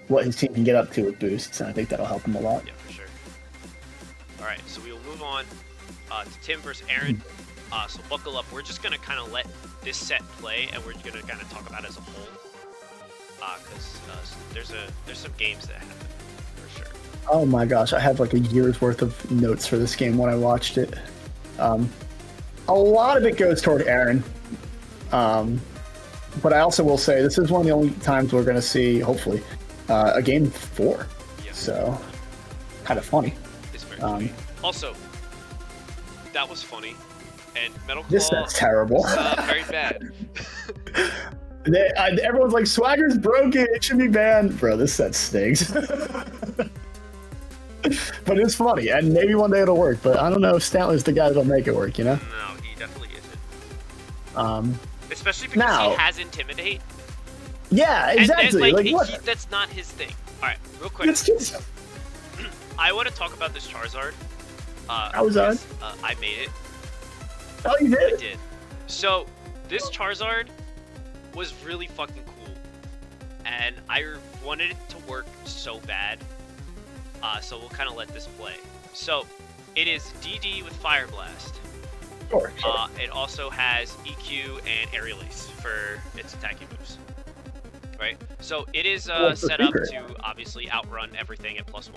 what his team can get up to with boosts, and I think that'll help him a lot. Yeah, for sure. All right, so we will move on to Tim versus Aaron. So buckle up. We're just going to kind of let this set play, and we're going to kind of talk about it as a whole, because there's some games that happen, for sure. Oh my gosh, I have like a year's worth of notes for this game when I watched it. A lot of it goes toward Aaron. But I also will say this is one of the only times we're going to see, hopefully, a game 4. Yeah. So, kind of funny. It's very funny. Also, that was funny. And Metal Claw... This set's terrible. Very bad. Everyone's like, Swagger's broken, it should be banned. Bro, this set stinks. But it's funny, and maybe one day it'll work. But I don't know if Stanley's the guy that'll make it work, you know? No, he definitely isn't. Especially because he has Intimidate. Yeah, exactly. And what? That's not his thing. All right, real quick. It's just... I want to talk about this Charizard. Charizard? I made it. Oh, you did? I did. So, this Charizard was really fucking cool. And I wanted it to work so bad. So we'll kind of let this play. So, it is DD with Fire Blast. Sure. It also has EQ and Aerial Ace for its attacking moves. Right? So, it is set up to obviously outrun everything at +1.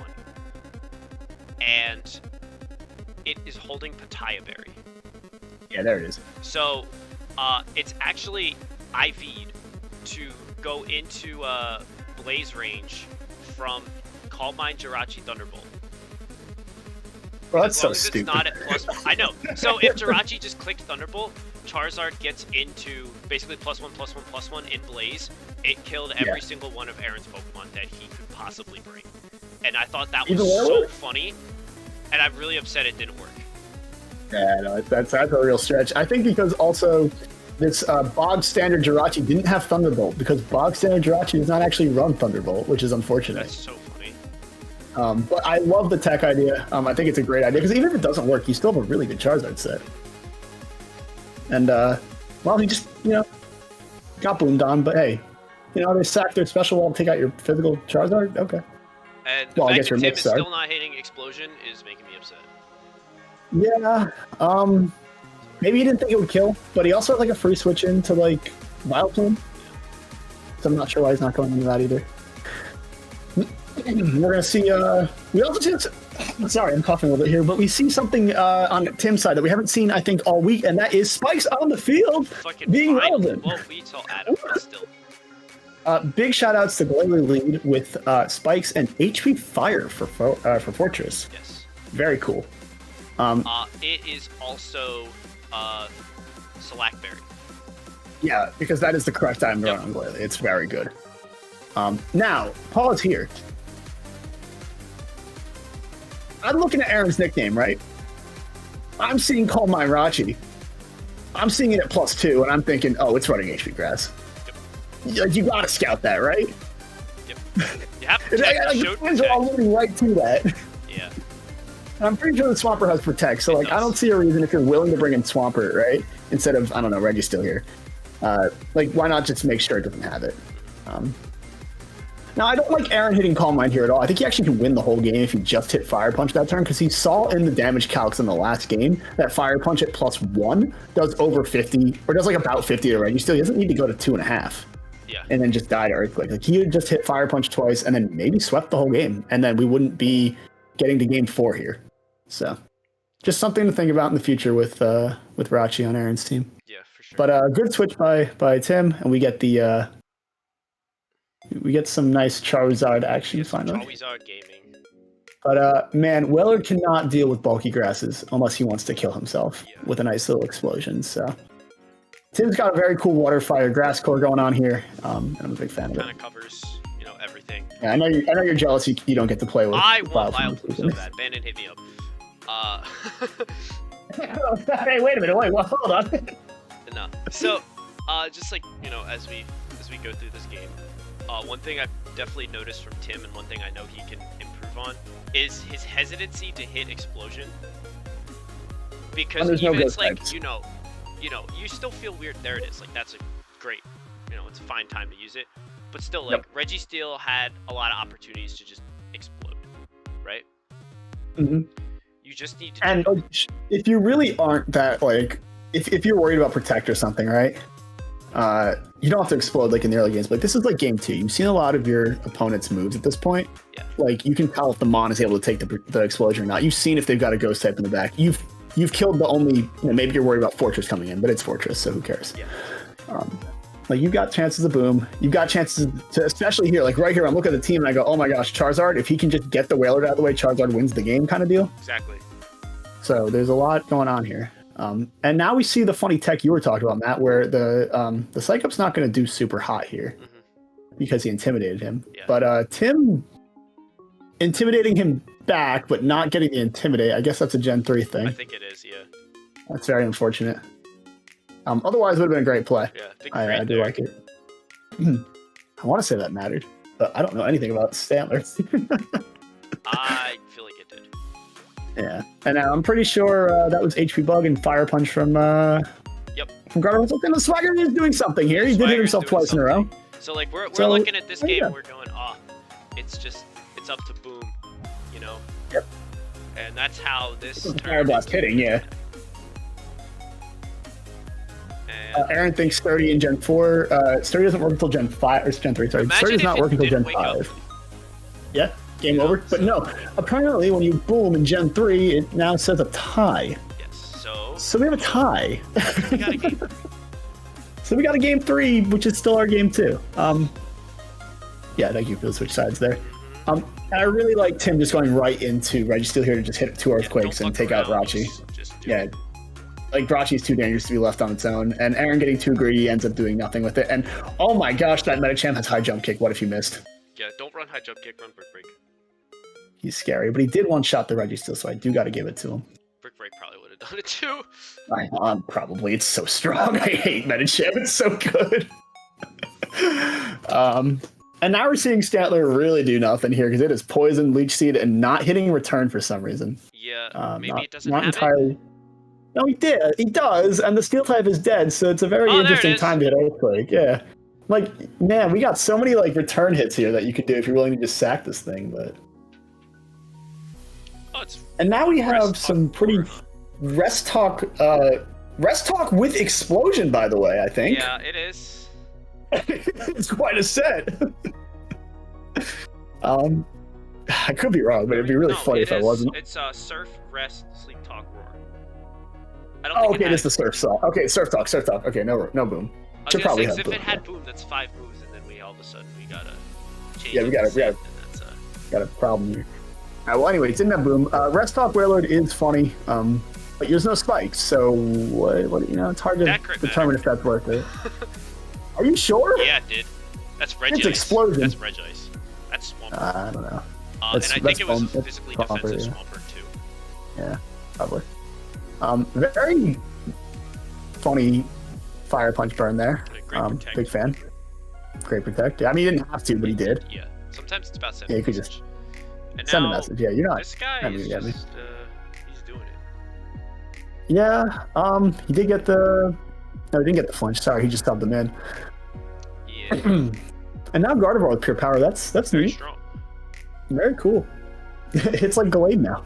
And it is holding Pataya Berry. Yeah, there it is. So, it's actually IV'd to go into Blaze range from Calm Mind Jirachi Thunderbolt. Well, that's so as stupid. It's not at +1. I know. So if Jirachi just clicked Thunderbolt, Charizard gets into basically +1/+1/+1 in Blaze. It killed every single one of Aaron's Pokemon that he could possibly bring. And I thought that was so funny, and I'm really upset it didn't work. Yeah, no, that's a real stretch. I think because also this Bog Standard Jirachi didn't have Thunderbolt, because Bog Standard Jirachi does not actually run Thunderbolt, which is unfortunate. That's so funny. But I love the tech idea. I think it's a great idea because even if it doesn't work, you still have a really good Charizard set. And well, he just got boomed on. But hey, they sacked their special wall to take out your physical Charizard. Okay. And the fact that Tim is still not hitting Explosion is making me upset. Yeah. Maybe he didn't think it would kill, but he also had like a free switch into like Vileplume. So I'm not sure why he's not going into that either. We're gonna see. We also see. Sorry, I'm coughing a little bit here, but we see something on Tim's side that we haven't seen, I think, all week, and that is Spikes on the field being relevant. Well, we saw Adam, but still. Big shout outs to Glalie Lead with Spikes and HP Fire for Fortress. Yes. Very cool. It is also Slackberry. Yeah, because that is the correct time to run on Glalie. It's very good. Now, pause here. I'm looking at Aaron's nickname, right? I'm seeing Call My Rachi. I'm seeing it at +2, and I'm thinking, oh, it's running HP Grass. Yep. You gotta scout that, right? Yep. You have to check the fans are all moving right to that. Yeah. And I'm pretty sure the Swampert has Protect, so I don't see a reason if you're willing to bring in Swampert, right? Instead of, I don't know, Reggie's still here. Why not just make sure it doesn't have it? Now, I don't like Aaron hitting Calm Mind here at all. I think he actually can win the whole game if he just hit Fire Punch that turn, because he saw in the damage calcs in the last game that Fire Punch at +1 does over 50, or does like about 50 already. Still, he doesn't need to go to 2.5. Yeah. And then just die to Earthquake. Like, he would just hit Fire Punch twice and then maybe swept the whole game, and then we wouldn't be getting to game 4 here. So, just something to think about in the future with Rachi on Aaron's team. Yeah, for sure. But good switch by Tim, and we get the we get some nice Charizard action finally. Charizard gaming. But man, Weller cannot deal with bulky grasses unless he wants to kill himself with a nice little explosion. So Tim's got a very cool water fire grass core going on here, and I'm a big fan of it. Kind of covers, everything. Yeah, I know you're jealous you don't get to play with. I want Vileplume so bad. Bandit hit me up. Hey, wait a minute. Wait, well, hold on. No. So, just like as we go through this game, one thing I've definitely noticed from Tim, and one thing I know he can improve on, is his hesitancy to hit Explosion. Because even it's like you still feel weird. There it is. Like that's a great, it's a fine time to use it. But still, like Reggie Steele had a lot of opportunities to just explode, right? Mm-hmm. You just need to. And if you really aren't that if you're worried about Protect or something, right? You don't have to explode like in the early games. But this is like game 2. You've seen a lot of your opponent's moves at this point. Yeah. Like you can tell if the Mon is able to take the explosion or not. You've seen if they've got a Ghost type in the back. You've killed the only. Maybe you're worried about Fortress coming in, but it's Fortress, so who cares? Yeah. You've got chances of boom. You've got chances to, especially here, like right here, I'm looking at the team and I go, oh my gosh, Charizard, if he can just get the Whaler out of the way, Charizard wins the game kind of deal. Exactly. So there's a lot going on here. And now we see the funny tech you were talking about, Matt, where the Psych-Up's not going to do super hot here because he intimidated him. Yeah. But Tim intimidating him back, but not getting the Intimidate, I guess that's a Gen 3 thing. I think it is, yeah. That's very unfortunate. Otherwise, it would have been a great play. Yeah, I do like it. I want to say that mattered, but I don't know anything about Stantler. I feel like it did. Yeah, and I'm pretty sure that was HP Bug and Fire Punch from from Garden. And the Swagger is doing something here. He did hit himself twice in a row. So like we're looking at this game, we're going, it's up to boom, Yep. And that's how this Fire Blast hitting, yeah. Aaron thinks Sturdy in Gen 4. Sturdy doesn't work until Gen 5 or Gen 3. Sorry, Sturdy does not work until Gen 5. Yeah, game over. But no, apparently when you boom in Gen 3, it now says a tie. Yes. So we have a tie. We got a game. So we got a game 3, which is still our game 2. Yeah, thank you for the switch sides there. And I really like Tim just going right into Reggie Steele here to just hit 2 Earthquakes and take out Rachi. Yeah. Like, Brachi's too dangerous to be left on its own, and Aaron getting too greedy ends up doing nothing with it. And oh my gosh, that Medicham has high jump kick. What if you missed? Yeah, don't run high jump kick, run Brick Break. He's scary, but he did one-shot the Reggie Steele, so I do got to give it to him. Brick Break probably would have done it too. I know, probably. It's so strong. I hate Medicham. It's so good. And now we're seeing Statler really do nothing here because it is poison, leech seed, and not hitting return for some reason. Yeah, maybe it doesn't not have entirely. it. No, he did. He does, and the steel type is dead, so it's a very interesting time to hit Earthquake. Yeah, like man, we got so many like return hits here that you could do if you're willing to just sack this thing. But and now we have some pretty rest talk with explosion. By the way, I think. Yeah, it is. It's quite a set. I could be wrong, but it'd be really funny if I wasn't. It's surf, rest, sleep, talk, roar. I don't think okay, this is the surf talk. Okay, surf talk. Okay, no boom. Should probably have if boom. It had boom, that's 5 moves, and then we all of a sudden we gotta change. Yeah, we got a problem here. All right, well, anyway, it didn't have boom. Rest talk Warlord is funny, but there's no spikes, so what it's hard to determine if that's worth it. Are you sure? Yeah, it did. That's Regice. It's explosion. That's Regice. That's Swampert. I don't know. And I think it was physically defensive Swampert too. Yeah, probably. Very funny fire punch burn there. Big fan. Great protect. I mean, he didn't have to, but he did. Yeah. Sometimes it's about sending. Yeah, you could just send a message. Yeah, you're not. This guy is just, he's doing it. Yeah. He did get the. No, he didn't get the flinch. Sorry, he just dubbed them in. Yeah. And now Gardevoir with pure power. That's very neat. Strong. Very cool. It's like Gallade now.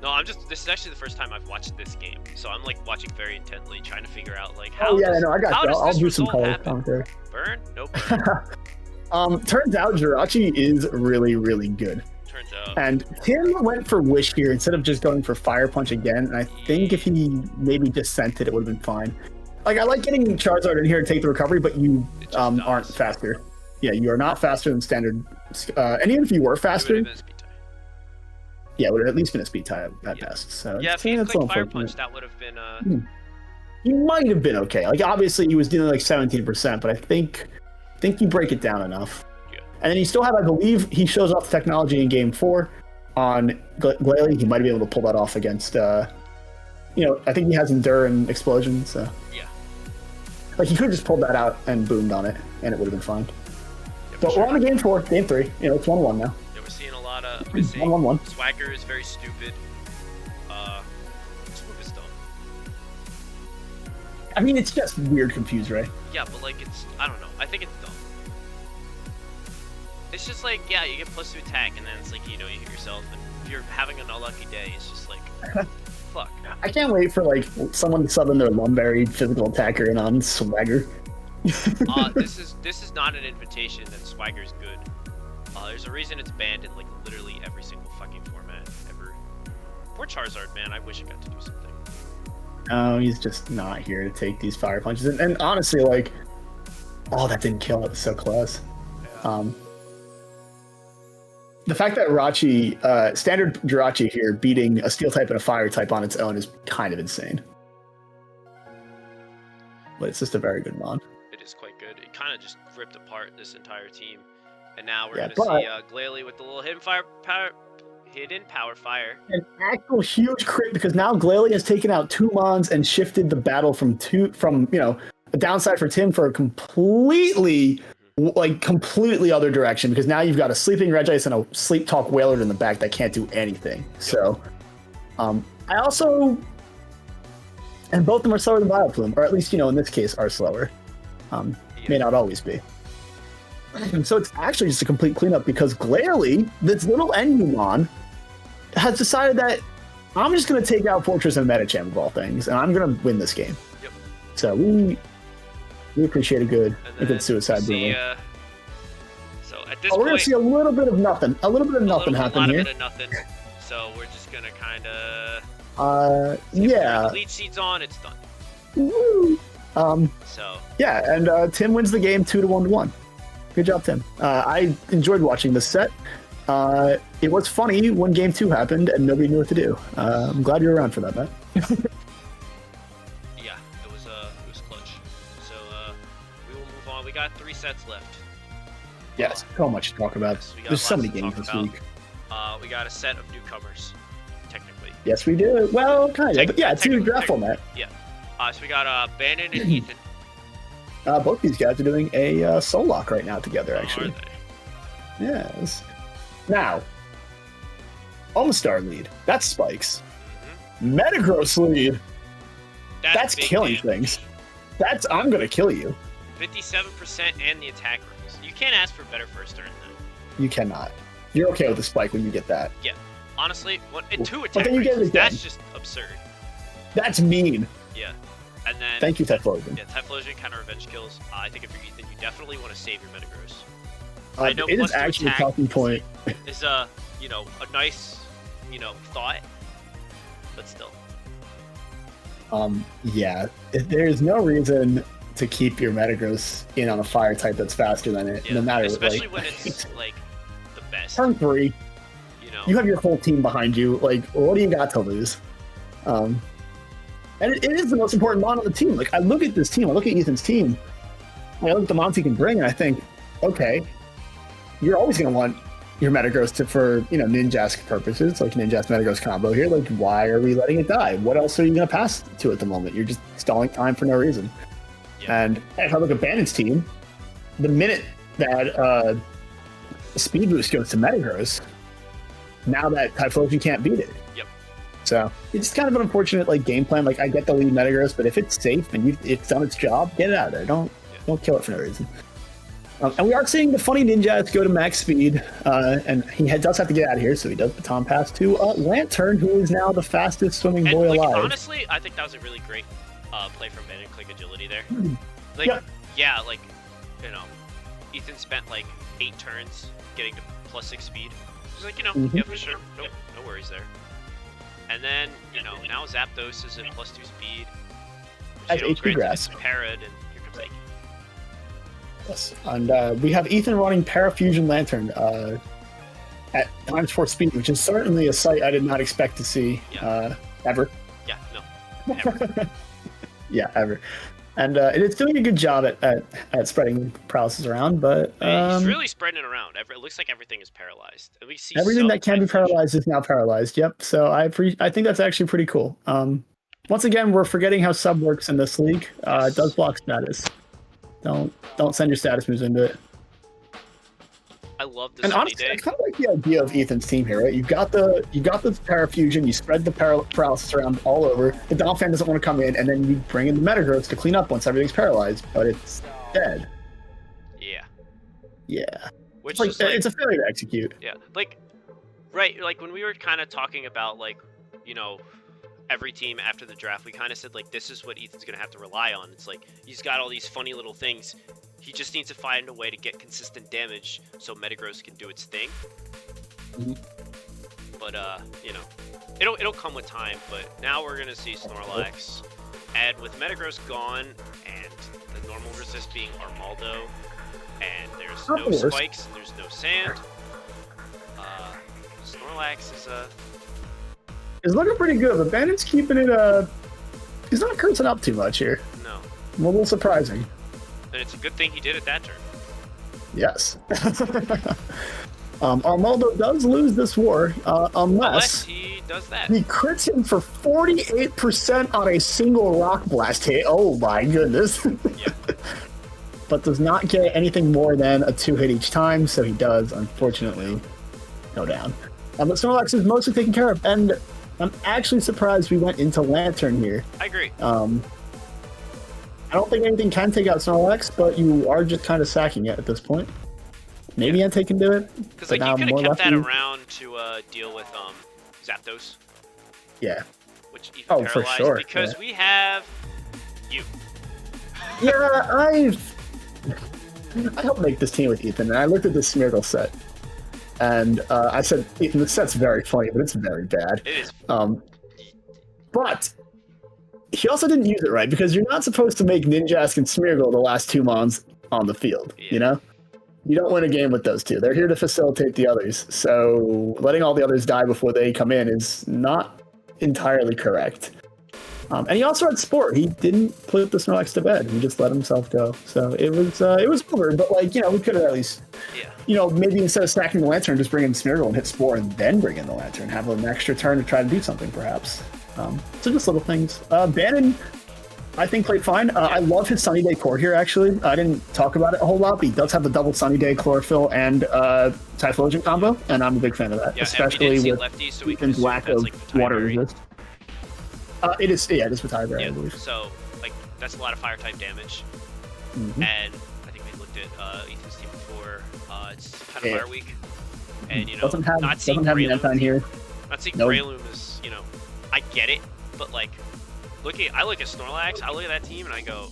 No, this is actually the first time I've watched this game, so I'm like watching very intently, trying to figure out like how. Oh yeah, I got you. I'll do some color commentary. Burn? No burn. Turns out Jirachi is really, really good. Turns out. And Tim went for Wish here instead of just going for Fire Punch again. And I think if he maybe just sent it, it would have been fine. Like, I like getting Charizard in here to take the recovery, but you aren't faster. Yeah, you are not faster than standard. And even if you were faster, yeah, it would have at least been a speed tie at best. So yeah, if he clicked Fire Punch, that would have been. He might have been okay. Like, obviously, he was dealing like 17%, but I think you break it down enough. And then you still have, I believe, he shows off the technology in Game 4 on Glalie. He might be able to pull that off against, I think he has Endure and Explosion, so. Yeah. Like, he could have just pulled that out and boomed on it, and it would have been fine. Yeah, but we're on to Game 4, Game 3. It's 1-1 now. Yeah, we're seeing a lot of... 1-1. Swagger is very stupid. This move is dumb. I mean, it's just weird confused, right? Yeah, but, like, I don't know. I think it's dumb. It's just like, yeah, you get plus 2 attack, and then it's like, you hit yourself, and if you're having an unlucky day, it's just like, fuck. I can't wait for, like, someone to summon their Lumberry physical attacker in on Swagger. This is not an invitation that Swagger's good. There's a reason it's banned in, like, literally every single fucking format ever. Poor Charizard, man, I wish it got to do something. Oh, he's just not here to take these fire punches. And honestly, like, that didn't kill. It was so close. Yeah. The fact that standard Jirachi here beating a steel type and a fire type on its own is kind of insane. But it's just a very good mon. It is quite good. It kind of just ripped apart this entire team. And now we're going to see Glalie with the little hidden power fire. An actual huge crit because now Glalie has taken out 2 mons and shifted the battle from a downside for Tim for a completely other direction, because now you've got a sleeping Regice and a sleep talk Wailord in the back that can't do anything. So I also, and both of them are slower than Bioplume, or at least in this case are slower. May not always be. And so it's actually just a complete cleanup because Glalie, this little Enumon, has decided that I'm just going to take out Fortress and Medicham of all things, and I'm going to win this game. Yep. So we appreciate a good suicide bully. So at this point, we're gonna see a little bit of nothing happen here. A bit of nothing. So we're just gonna kind of. Yeah. Lead seeds on. It's done. Woo. So. Yeah, and Tim wins the game 2-1-1. Good job, Tim. I enjoyed watching this set. It was funny when Game 2 happened and nobody knew what to do. I'm glad you're around for that, Matt. We got 3 sets left. Yes, so much to talk about. There's so many games this week. We got a set of newcomers, technically. Yes, we do. Well, kind of. But yeah, 2 draft format. Yeah. So we got Bannon and Ethan. Both these guys are doing a soul lock right now together, Are actually. they? Yes. Now, Omastar lead. That's Spikes. Metagross lead. That's big killing damage. things. That's I'm gonna kill you. 57% and the attack rolls. You can't ask for better first turn than. You cannot. You're okay with the spike when you get that. Yeah. Honestly, and 2 But attack then you get it raises, again. that's just absurd. That's mean. Yeah. And then. Thank you, Typhlosion. Yeah, Typhlosion counter revenge kills. I think if you're Ethan, you definitely want to save your Metagross. I know it is actually a talking point. Is a nice thought, but still. Yeah. There's no reason to keep your Metagross in on a fire type that's faster than it, Yeah. no matter Especially like, when it's like the best. turn 3. You have your whole team behind you. Like, what do you got to lose? And it is the most important mon on the team. Like, I look at this team, I look at Ethan's team, I look at the mons he can bring, and I think, okay, you're always going to want your Metagross for, Ninjask purposes, like Ninjask Metagross combo here. Like, why are we letting it die? What else are you going to pass to at the moment? You're just stalling time for no reason. Yeah. And if I look at Bandit's team, the minute that Speed Boost goes to Metagross, now that Typhlosion can't beat it. Yep. So it's kind of an unfortunate game plan. Like, I get the lead Metagross, but if it's safe and it's done its job, get it out of there. Don't kill it for no reason. And we are seeing the funny ninja go to max speed, and he does have to get out of here, so he does baton pass to Lantern, who is now the fastest swimming boy alive. Honestly, I think that was a really great play from Ben and Click agility there. Ethan spent 8 turns getting to +6 speed. He's like, yeah, for sure, no worries there. And then, now Zapdos is at +2 speed. As HP grass. Parad, and here comes Ike. Yes, and we have Ethan running Parafusion Lantern at ×4 speed, which is certainly a sight I did not expect to see ever. Yeah, no, ever. Yeah, ever. And it's doing a good job at spreading paralysis around, but he's really spreading it around. It looks like everything is paralyzed. And we see everything that can be paralyzed is now paralyzed. Yep. So I think that's actually pretty cool. Once again, we're forgetting how sub works in this league. It does block status. Don't send your status moves into it. I love this. And honestly, I kind of like the idea of Ethan's team here, right? You got the Parafusion, you spread the paralysis around all over. The Donphan doesn't want to come in, and then you bring in the Metagross to clean up once everything's paralyzed, but it's dead. Yeah. Yeah. Which it's it's a failure to execute. Yeah. Right, when we were kind of talking about every team after the draft, we kind of said this is what Ethan's gonna have to rely on. It's he's got all these funny little things. He just needs to find a way to get consistent damage so Metagross can do its thing. But it'll come with time. But now we're gonna see Snorlax, and with Metagross gone and the normal resist being Armaldo, and there's no spikes and there's no sand. Snorlax is looking pretty good, but Bandit's keeping it. He's not cursing up too much here. No. A little surprising. And it's a good thing he did it that turn. Yes. Armaldo does lose this war, unless he does that. He crits him for 48% on a single Rock Blast hit. Oh my goodness. Yeah. But does not get anything more than a 2-hit each time, so he does, unfortunately, go down. But Snorlax is mostly taken care of, and I'm actually surprised we went into Lantern here. I agree. I don't think anything can take out Snorlax, but you are just kind of sacking it at this point. Maybe Entei can do it. Because you could have kept that around to deal with Zapdos. Yeah. Which even for sure. Because we have you. Yeah, I helped make this team with Ethan, and I looked at this Smeargle set. And I said, Ethan, this set's very funny, but it's very bad. It is. But he also didn't use it right, because you're not supposed to make Ninjask and Smeargle the last 2 mons on the field, You don't win a game with those two. They're here to facilitate the others. So letting all the others die before they come in is not entirely correct. And he also had Sport. He didn't put the Snorlax to bed. He just let himself go. So it was over, but we could have at least maybe instead of stacking the Lantern, just bring in Smeargle and hit Spore and then bring in the Lantern. Have an extra turn to try to do something, perhaps. So just little things. Bannon I think played fine. I love his Sunny Day core here, actually. I didn't talk about it a whole lot, but he does have the double Sunny Day chlorophyll and Typhlosion combo, and I'm a big fan of that, Yeah, especially and we didn't with see lefty, so we can Ethan's assume lack that's of like water Vitaberry. resist. It is with Tyberry, I Yeah, believe. so like that's a lot of fire type damage, Mhm. and I think we looked at Ethan's team before. It's kind of Yeah. fire weak, and you know, Doesn't have not seeing the Breloom, Mantine here. not seeing Nope. Breloom is, you know, I get it, but like, I look at Snorlax, I look at that team, and I go,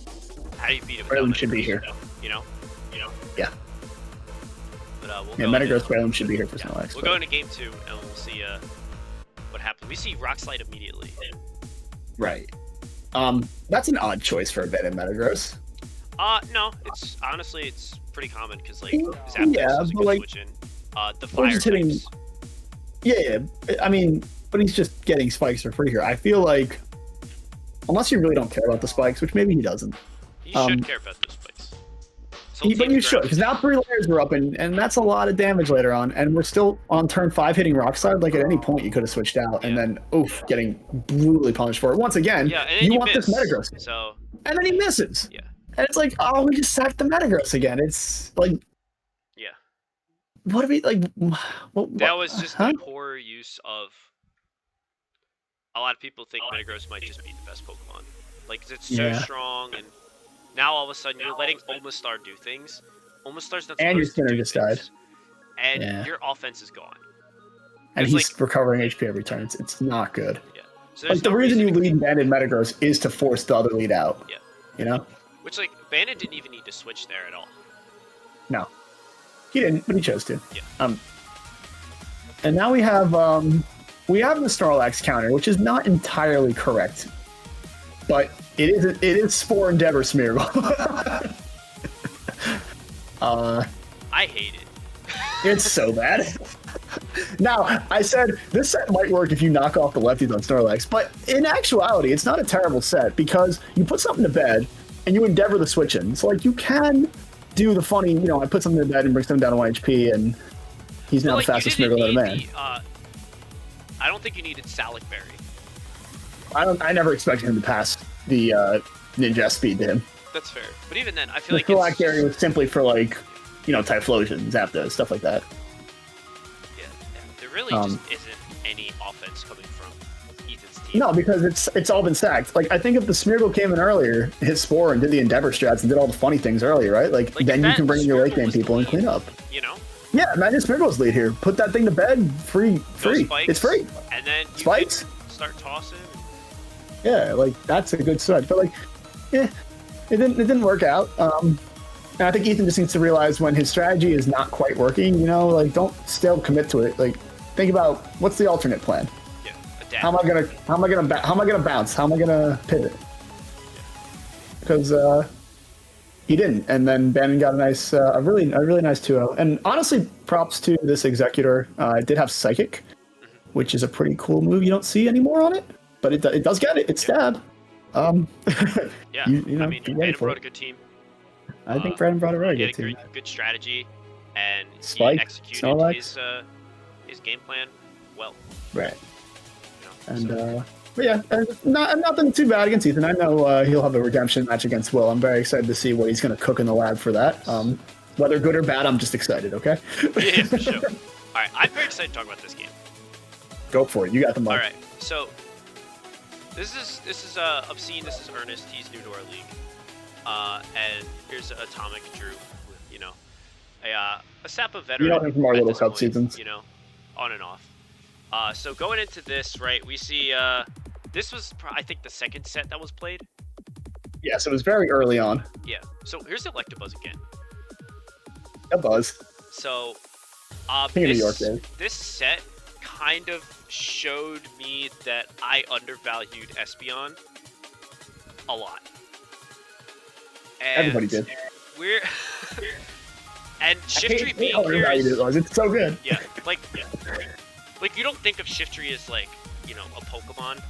how do you beat it? without Breloom should be Metagross? here. You know. Yeah. But we'll Yeah, go Metagross into- Breloom should be here for Snorlax. We'll go into game 2, and we'll see what happens. We see Rock Slide immediately. Right. That's an odd choice for a bit in Metagross. No, it's honestly it's pretty common because like Yeah, Zapdos is a but, good like, switch in. The we're fire just hitting- types. Yeah, I mean, but he's just getting spikes for free here. I feel like, unless you really don't care about the spikes, which maybe he doesn't. You should care about those spikes. But you should, because now 3 layers are up, and that's a lot of damage later on, and we're still on turn 5 hitting Rock Slide. Like, at any point, you could have switched out, and then, oof, getting brutally punished for it. Once again, Yeah, and then you you want miss, this Metagross. So And then he misses. yeah, And it's like, oh, we just sacked the Metagross again. It's like, yeah. what do we, like, what? That was just huh? a poor use of. A lot of people think Metagross might just be the best Pokemon. Like it's so Yeah. strong, and now all of a sudden you're letting Omastar do things. Omastar's not And your supposed to Spinner do just things, died. and Yeah. your offense is gone. And It's he's recovering HP every turn. It's not good. Yeah. So Like, there's the no reason you to lead Banded Metagross is to force the other lead out. Yeah. You know? Which, like, Bandit didn't even need to switch there at all. No. He didn't, but he chose to. Yeah. And now we have the Snorlax counter, which is not entirely correct. But it is Spore Endeavor Smeargle. I hate it. It's so bad. Now, I said this set might work if you knock off the lefties on Snorlax, but in actuality, it's not a terrible set because you put something to bed and you endeavor the switch in. So, like, you can do the funny, I put something to bed and bring something down to 1 HP, and he's now But, the like, fastest you didn't Smeargle out of need man. I don't think you needed Salic Berry. I never expected him to pass the Ninja speed to him. That's fair. But even then, I feel The like it's Blackberry was simply for, like, Typhlosion, Zapdos, stuff like that. yeah, there really just isn't any offense coming from Ethan's team. No, because it's all been stacked. Like, I think if the Smeargle came in earlier, hit Spore and did the Endeavor strats and did all the funny things earlier, right? Like Like, then you that can bring in your late Smeargle game was the people and lead. clean up. You know? Yeah, imagine Smeargle's lead here. Put that thing to bed, free. Spikes, It's free. And then you Spikes? can start tossing. Yeah, like that's a good start. But like, it didn't work out. And I think Ethan just needs to realize when his strategy is not quite working, like don't still commit to it. Like think about what's the alternate plan. Yeah, adapt. How am I gonna bounce? How am I gonna pivot? Because he didn't, and then Bannon got a really nice 2-0. And honestly, props to this Executor. It did have Psychic, which is a pretty cool move. You don't see anymore on it, but it does get it. It's stab. Yeah, you I mean, be ready Brandon for brought it. a good team. I think Brandon brought a very He good had a team. good strategy, and Spike, he executed Snorlax. his game plan well. Right. You know, And so- but yeah, nothing too bad against Ethan. I know he'll have a redemption match against Will. I'm very excited to see what he's going to cook in the lab for that. Whether good or bad, I'm just excited. Okay. yeah, for sure. All right, I'm very excited to talk about this game. Go for it. You got the mic. All right, so this is Obscene. This is Ernest. He's new to our league. And here's Atomic Drew, with, a SAPA veteran. You know him from our at little this cup point, seasons. On and off. So going into this, right, we see this was I think the second set that was played. Yes, it was very early on. Yeah. So here's Electabuzz again. A buzz. So King of New York, baby. this set kind of showed me that I undervalued Espeon a lot. And Everybody did. We're and Shiftry being how here undervalued is, it was. It's so good. yeah, like you don't think of Shiftry as like, a Pokemon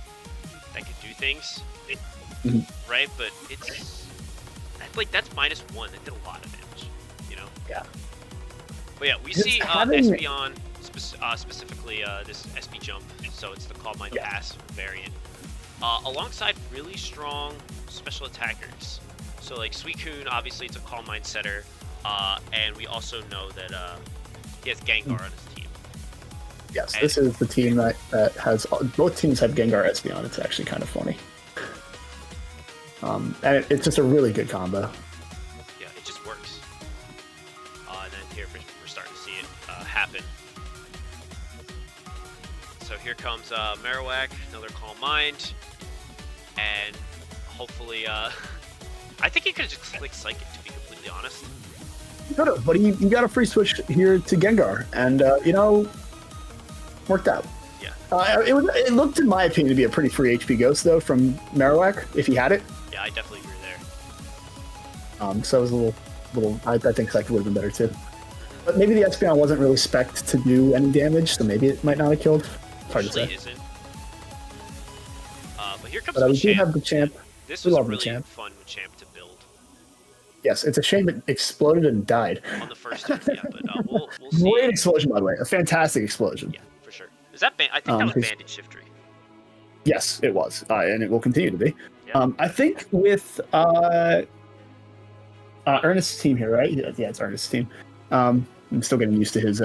that can do things, Mhm. right? But it's like that's -1. It did a lot of damage, Yeah. But yeah, we Just see having- Espeon, specifically this SP jump, so it's the Calm Mind Yeah. Pass variant. alongside really strong special attackers. So like Suicune, obviously it's a Calm Mind setter, and we also know that he has Gengar on his team. Yes, this is the team that has both teams have Gengar Espeon. It's actually kind of funny, and it's just a really good combo. Yeah, it just works. And then here we're starting to see it happen. So here comes Marowak, another Calm Mind, and hopefully, I think he could have just like Psychic, to be completely honest. You could have, but you got a free switch here to Gengar, and worked out. Yeah. It looked, in my opinion, to be a pretty free HP Ghost though from Marowak if he had it. Yeah, I definitely agree there. So it was a little. I think Psychic would have been better too. But maybe the Espeon wasn't really spec'd to do any damage, so maybe it might not have killed. It's hard to say. Isn't. But here comes But we do Machamp. have the champ. This We was love really Machamp. fun Machamp to build Yes, it's a shame it exploded and died. on the first turn. Yeah, but we'll see. Great explosion, by the way. A fantastic explosion. Yeah, for sure. Is that I think that was his- Bandit Shiftery. Yes, it was, and it will continue to be. Yeah. I think with Ernest's team here, right? Yeah, it's Ernest's team. I'm still getting used to his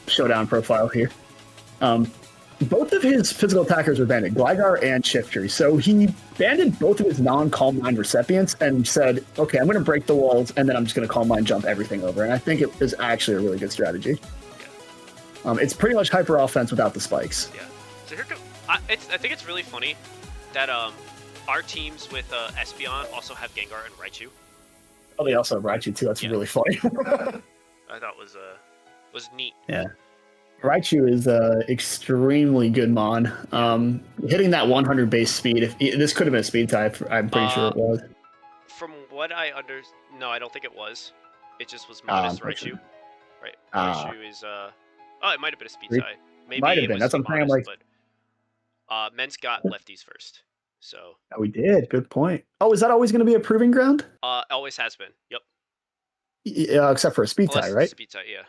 showdown profile here. Both of his physical attackers were banded, Gligar and Shiftry. So he banded both of his non-Calm Mind recipients and said, okay, I'm going to break the walls, and then I'm just going to Calm Mind jump everything over. And I think it is actually a really good strategy. Yeah. It's pretty much hyper offense without the spikes. Yeah. So here comes. I think it's really funny that our teams with Espeon also have Gengar and Raichu. Oh, they also have Raichu too. That's really funny. I thought was neat. Yeah. Raichu is extremely good mon. Hitting that 100 base speed. This could have been a speed type. I'm pretty sure it was. From what no, I don't think it was. It just was modest Raichu. Right. Raichu is it might have been a speed type. Maybe Might have it been. was That's what I'm saying. modest, but Men's got lefties first. So. Oh, we did. Good point. Oh, is that always going to be a proving ground? Always has been. Yep. Yeah, except for a speed tie, right? Speed tie, yeah.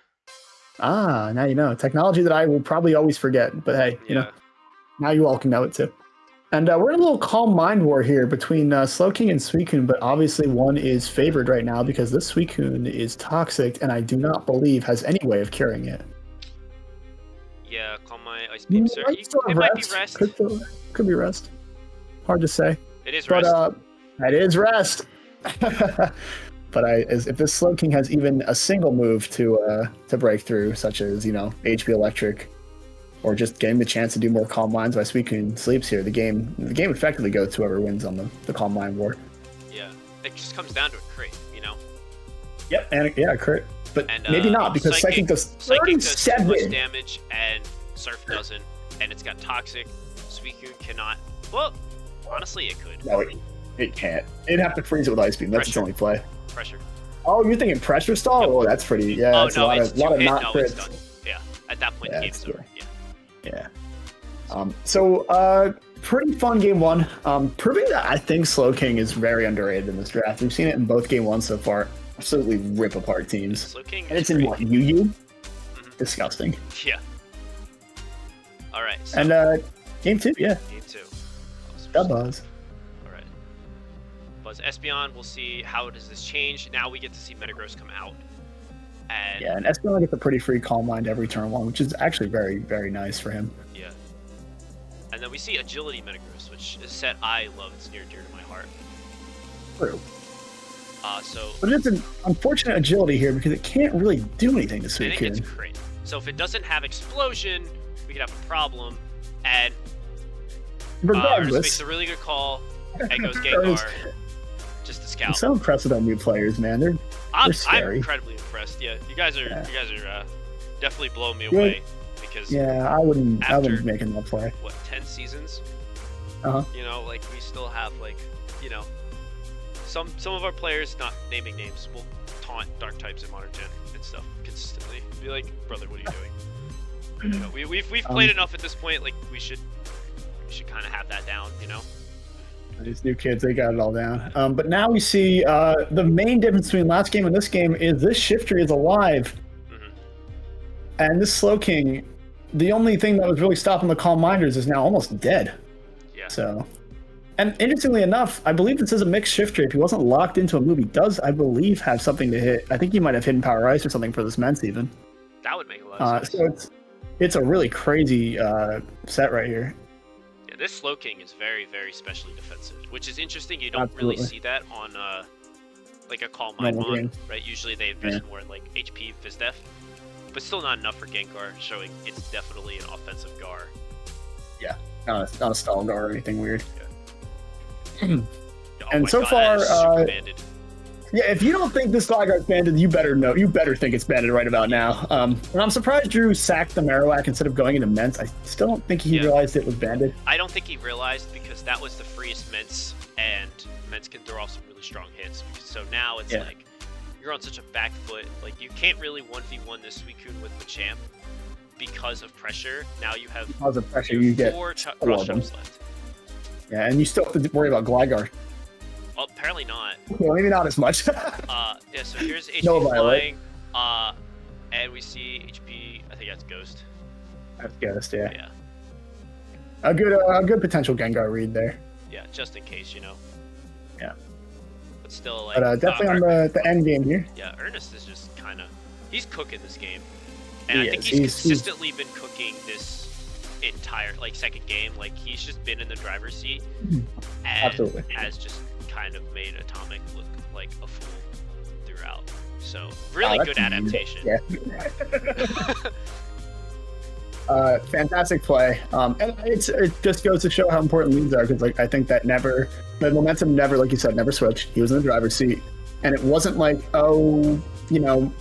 Ah, now you know. Technology that I will probably always forget. But hey, you know, now you all can know it too. And we're in a little Calm Mind war here between Slowking and Suicune, but obviously one is favored right now because this Suicune is toxic and I do not believe has any way of curing it. Yeah, Calm Mind, Ice Beam, sir. It might be Rest. Could be Rest. Hard to say. It is Rest. But it is Rest. But if this Slowking has even a single move to break through, such as HP Electric, or just getting the chance to do more Calm Minds by Suicune sleeps here, the game effectively goes to whoever wins on the Calm Mind war. Yeah, it just comes down to a crit, Yep, and a crit, but and, maybe not because Psychic does 37 too much damage and Surf doesn't, and it's got Toxic. Suicune cannot. Well, honestly, it could. No, it can't. It'd have to freeze it with Ice Beam. That's its only play. Pressure. Oh, you're thinking pressure stall? Yep. Oh, that's pretty. Yeah, oh that's no, a lot of not it's crits. done. Yeah, at that point, the game is over. Yeah. So pretty fun game one. Proving that I think Slowking is very underrated in this draft. We've seen it in both game ones so far. Absolutely rip apart teams. Slowking and it's in great. what, UU? Mm-hmm. Disgusting. Yeah. All right. So And game two, yeah. Game two. Buzz. All right. Buzz Espeon. We'll see how does this change. Now we get to see Metagross come out. And Yeah, and Espeon gets a pretty free Calm Mind every turn one, which is actually very, very nice for him. yeah. And then we see Agility Metagross, which is a set I love. It's near and dear to my heart. True. So. But it's an unfortunate agility here because it can't really do anything to And it gets Suicune. crit. So if it doesn't have Explosion, we could have a problem. And Ernest Regardless, makes a really good call. And goes Gengar. Just to I'm scout. so impressed with our new players, man. They're I'm scary. incredibly impressed. Yeah, you guys are definitely blowing me Good. away because I wouldn't After- make that play. what 10 seasons? Uh-huh. Like we still have some of our players, not naming names, will taunt Dark types in Modern 10 and stuff consistently. Be like, brother, what are you doing? We've played enough at this point. Like we should kind of have that down. These new kids, they got it all down. But now we see the main difference between last game and this game is this Shifter is alive. Mhm. And this Slowking, the only thing that was really stopping the Calm Minders is now almost dead. Yeah. Yeah. So, and interestingly enough, I believe this is a mixed shift trade. If he wasn't locked into a move, he does, I believe, have something to hit. I think he might have hidden power ice or something for this Mence even. That would make a lot of sense. So it's a really crazy set right here. Yeah, this Slow King is very, very specially defensive, which is interesting. You don't Absolutely. really see that on like a Calm Mind Normal Mon, game. right? Usually they envision more like HP Fizdef, but still not enough for Gengar, showing it's definitely an offensive Gar. Yeah, not a stall guard or anything weird. Oh And my so God, far, that is super banded. Yeah, if you don't think this Gligar's banded, you better know. You better think it's banded right about now. And I'm surprised Drew sacked the Marowak instead of going into Mence. I still don't think he realized it was banded. I don't think he realized because that was the freest Mence, and Mence can throw off some really strong hits. So now it's like you're on such a back foot. Like you can't really 1v1 this Suicune with the champ because of pressure. Now you have Because of pressure, you get 4 all cross of them. jumps left. Yeah, and you still have to worry about Gligar. Well, apparently not. Well, maybe not as much. Yeah, so here's HP No Violet. flying, and we see HP, I think that's Ghost. That's Ghost, yeah. Yeah, A good potential Gengar read there. yeah, just in case, you know. Yeah. But still, like, But definitely on the end game here. yeah, Ernest is just kind of, he's cooking this game. And He I think is. he's He's- consistently been cooking this entire, like, second game. Like, he's just been in the driver's seat and Absolutely. has just kind of made Atomic look like a fool throughout. So, really good adaptation. Yeah. Fantastic play. And it just goes to show how important leads are because, like, I think that the momentum never, like you said, never switched. He was in the driver's seat, and it wasn't like, oh, you know,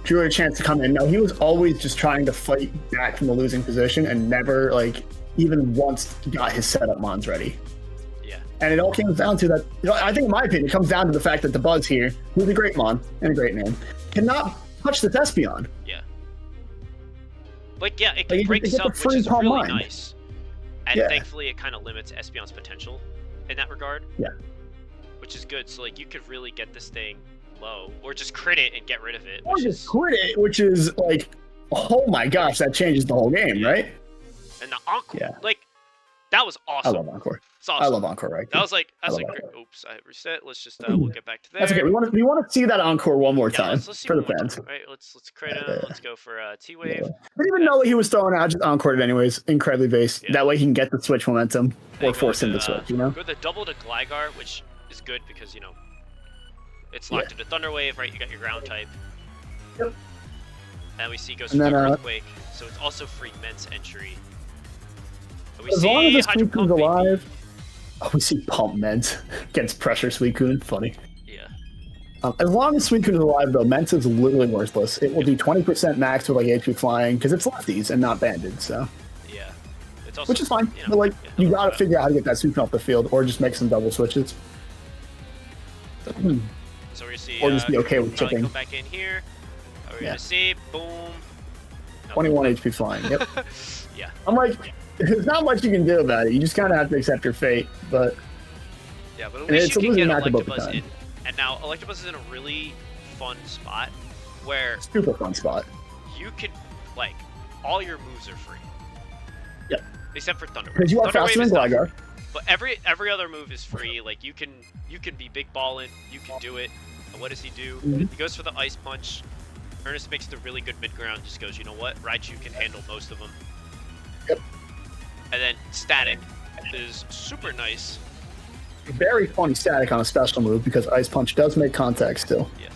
Drew had a chance to come in. No, he was always just trying to fight back from the losing position and never, like, even once got his setup mons ready. Yeah. And it all comes down to that. You know, I think, in my opinion, it comes down to the fact that the Buzz here, who's a great mon and a great man, cannot touch this Espeon. Yeah. Like, yeah, it can Like, break it gets a sub, which free is calm really mind. nice. And Yeah. thankfully, it kind of limits Espeon's potential in that regard. Yeah. Which is good. So, like, you could really get this thing low, or just crit it and get rid of it. Or Which just is, quit it, which is like, oh my gosh, that changes the whole game, right? and the Encore, Yeah. like, that was I awesome. love Encore. It's awesome. I love Encore, right? That was like, I love great. Encore. Oops, I hit reset. Let's just, we'll get back to there. That's okay. We want to see that Encore one more Yeah, time let's see for the one more fans. time, right? Let's crit him. Yeah. Let's go for T-Wave. Yeah. I didn't even know what he was throwing out. Just Encored it anyways. Incredibly based. Yeah. That way he can get the switch momentum They or go force him to, to switch. You know. Go the double to Gligar, which is good because, you know, it's locked into Thunder Wave, right? You got your ground type. Yep. And we see goes And for then, Earthquake, so it's also free Mence entry. And we As see long as this Hydro Suicune's Pump, baby. alive. Oh, we see Pump Ment against Pressure Suicune. Funny. Yeah. As long as Suicune is alive, though, Ment is literally worthless. It will do 20% max with like HP flying because it's lefties and not banded. So, Yeah. It's also, which is fine. you know, But like, yeah, you no got to problem. figure out how to get that Suicune off the field, or just make some double switches. So we're gonna see. Or just be okay with probably chipping. Come back in here. We're Yeah. gonna see. Boom. No. 21 HP flying. Yep. Yeah. I'm like, there's not much you can do about it. You just kind of have to accept your fate. But Yeah, but at And least it's you a can losing get matchup both the Electabuzz time. in. And now Electabuzz is in a really fun spot where super fun spot. you can, like, all your moves are free. Yep. Except for Thunder Wave. Because you are Thunder faster Wave than is not Gligar. But every other move is free. Like you can be big ballin', you can do it. And what does he do? Mhm. He goes for the Ice Punch. Ernest makes the really good mid ground. Just goes, you know what? Raichu can handle most of them. Yep. And then Static is super nice. Very funny static on a special move because Ice Punch does make contact still. Yeah.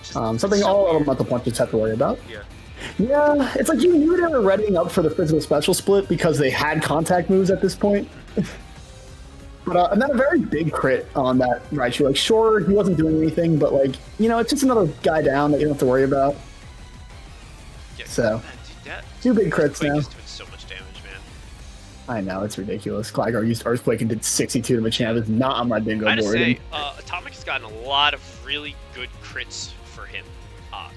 Just Something so all weird. elemental punches have to worry about. Yeah. Yeah, it's like you knew they were readying up for the physical special split because they had contact moves at this point. But and then a very big crit on that Raichu. Like, sure, he wasn't doing anything, but like, you know, it's just another guy down that you don't have to worry about. Yeah. So, Man, dude, that two big crits Quake now. is doing so much damage, man. I know, it's ridiculous. Gligar used Earthquake and did 62 to Machamp. It's not on my bingo I gotta board. say, Atomic has gotten a lot of really good crits for him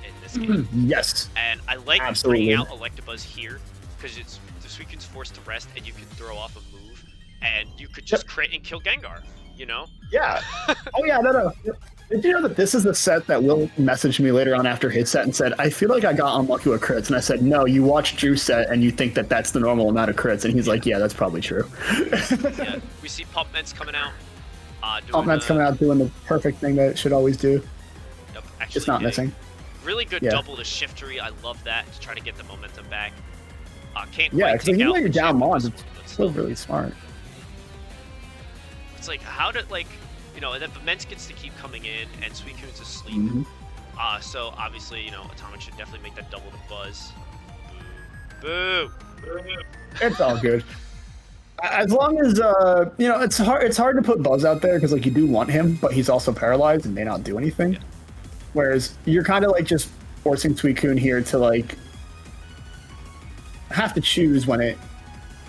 in this game. Yes. And I like Absolutely. bringing out Electabuzz here because it's the Suicune's forced to rest and you can throw off a move and you could just crit and kill Gengar. you know? Yeah. Oh yeah, no. Did you know that this is the set that Will messaged me later on after his set and said, I feel like I got unlucky with crits. And I said, no, you watch Drew's set and you think that that's the normal amount of crits. And he's like, yeah, that's probably true. Yeah, we see Pumpments coming out. Pumpments coming out doing the perfect thing that it should always do. Yep, actually Just not missing. Really good double to Shiftery. I love that to try to get the momentum back. Can't yeah, quite take even out though you're down Mons, it's it's still really smart. It's like, how did, like, you know, and then Mens gets to keep coming in, and Suicune's asleep. So obviously, you know, Atomic should definitely make that double to Buzz. Boo! It's all good. As long as you know, it's hard to put Buzz out there because like you do want him, but he's also paralyzed and may not do anything. Yeah. Whereas you're kind of like just forcing Suicune here to like have to choose when it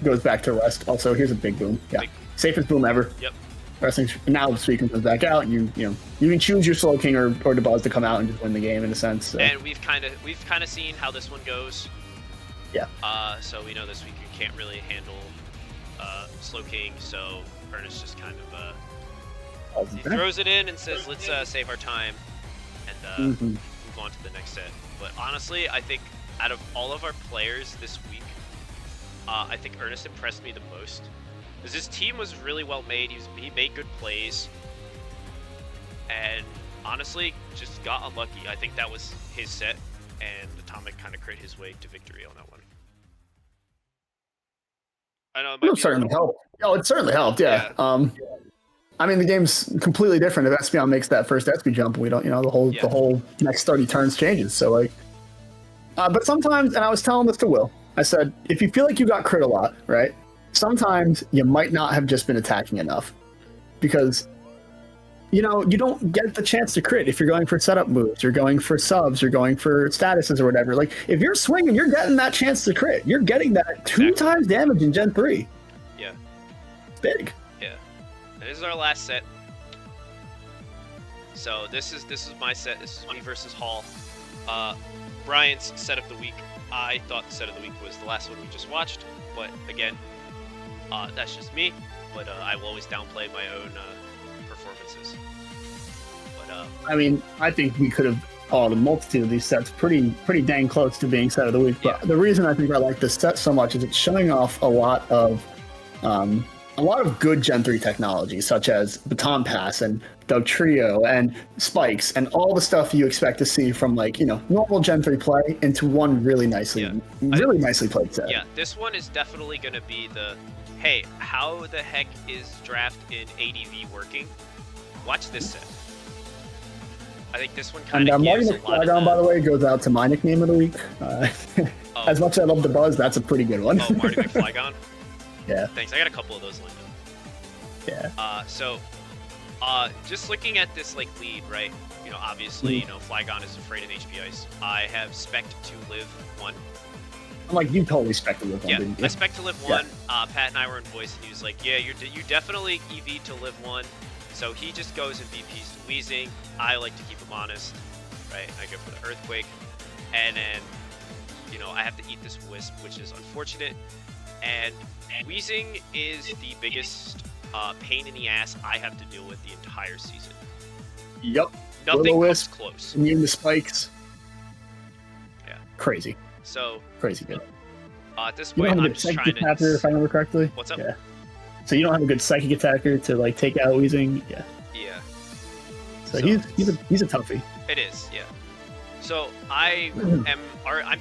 goes back to rest. Also, here's a big boom. Yeah, safest boom ever. Yep. Resting now, Suicune comes back out, and you can choose your Slow King or Buzz to come out and just win the game in a sense. So. And we've kind of seen how this one goes. Yeah. So we know this Suicune can't really handle Slow King, so Ernest just kind of he throws it in and says, "Let's save our time and move on to the next set." But honestly, I think out of all of our players this week, I think Ernest impressed me the most. Because his team was really well made. He made good plays. And honestly, just got unlucky. I think that was his set, and Atomic kind of crit his way to victory on that one. I know it certainly helped. Oh, it certainly helped, yeah. I mean, the game's completely different if Espeon makes that first SP jump. We don't, the whole next 30 turns changes. So, like, but sometimes, and I was telling this to Will, I said, if you feel like you got crit a lot, right? Sometimes you might not have just been attacking enough because, you don't get the chance to crit if you're going for setup moves, you're going for subs, you're going for statuses or whatever. Like, if you're swinging, you're getting that chance to crit. You're getting that 2 times damage in Gen 3. Yeah. It's big. Yeah. And this is our last set. So this is my set. This is me versus Hall. Brian's set of the week. I thought the set of the week was the last one we just watched, but again, that's just me, but I will always downplay my own performances. But I mean, I think we could have called a multitude of these sets pretty dang close to being set of the week. But the reason I think I like this set so much is it's showing off a lot of good Gen 3 technology, such as Baton Pass and Doug Trio and Spikes and all the stuff you expect to see from normal Gen 3 play into one really nicely played set. Yeah, this one is definitely going to be the, hey, how the heck is draft in ADV working? Watch this set. I think this one kind of gives a lot of by the way, goes out to my nickname of the week. As much as I love the Buzz, that's a pretty good one. Oh, Marty McFlygon? Yeah. Thanks. I got a couple of those lined up. Yeah. Just looking at this lead, right? Obviously, Flygon is afraid of HP Ice. I have spec to live 1. I'm like, you totally spec to live 1, didn't you? I spec to live 1. Pat and I were in voice, and he was like, yeah, you definitely EV to live 1. So he just goes and VPs to Wheezing. I like to keep him honest, right? I go for the Earthquake. And then, I have to eat this Wisp, which is unfortunate. And Wheezing is the biggest pain in the ass I have to deal with the entire season. Yep. Nothing comes close. Immune to spikes. Yeah. Crazy. So. Crazy good. At this point, I'm just trying to. Attacker, if I remember correctly. What's up? Yeah. So you don't have a good psychic attacker to take out Wheezing. Yeah. Yeah. So he's a toughie. It is. Yeah. So I'm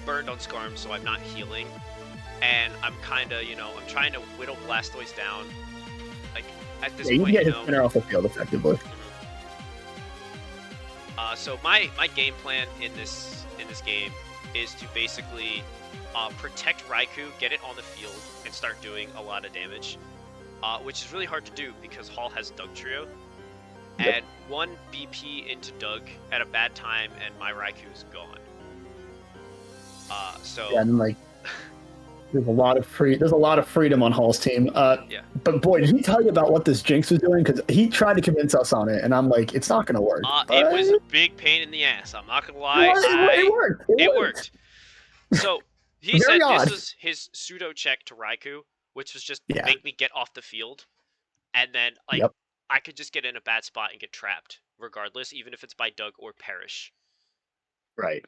burned on Scarm, so I'm not healing. And I'm kind of, I'm trying to whittle Blastoise down. Like, at this point, you can get his spinner off the field effectively. So my game plan in this game is to basically protect Raikou, get it on the field, and start doing a lot of damage. Which is really hard to do because Hall has Doug Trio. Yep. And 1 BP into Doug at a bad time, and my Raikou's gone. Yeah, and there's a lot of freedom on Hall's team. Yeah. But boy, did he tell you about what this Jinx was doing? Because he tried to convince us on it, and I'm like, it's not going to work. It was a big pain in the ass. I'm not going to lie. It worked. It worked. So he said this was his pseudo check to Raikou, which was just make me get off the field. And then I could just get in a bad spot and get trapped, regardless, even if it's by Doug or Perish. Right.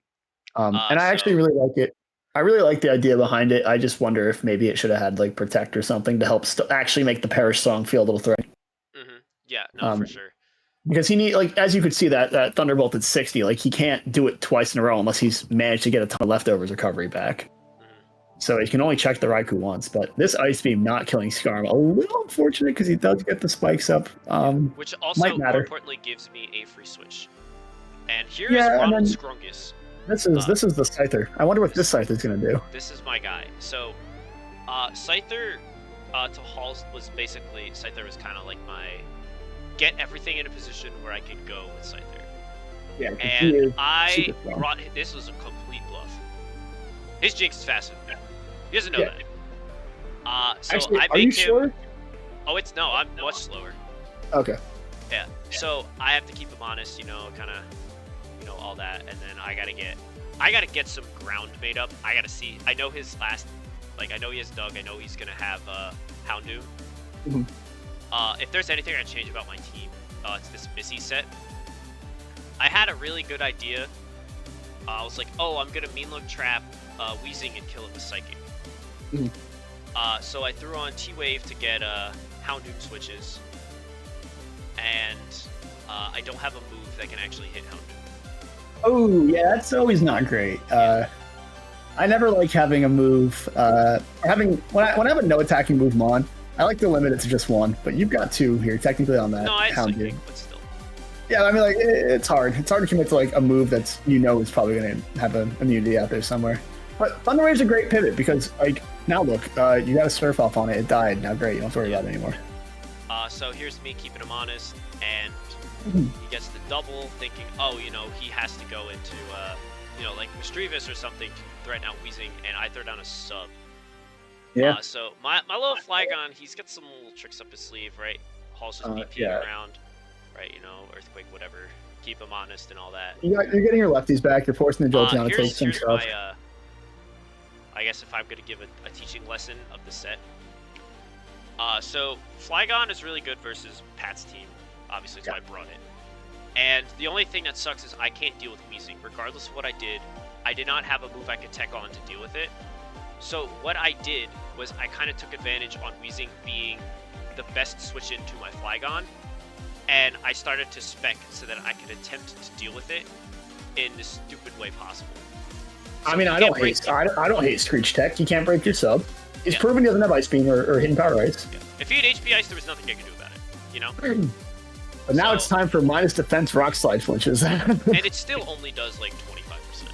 And I actually So really like it. I really like the idea behind it. I just wonder if maybe it should have had like protect or something to help actually make the Perish song feel a little threatening. yeah, no, for Um, sure. because he need like as you could see that Thunderbolt at 60, like he can't do it twice in a row unless he's managed to get a ton of leftovers recovery back. So he can only check the Raikou once. But this Ice Beam not killing Skarm, a little unfortunate because he does get the spikes up. Which Might also, matter. more importantly, gives me a free switch. And here's Yeah, and Ronald then Scrungus. this is the Scyther. I wonder what this Scyther is gonna do. This is my guy. So, Scyther to Halls was basically, Scyther was kind of like my get everything in a position where I could go with Scyther. Yeah, And this was a complete bluff. His Jinx is faster than me. He doesn't know that. So actually, I are you make him. sure? Oh, I'm much slower. Okay. Yeah. So I have to keep him honest, kind of, all that, and then I gotta get some ground made up. I gotta see. I know his last, I know he has Doug. I know he's gonna have Houndoom. If there's anything I change about my team, it's this Missy set. I had a really good idea. I was like, oh, I'm gonna mean look trap Weezing and kill it with Psychic. So I threw on T-Wave to get Houndoom switches, and I don't have a move that can actually hit Houndoom. Oh yeah, that's always not great. I never like having a move. When I have a no attacking move on, I like to limit it to just one. But you've got two here technically on that. No, I had Houndoom. Psychic, but still. Yeah, I mean, like it's hard. It's hard to commit to like a move that's is probably going to have an immunity out there somewhere. But Thunder Wave's a great pivot because like now look, you got a surf off on it. It died. Now great, you don't have to worry about it anymore. So here's me keeping him honest, and he gets the double, thinking, oh, he has to go into like Mischievous or something to threaten out Weezing, and I throw down a sub. Yeah. So my little Flygon, he's got some little tricks up his sleeve, right? Hall's just BPing around, right? Earthquake, whatever. Keep him honest and all that. You're getting your lefties back. You're forcing the Jolteon to take some stuff. I guess if I'm going to give a teaching lesson of the set. So Flygon is really good versus Pat's team. Obviously, that's why I brought it. And the only thing that sucks is I can't deal with Weezing. Regardless of what I did not have a move I could tech on to deal with it. So what I did was I kind of took advantage on Weezing being the best switch into my Flygon, and I started to spec so that I could attempt to deal with it in the stupid way possible. So I mean, I don't hate Screech Tech. You can't break your sub. He's proven he doesn't have Ice Beam or Hidden Power Ice. Yeah. If he had HP Ice, there was nothing I could do about it, But now it's time for minus defense Rock Slide flinches. And it still only does like 25%.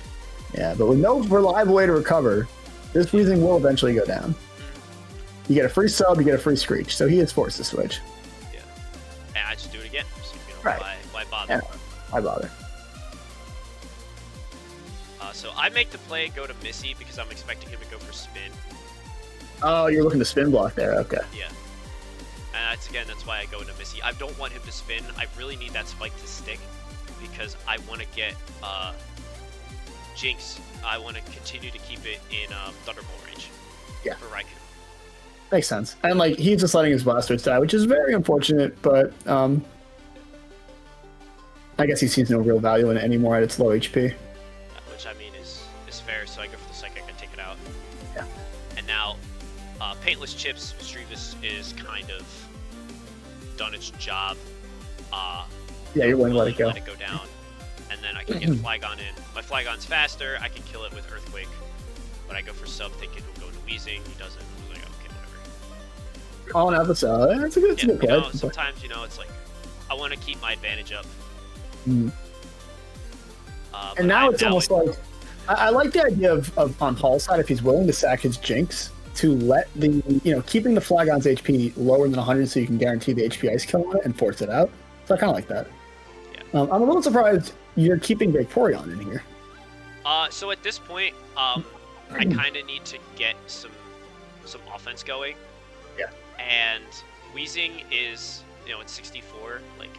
Yeah, but with no reliable way to recover, this Weezing will eventually go down. You get a free sub, you get a free Screech, so he is forced to switch. Yeah. And I just do it again. So, right. Why bother? Yeah, why bother? So I make the play go to Missy because I'm expecting him to go for spin. Oh, you're looking to spin block there. Okay. Yeah. And that's why I go into Missy. I don't want him to spin. I really need that spike to stick because I want to get Jinx. I want to continue to keep it in Thunderbolt range. Yeah. For Raikou. Makes sense. And like he's just letting his Blastoise die, which is very unfortunate, but I guess he sees no real value in it anymore at its low HP. Which I mean is fair, so I go for the Psychic and take it out. Yeah. And now Paintless Chips, Mischievous is kind of done its job. Yeah, you're willing to let it go. Let it go down. And then I can get Flygon in. My Flygon's faster, I can kill it with Earthquake. But I go for sub thinking he'll go to Weezing, he doesn't. I'm like, okay, whatever. Calling out the sub. That's a good play. Sometimes, it's like, I want to keep my advantage up. And now it's almost like, I like the idea of on Hall's side, if he's willing to sack his Jinx, to let the, keeping the Flygon's HP lower than 100 so you can guarantee the HP Ice kill on it and force it out. So I kind of like that. Yeah. I'm a little surprised you're keeping Vaporeon in here. So at this point, I kind of need to get some offense going. Yeah. And Weezing is, it's 64. Like,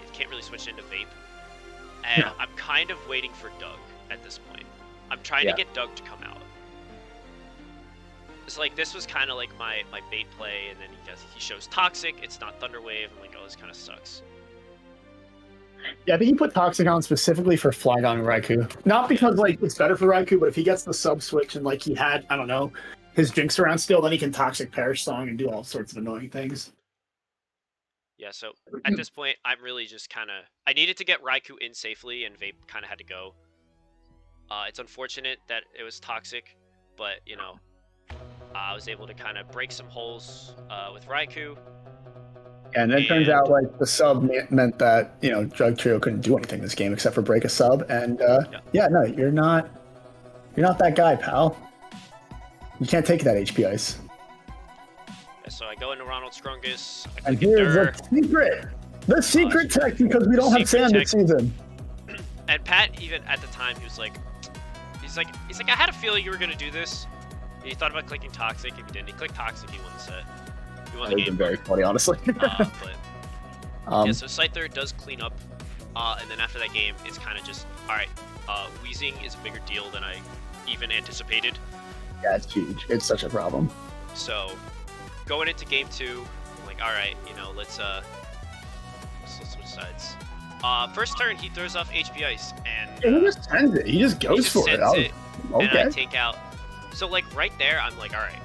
it can't really switch into Vape. And I'm kind of waiting for Doug at this point. I'm trying to get Doug to come out. So like this was kind of like my bait play, and then he shows Toxic. It's not Thunder Wave. I'm like, oh, this kind of sucks. Yeah, I think he put Toxic on specifically for Flygon and Raikou. Not because like it's better for Raikou, but if he gets the sub switch and like he had, I don't know, his Jinx around still, then he can Toxic Perish Song and do all sorts of annoying things. Yeah, so at this point, I'm really just kind of... I needed to get Raikou in safely, and Vape kind of had to go. It's unfortunate that it was Toxic, but, you know, I was able to kind of break some holes with Raikou. And it turns out like the sub meant that, you know, Drug Trio couldn't do anything this game except for break a sub. And yeah, no, you're not that guy, pal. You can't take that HP ice. So I go into Ronald Strungus. And here's the secret tech, because we don't have sand this season. And Pat, even at the time, he's like, I had a feeling you were gonna do this. And he thought about clicking Toxic. If he didn't, he clicked Toxic. He won the set. He won the game. Very funny, honestly. Yeah, so Scyther does clean up, and then after that game, it's kind of just all right. Wheezing is a bigger deal than I even anticipated. Yeah, it's huge. It's such a problem. So. Going into game 2, I'm like, all right, you know, let's switch sides. First turn, he throws off HP Ice, and he just sends it. He just goes for it. Okay. And I take out. So like right there, I'm like, all right,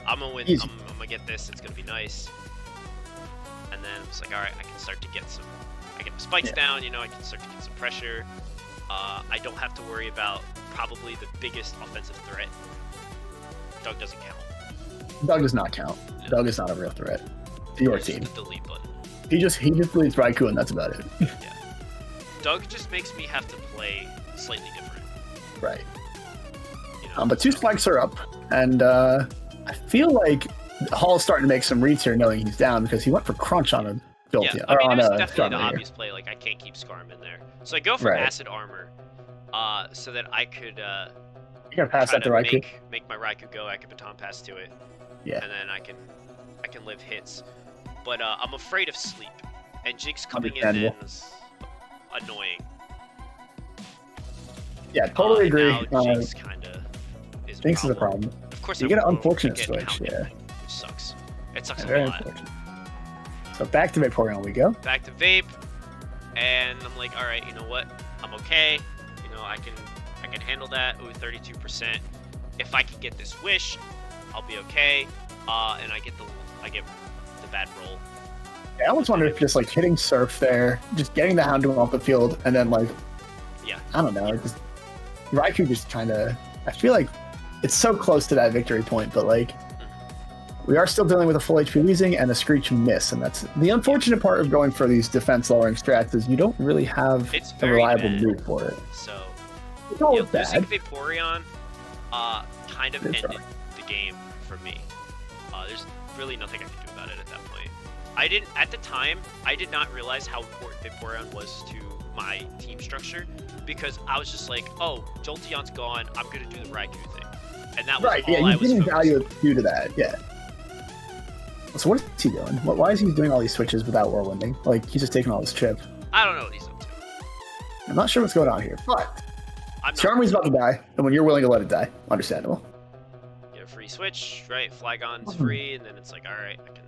I'm gonna win. I'm gonna get this. It's gonna be nice. And then it's like, all right, I can start to get some. I get the spikes down. You know, I can start to get some pressure. I don't have to worry about probably the biggest offensive threat. Doug doesn't count. Doug does not count. No. Doug is not a real threat to your team. The delete button. He just deletes Raikou and that's about it. Yeah. Doug just makes me have to play slightly different. Right. You know, but 2 spikes are up, and I feel like Hall's starting to make some reads here, knowing he's down because he went for Crunch on a Jolteon. Yeah, I mean, it was definitely the obvious play. Like I can't keep Skarm in there, so I go for Acid Armor, so that I could. You're gonna pass that to Raikou. Make my Raikou go. I can baton pass to it. Yeah. And then I can live hits. But I'm afraid of sleep. And Jinx coming in then is annoying. Yeah, totally agree. Now Jinx kinda is Jinx is a problem. Of course you get an unfortunate switch, Which sucks. It sucks very a lot. So back to Vaporeon we go. Back to Vape. And I'm like, alright, you know what? I'm okay. You know, I can handle that. Ooh, 32%. If I can get this wish, I'll be okay. And I get the bad roll. Yeah, I almost wonder if just like hitting Surf there, just getting the Houndoom off the field, and then like, I don't know, just Raikou just kind of. I feel like it's so close to that victory point, but like, we are still dealing with a full HP Weezing and a Screech miss, and that's the unfortunate part of going for these defense lowering strats is you don't really have a reliable move for it. So. It's all bad. Losing Vaporeon kind of ended the game for me. There's really nothing I can do about it at that point. At the time, I did not realize how important Vaporeon was to my team structure, because I was just like, oh, Jolteon's gone, I'm going to do the Raikou thing. And that was all I was you didn't value it due to that, yeah. So what is he doing? Why is he doing all these switches without Whirlwinding? Like, he's just taking all this chip. I don't know what he's up to. I'm not sure what's going on here, but Charmy's about to die, and when you're willing to let it die, understandable. Get a free switch, right? Flygon's free, and then it's like, all right, I can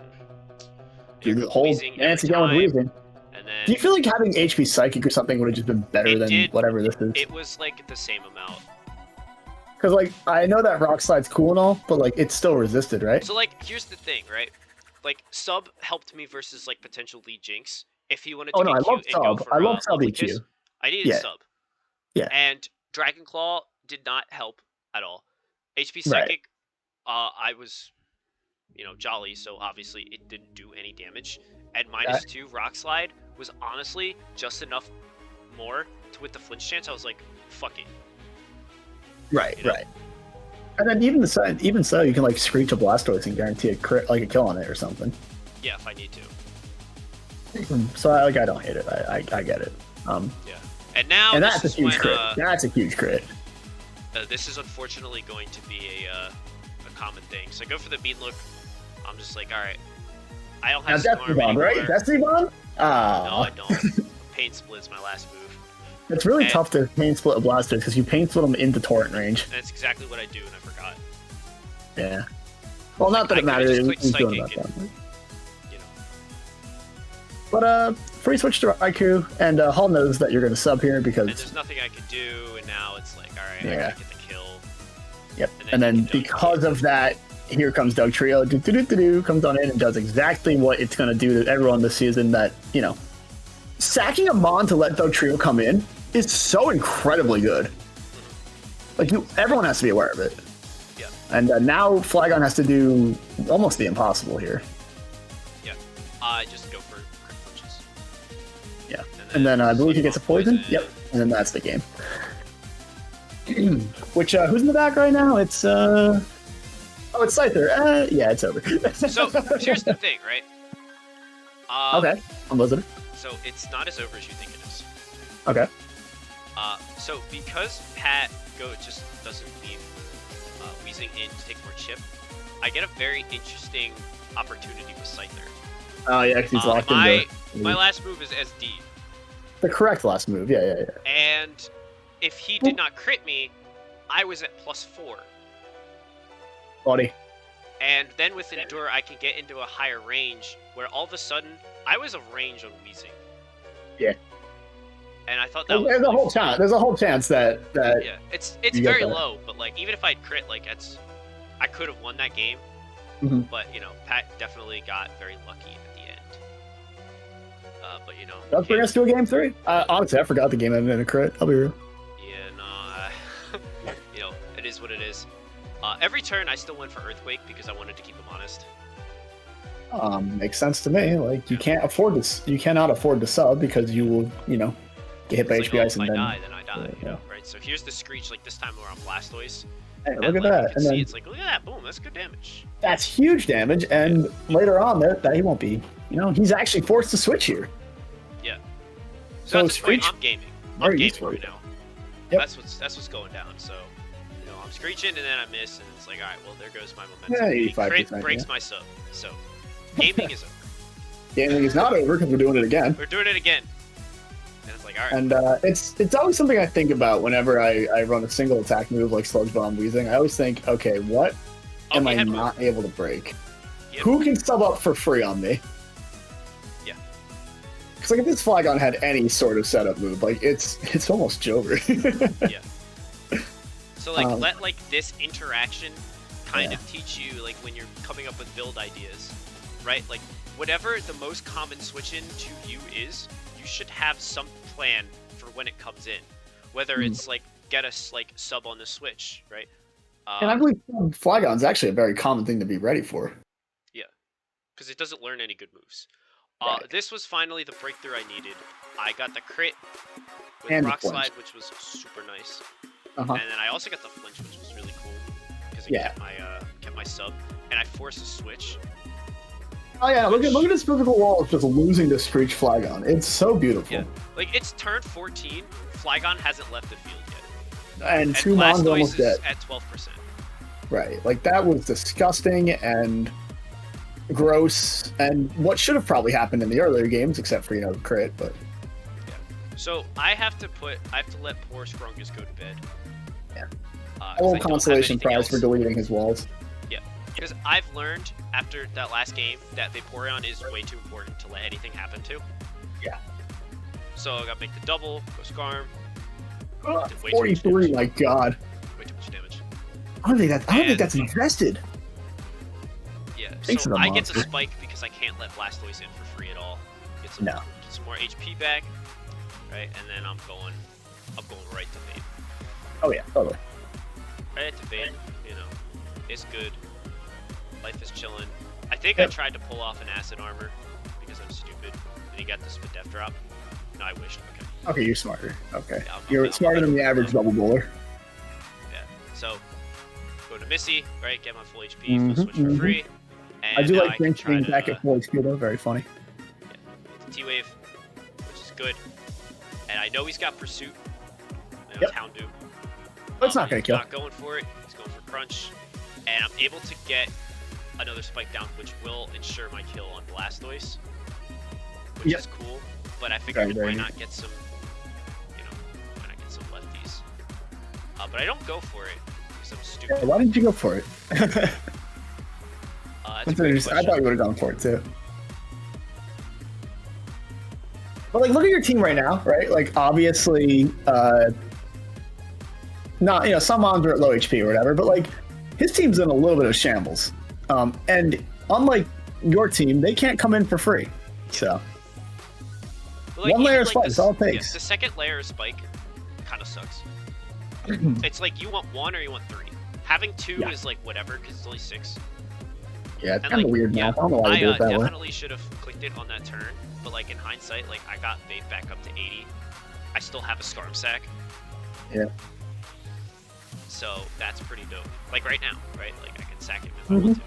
do the whole dance again with Weezing. And then do you feel like having HP Psychic or something would have just been better than whatever this is? It was like the same amount. Because like I know that Rock Slide's cool and all, but like it's still resisted, right? So like here's the thing, right? Like Sub helped me versus like potential lead Jinx. If he wanted to I love Sub. I love Sub EQ. I needed Sub. Yeah. And Dragon Claw did not help at all. HP Psychic, I was, jolly, so obviously it didn't do any damage. And -2 Rock Slide was honestly just enough more with the flinch chance. I was like, fuck it. Right. And then even so, you can like Screech a Blastoise and guarantee a crit, like a kill on it or something. Yeah, if I need to. So I don't hate it. I get it. Yeah. And now that's a huge crit. That's a huge crit. This is unfortunately going to be a common thing. So I go for the beat look. I'm just like, all right. I don't have Destiny Bomb, right? Destiny Bomb? No, I don't. Pain Split is my last move. It's really tough to Pain Split a Blastoise because you Pain Split them into Torrent range. That's exactly what I do, and I forgot. Yeah. Well, not that I it could've matters. just clicked He's doing Psychic about that. You know. But free switch to Raikou, and Hall knows that you're going to sub here because. And there's nothing I could do, and now it's like, all right, I Yeah. gotta get the kill. Yep. And then because of that, here comes Doug Trio. Comes on in and does exactly what it's going to do to everyone this season. That, you know, sacking a Mon to let Doug Trio come in is so incredibly good. Like, everyone has to be aware of it. Yeah. And now Flygon has to do almost the impossible here. Yeah. Just go for crit punches. Yeah. And then I believe he gets a poison. Yep. And then that's the game. Which, who's in the back right now? It's, oh, it's Scyther. Yeah, it's over. So, here's the thing, right? Okay. I'm listening. So, it's not as over as you think it is. Okay. So, because Pat just doesn't leave Weezing in to take more chip, I get a very interesting opportunity with Scyther. Oh, yeah, 'cause he's locked into my last move is SD. the correct last move. Yeah. And if he did not crit me, I was at +4. Buddy. And then with Endure, I can get into a higher range where all of a sudden I was a range on Weezing. Yeah. And I thought that was There's really a whole chance. There's a whole chance that yeah, it's you very get that. low, but like even if I'd crit, like I could have won that game. Mhm. But you know, Pat definitely got very lucky at the end. But you know, Does bring us to a game 3. Honestly, I forgot the game ended in a crit. I'll be real. yeah, no, you know, it is what it is. Every turn I still went for Earthquake because I wanted to keep him honest. Makes sense to me. Like, you cannot afford to sub because you will, get hit by It's HP like, ice if and I then. die, then I die. You know, right? So here's the Screech. Like this time we're on Blastoise. Hey, And, look at like, that. You And can then see it's like, look at that, boom, that's good damage. that's huge damage. And later on, that he won't be. He's actually forced to switch here. Yeah. So So at this point, Screech, I'm gaming. very I'm gaming useful. right now. Yep. That's what's going down. So, I'm screeching and then I miss, and it's like, all right, well, there goes my Yeah, momentum. He 85%, crit breaks yeah. my sub. So, gaming is over. Gaming is not over because we're doing it again. We're doing it again. And it's like, all right. And it's always something I think about whenever I run a single attack move like Sludge Bomb Weezing. I always think, okay, what am I not able to break? Who can sub up for free on me? Yeah. Because like if this Flygon had any sort of setup move, like it's almost over. Yeah. So like let like this interaction kind of teach you like when you're coming up with build ideas, right? Like whatever the most common switch in to you is, you should have some plan for when it comes in. Whether it's like get us like sub on the switch, right? And I believe Flygon's actually a very common thing to be ready for. Yeah, because it doesn't learn any good moves. Right. This was finally the breakthrough I needed. I got the crit with And the Rock flinch. Slide, which was super nice. Uh-huh. And then I also got the flinch, which was really cool because it kept my sub, and I forced a switch. Oh yeah, look at this physical wall of just losing to Screech Flygon. It's so beautiful. Yeah, like it's turn 14. Flygon hasn't left the field yet, And two Mons Blastoise almost is dead. at 12%. Right, like that was disgusting and gross, and what should have probably happened in the earlier games, except for the crit. But yeah, so I have to let poor Scrungus go to bed. Yeah, a a little consolation prize for deleting his walls. Yeah, because I've learned after that last game that Vaporeon is way too important to let anything happen to. Yeah. So I gotta make the double, go Scarm. 43, my god. Way too much damage. I don't think that's invested. Yeah, Thanks so to the I get the monster. spike because I can't let Blastoise in for free at all. Get some more HP back, right? And then I'm going right to Vape. Oh yeah, totally. Right to Vape, it's good. Life is chilling. I think I tried to pull off an Acid Armor because I'm stupid, and he got this with Death Drop. No, I wished. Okay, you're smarter. Okay, Yeah, you're smarter than the average double bowler. Yeah. So go to Missy, right? Get my full HP, full switch for free. And I do now like Grinch being back at full HP though. Very funny. Yeah, it's T-Wave, which is good. And I know he's got Pursuit. It's Houndoom. But it's not gonna kill. He's not going for it. He's going for Crunch. And I'm able to get another spike down, which will ensure my kill on Blastoise, which is cool. But I figured why not get some, why not get some lefties? But I don't go for it because because I'm stupid. Yeah, why didn't you go for it? That's a That's great interesting. I question. thought you would have gone for it too. But like, look at your team right now, right? Like, obviously, not some mons are at low HP or whatever, but like, his team's in a little bit of shambles. And unlike your team, they can't come in for free. So But, like, one layer even, of spike is all it yeah, takes. the second layer of spike kind of sucks. It's like you want 1 or you want 3. Having 2 Yeah. is like whatever because it's only 6. Yeah, it's And, kind of like, weird yeah, now. I don't know why they do it that way. definitely should have clicked it on that turn, but like in hindsight, like I got Vape back up to 80. I still have a Scarm Sack. Yeah. So that's pretty dope. Like right now, right? Like I can sack him if I want to.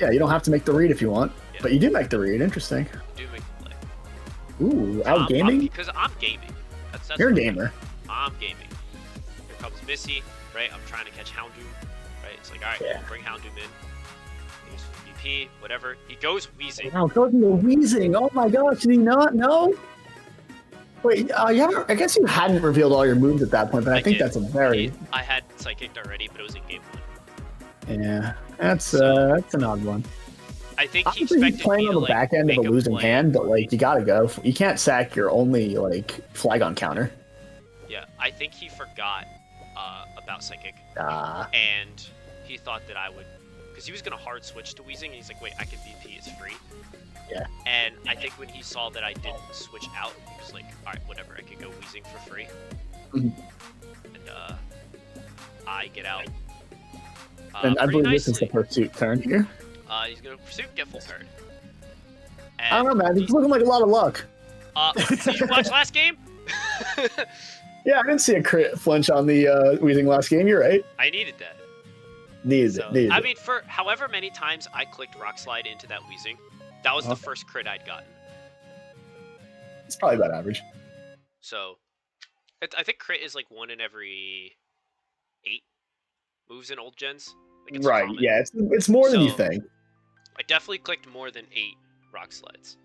Yeah, you don't have to make the read if you want, Yeah. but you do make the read. Interesting. Do make the play. Ooh, out gaming? Because I'm gaming. That's You're a what I'm gamer. I'm gaming. Here comes Missy, right? I'm trying to catch Houndoom, right? It's like, all right, Yeah. bring Houndoom in. Here's VP, whatever. He goes Wheezing. Wow, go to the wheezing. Oh my gosh, did he not know? Wait, yeah, I guess you hadn't revealed all your moves at that point, but I think did. that's a very I had Psychic already, but it was in game 1. yeah. That's an odd one. I think he Obviously, he's expected playing me on to the like, back end of make a losing play. hand, but like you gotta go. You can't sack your only like Flygon counter. Yeah, I think he forgot about Psychic, Ah, and he thought that I would, because he was gonna hard switch to Wheezing, and he's like, wait, I can VP, it's free. Yeah. And I think when he saw that I didn't switch out, he was like, all right, whatever, I can go Wheezing for free. Mhm. And I get out. and I pretty believe this is the nicely. pursuit turn here. He's gonna pursue, get full parried. I don't know, man. It's looking like a lot of luck. Did you watch last game? Yeah, I didn't see a crit flinch on the wheezing last game. You're right. I needed that. Needed So, it. Needed I it. mean, for however many times I clicked Rock Slide into that Wheezing, that was the first crit I'd gotten. It's probably about average. So, I think crit is like 1 in every 8 moves in old gens. Like it's Right. common. Yeah. It's more than you So- think. I definitely clicked more than 8 Rock Slides.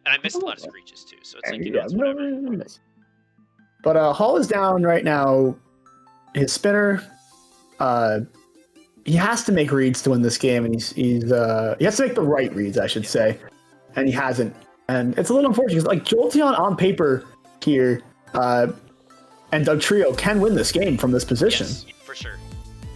And I missed a lot of Okay. Screeches too, so it's like, Yeah, it's no, whatever. no, no, no. But Hall is down right now. His spinner, he has to make reads to win this game, and he has to make the right reads, I should say, and he hasn't. And it's a little unfortunate because like Jolteon on paper here, and Doug Trio can win this game from this position. Yes, for sure.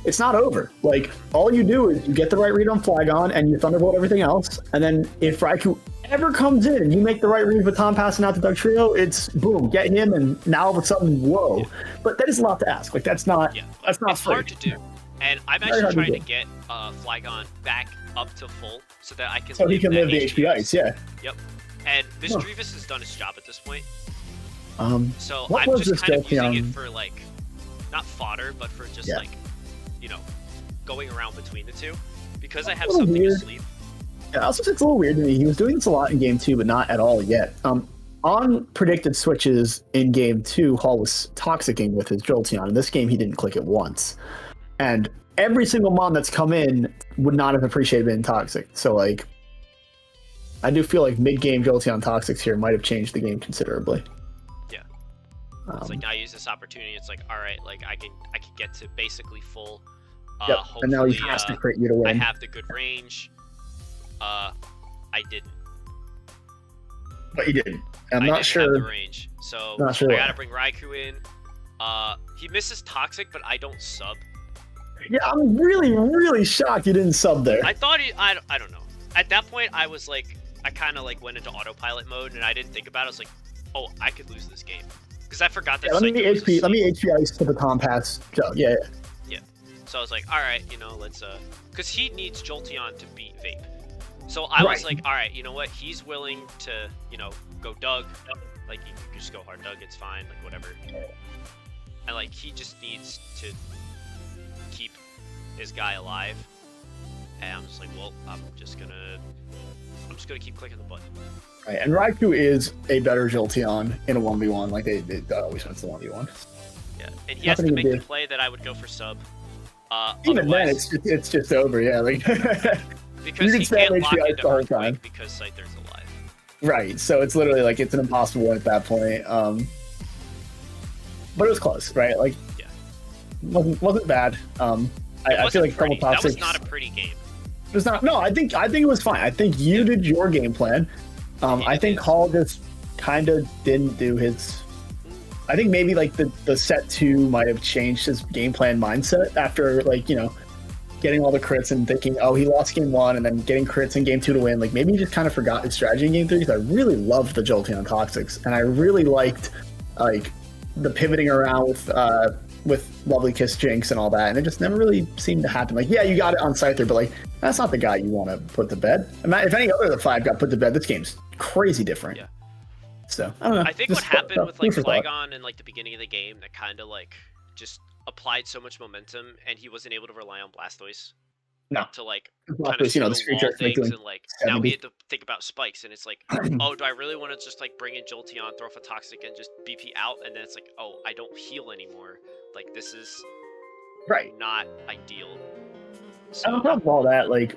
It's not over. Like all you do is you get the right read on Flygon and you Thunderbolt everything else, and then if Raikou ever comes in and you make the right read with Tom passing out to Doug Trio, it's boom, get him, and now all of a sudden, whoa. Yeah. But that is a lot to ask. Like that's not Yeah, that's not it's free. hard to do. And I'm Very actually hard to trying to do. get Flygon back up to full so that I can So he live can that live the HP ice, yeah. Yep. And this Huh. Drevis has done his job at this point. So What I'm was just this kind of using it Jolteon? for like, not fodder, but for just Yeah. like, going around between the two. Because I have little something weird. to sleep. Yeah, also it's a little weird to me. He was doing this a lot in game 2, but not at all yet. On predicted switches in game 2, Hall was toxicing with his Jolteon. In this game, he didn't click it once. And every single mon that's come in would not have appreciated being toxic. So like, I do feel like mid-game Jolteon toxics here might have changed the game considerably. Yeah. It's like now I use this opportunity. It's like, all right, like I can get to basically full. Yep. And now he Hopefully, has to crit you to win. I have the good range. I didn't. But he didn't. I'm I not didn't sure. have the range, so Not sure I why. gotta bring Raikou in. He misses Toxic, but I don't sub. Yeah, I'm really, really shocked you didn't sub there. I thought I don't know. At that point, I was like, I kind of like went into autopilot mode, and I didn't think about it. I was like, oh, I could lose this game because I forgot that. Yeah, let me Psycho was HP. Let asleep. me HP ice to the compass. So, yeah. So I was like, all right, let's because he needs Jolteon to beat Vape. So I was Right. like, all right, you know what? He's willing to, go Doug. Like you can just go hard Doug. It's fine. Like whatever. And like he just needs to keep his guy alive. And I'm just like, well, I'm just gonna keep clicking the button. Right. And Raikou is a better Jolteon in a 1v1. Like they always wins the 1v1. Yeah, and he has to Nothing to make do. the play that I would go for sub. Even then, Otherwise- it's just over. Yeah. Like. because can he spam can't lock HPI into the whole Earthquake time. because Scyther's alive. Right. So it's literally like it's an impossible win at that point. But it was close, right? Like, Yeah. wasn't bad. I feel like Double That was Toxics not a pretty game. it was not. No, I think it was fine. I think you did your game plan. I think Hall just kind of didn't do his. I think maybe like the set 2 might have changed his game plan mindset after like, you know, getting all the crits and thinking, oh, he lost game 1 and then getting crits in game 2 to win. Like maybe he just kind of forgot his strategy in game 3 because I really loved the Jolteon Toxics and I really liked like the pivoting around with Lovely Kiss Jinx and all that, and it just never really seemed to happen. Like, yeah, you got it on Scyther, but like that's not the guy you want to put to bed. If any other of the 5 got put to bed, this game's crazy different. Yeah. So I don't know. I think what happened with like Flygon in like the beginning of the game that kind of like just applied so much momentum, and he wasn't able to rely on Blastoise. No. To like kind of, you know, the screen things and like 70. Now we had to think about spikes, and it's like, oh, do I really want to just like bring in Jolteon, throw off a Toxic, and just BP out? And then it's like, oh, I don't heal anymore. Like this is not ideal. So, and on top of all that, like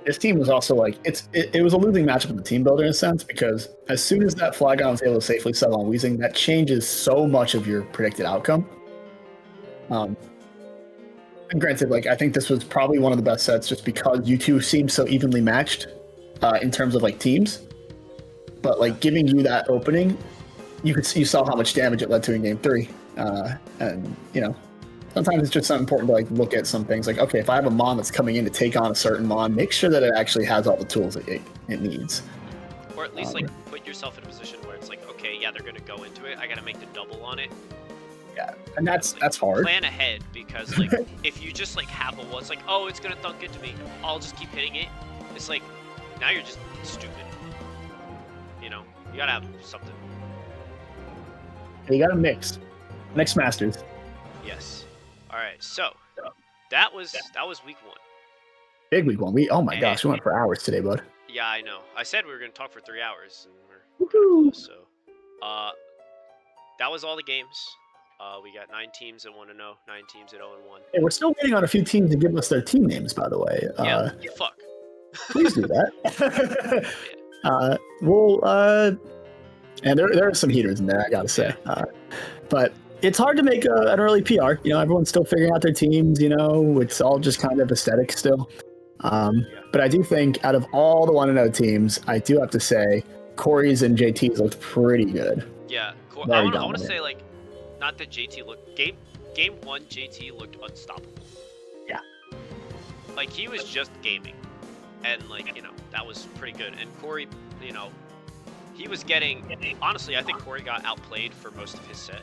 this team was also like it was a losing matchup in the team builder in a sense, because as soon as that Flygon was able to safely settle on Weezing, that changes so much of your predicted outcome. And granted, like I think this was probably one of the best sets just because you two seemed so evenly matched in terms of like teams. But like giving you that opening, you saw how much damage it led to in game 3. And you know, sometimes it's just important to like look at some things like, okay, if I have a Mon that's coming in to take on a certain Mon, make sure that it actually has all the tools that it needs. Or at least like put yourself in a position where it's like, okay, yeah, they're gonna go into it. I gotta make the double on it. Yeah, and that's hard. Plan ahead, because like if you just like have a it's like, oh, it's gonna thunk into me, I'll just keep hitting it. It's like now you're just stupid. You know, you gotta have something. You gotta mix Masters. Yes. All right. So that was week 1. Big week 1. Oh my gosh, we went for hours today, bud. Yeah, I know. I said we were gonna talk for 3 hours, and we're close. So, that was all the games. We got 9 teams that 1-0, 9 teams at 0-1. Hey, we're still waiting on a few teams to give us their team names, by the way. Yeah, fuck. Please do that. And there are some heaters in there, I gotta say. But it's hard to make an early PR. You know, everyone's still figuring out their teams. You know, it's all just kind of aesthetic still. But I do think out of all the 1-0 teams, I do have to say Corey's and JT's looked pretty good. Yeah, I want to say like, not that JT looked game 1. JT looked unstoppable. Yeah, like he was just gaming, and like you know that was pretty good. And Corey, you know, he was getting. Honestly, I think Corey got outplayed for most of his set,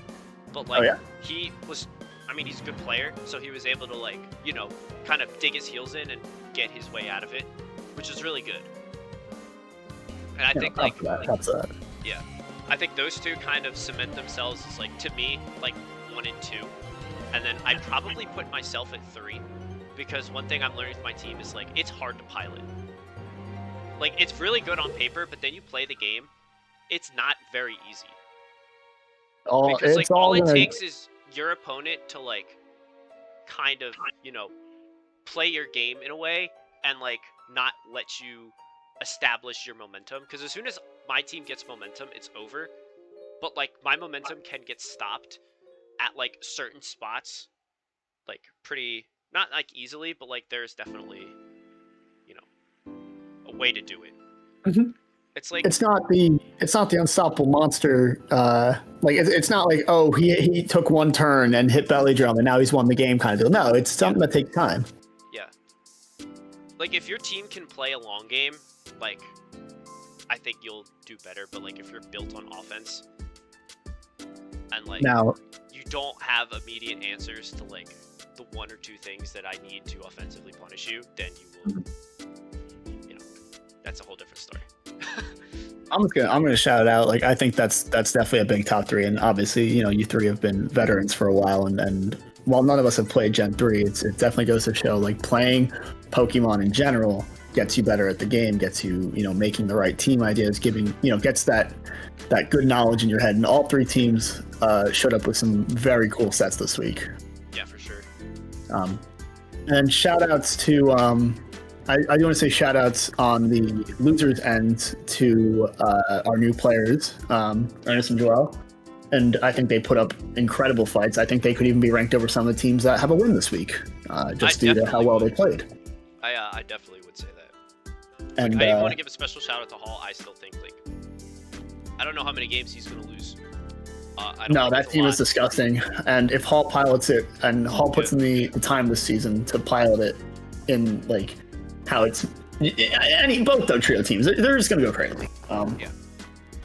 but like he was. I mean, he's a good player, so he was able to like you know kind of dig his heels in and get his way out of it, which is really good. And I think like yeah. I think those two kind of cement themselves as, like, to me, like, 1 and 2. And then I'd probably put myself at 3. Because one thing I'm learning with my team is, like, it's hard to pilot. Like, it's really good on paper, but then you play the game, it's not very easy. Because, like, all it takes is your opponent to, like, kind of, you know, play your game in a way and, like, not let you establish your momentum. Because as soon as my team gets momentum, it's over. But like my momentum can get stopped at like certain spots, like pretty not like easily, but like there's definitely, you know, a way to do it. Mm-hmm. It's like it's not the unstoppable monster. Like it's not like, oh, he took one turn and hit belly drum and now he's won the game kind of deal. No, it's something that takes time. Yeah. Like if your team can play a long game, like I think you'll do better. But like if you're built on offense and like now you don't have immediate answers to like the 1 or 2 things that I need to offensively punish you, then you will, you know, that's a whole different story. I'm gonna shout it out. Like I think that's definitely a big top 3, and obviously you know you 3 have been veterans for a while, and while none of us have played Gen 3, it definitely goes to show like playing Pokemon in general gets you better at the game, gets you you know making the right team ideas, giving you know gets that good knowledge in your head. And all 3 teams showed up with some very cool sets this week. Yeah, for sure. And shout outs to I do want to say shout outs on the losers end to our new players, Ernest and Joel. And I think they put up incredible fights. I think they could even be ranked over some of the teams that have a win this week. just due to how well they played. I definitely would say that. And I even want to give a special shout out to Hall. I still think I don't know how many games he's going to lose. No, that team is disgusting. And if Hall pilots it, and Hall puts in the time this season to pilot it in like how it's both those trio teams, they're just going to go crazy.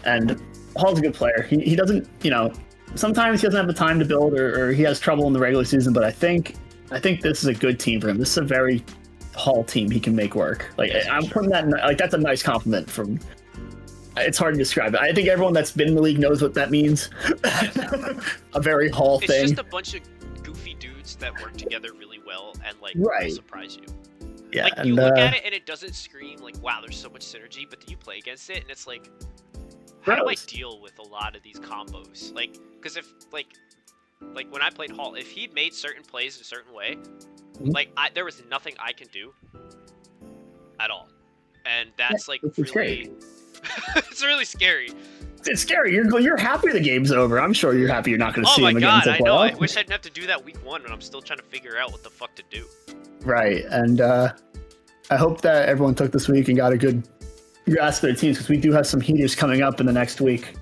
And Hall's a good player. He doesn't, sometimes he doesn't have the time to build, or he has trouble in the regular season. But I think this is a good team for him. This is a very Hall team he can make work. Like I'm putting that in, that's a nice compliment from. It's hard to describe it. I think everyone that's been in the league knows what that means. A very Hall thing. It's just a bunch of goofy dudes that work together really well and will surprise you. Yeah, you look at it and it doesn't scream like, wow, there's so much synergy, but then you play against it and it's like, how do I deal with a lot of these combos? Because if when I played Hall, if he'd made certain plays a certain way, there was nothing I can do at all, and that's really. It's really scary. It's scary. You're happy the game's over. I'm sure you're happy you're not going to see him again. Oh my god, I know. I wish I didn't have to do that week 1, and I'm still trying to figure out what the fuck to do. Right, and I hope that everyone took this week and got a good grasp of their teams, because we do have some heaters coming up in the next week.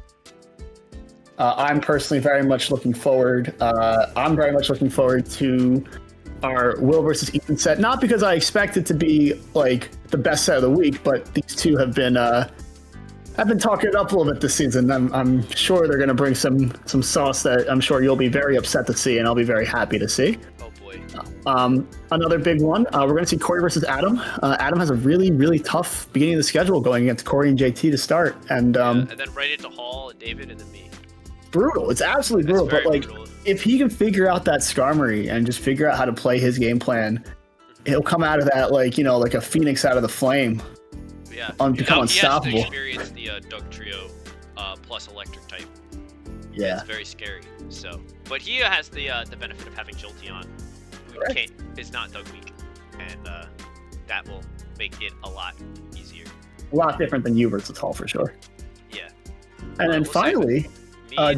I'm personally very much looking forward. I'm very much looking forward to our Will versus Ethan set. Not because I expect it to be the best set of the week, but these two have been talking it up a little bit this season. I'm sure they're going to bring some sauce that I'm sure you'll be very upset to see, and I'll be very happy to see. Oh boy. Another big one. We're going to see Corey versus Adam. Adam has a really, really tough beginning of the schedule going against Corey and JT to start, and and then right into Hall and David and then me. Brutal. It's absolutely brutal. But brutal. If he can figure out that Skarmory and just figure out how to play his game plan, he'll come out of that like a phoenix out of the flame. Yeah. Become unstoppable. He has to experience the Doug Trio plus electric type. Yeah. It's very scary. So, but he has the benefit of having Jolteon, who is not Doug weak, and that will make it a lot easier. A lot different than you versus Hall for sure. Yeah. And then finally,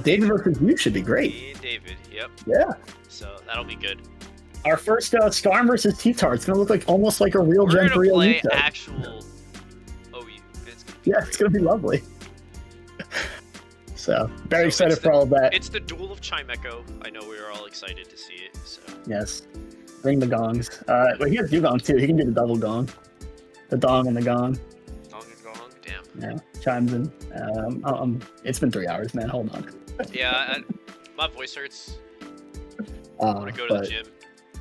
David versus you should be great. Me and David, yep. Yeah. So that'll be good. Our first Skarm versus T-Tar. It's gonna look almost like a real Gen 3 play actual OU. It's gonna be lovely. So very excited for all of that. It's the duel of Chimecho. I know we are all excited to see it. So yes, bring the gongs. He has Dugong too. He can do the double gong, the dong and the gong. Dong and gong, damn. Yeah, chimes in. It's been 3 hours, man. Hold on. Yeah, my voice hurts. I want to go to the gym.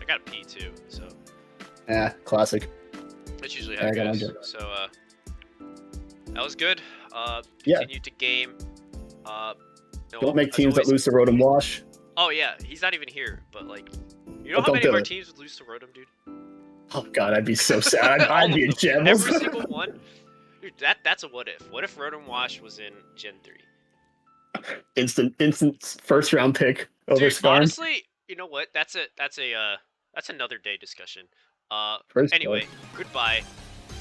I gotta pee too, so. Yeah, classic. That's usually how it goes. So, that was good. Continued to game. Don't make teams that lose to Rotom Wash. Oh yeah, he's not even here, but you know how many of our teams would lose to Rotom, dude? Oh god, I'd be so sad. I'd be in shambles. Every single one. Dude, that's a what if. What if Rotom Wash was in Gen 3? Instant first round pick over Skarm. Honestly, you know what? That's another day discussion. Anyway, goodbye.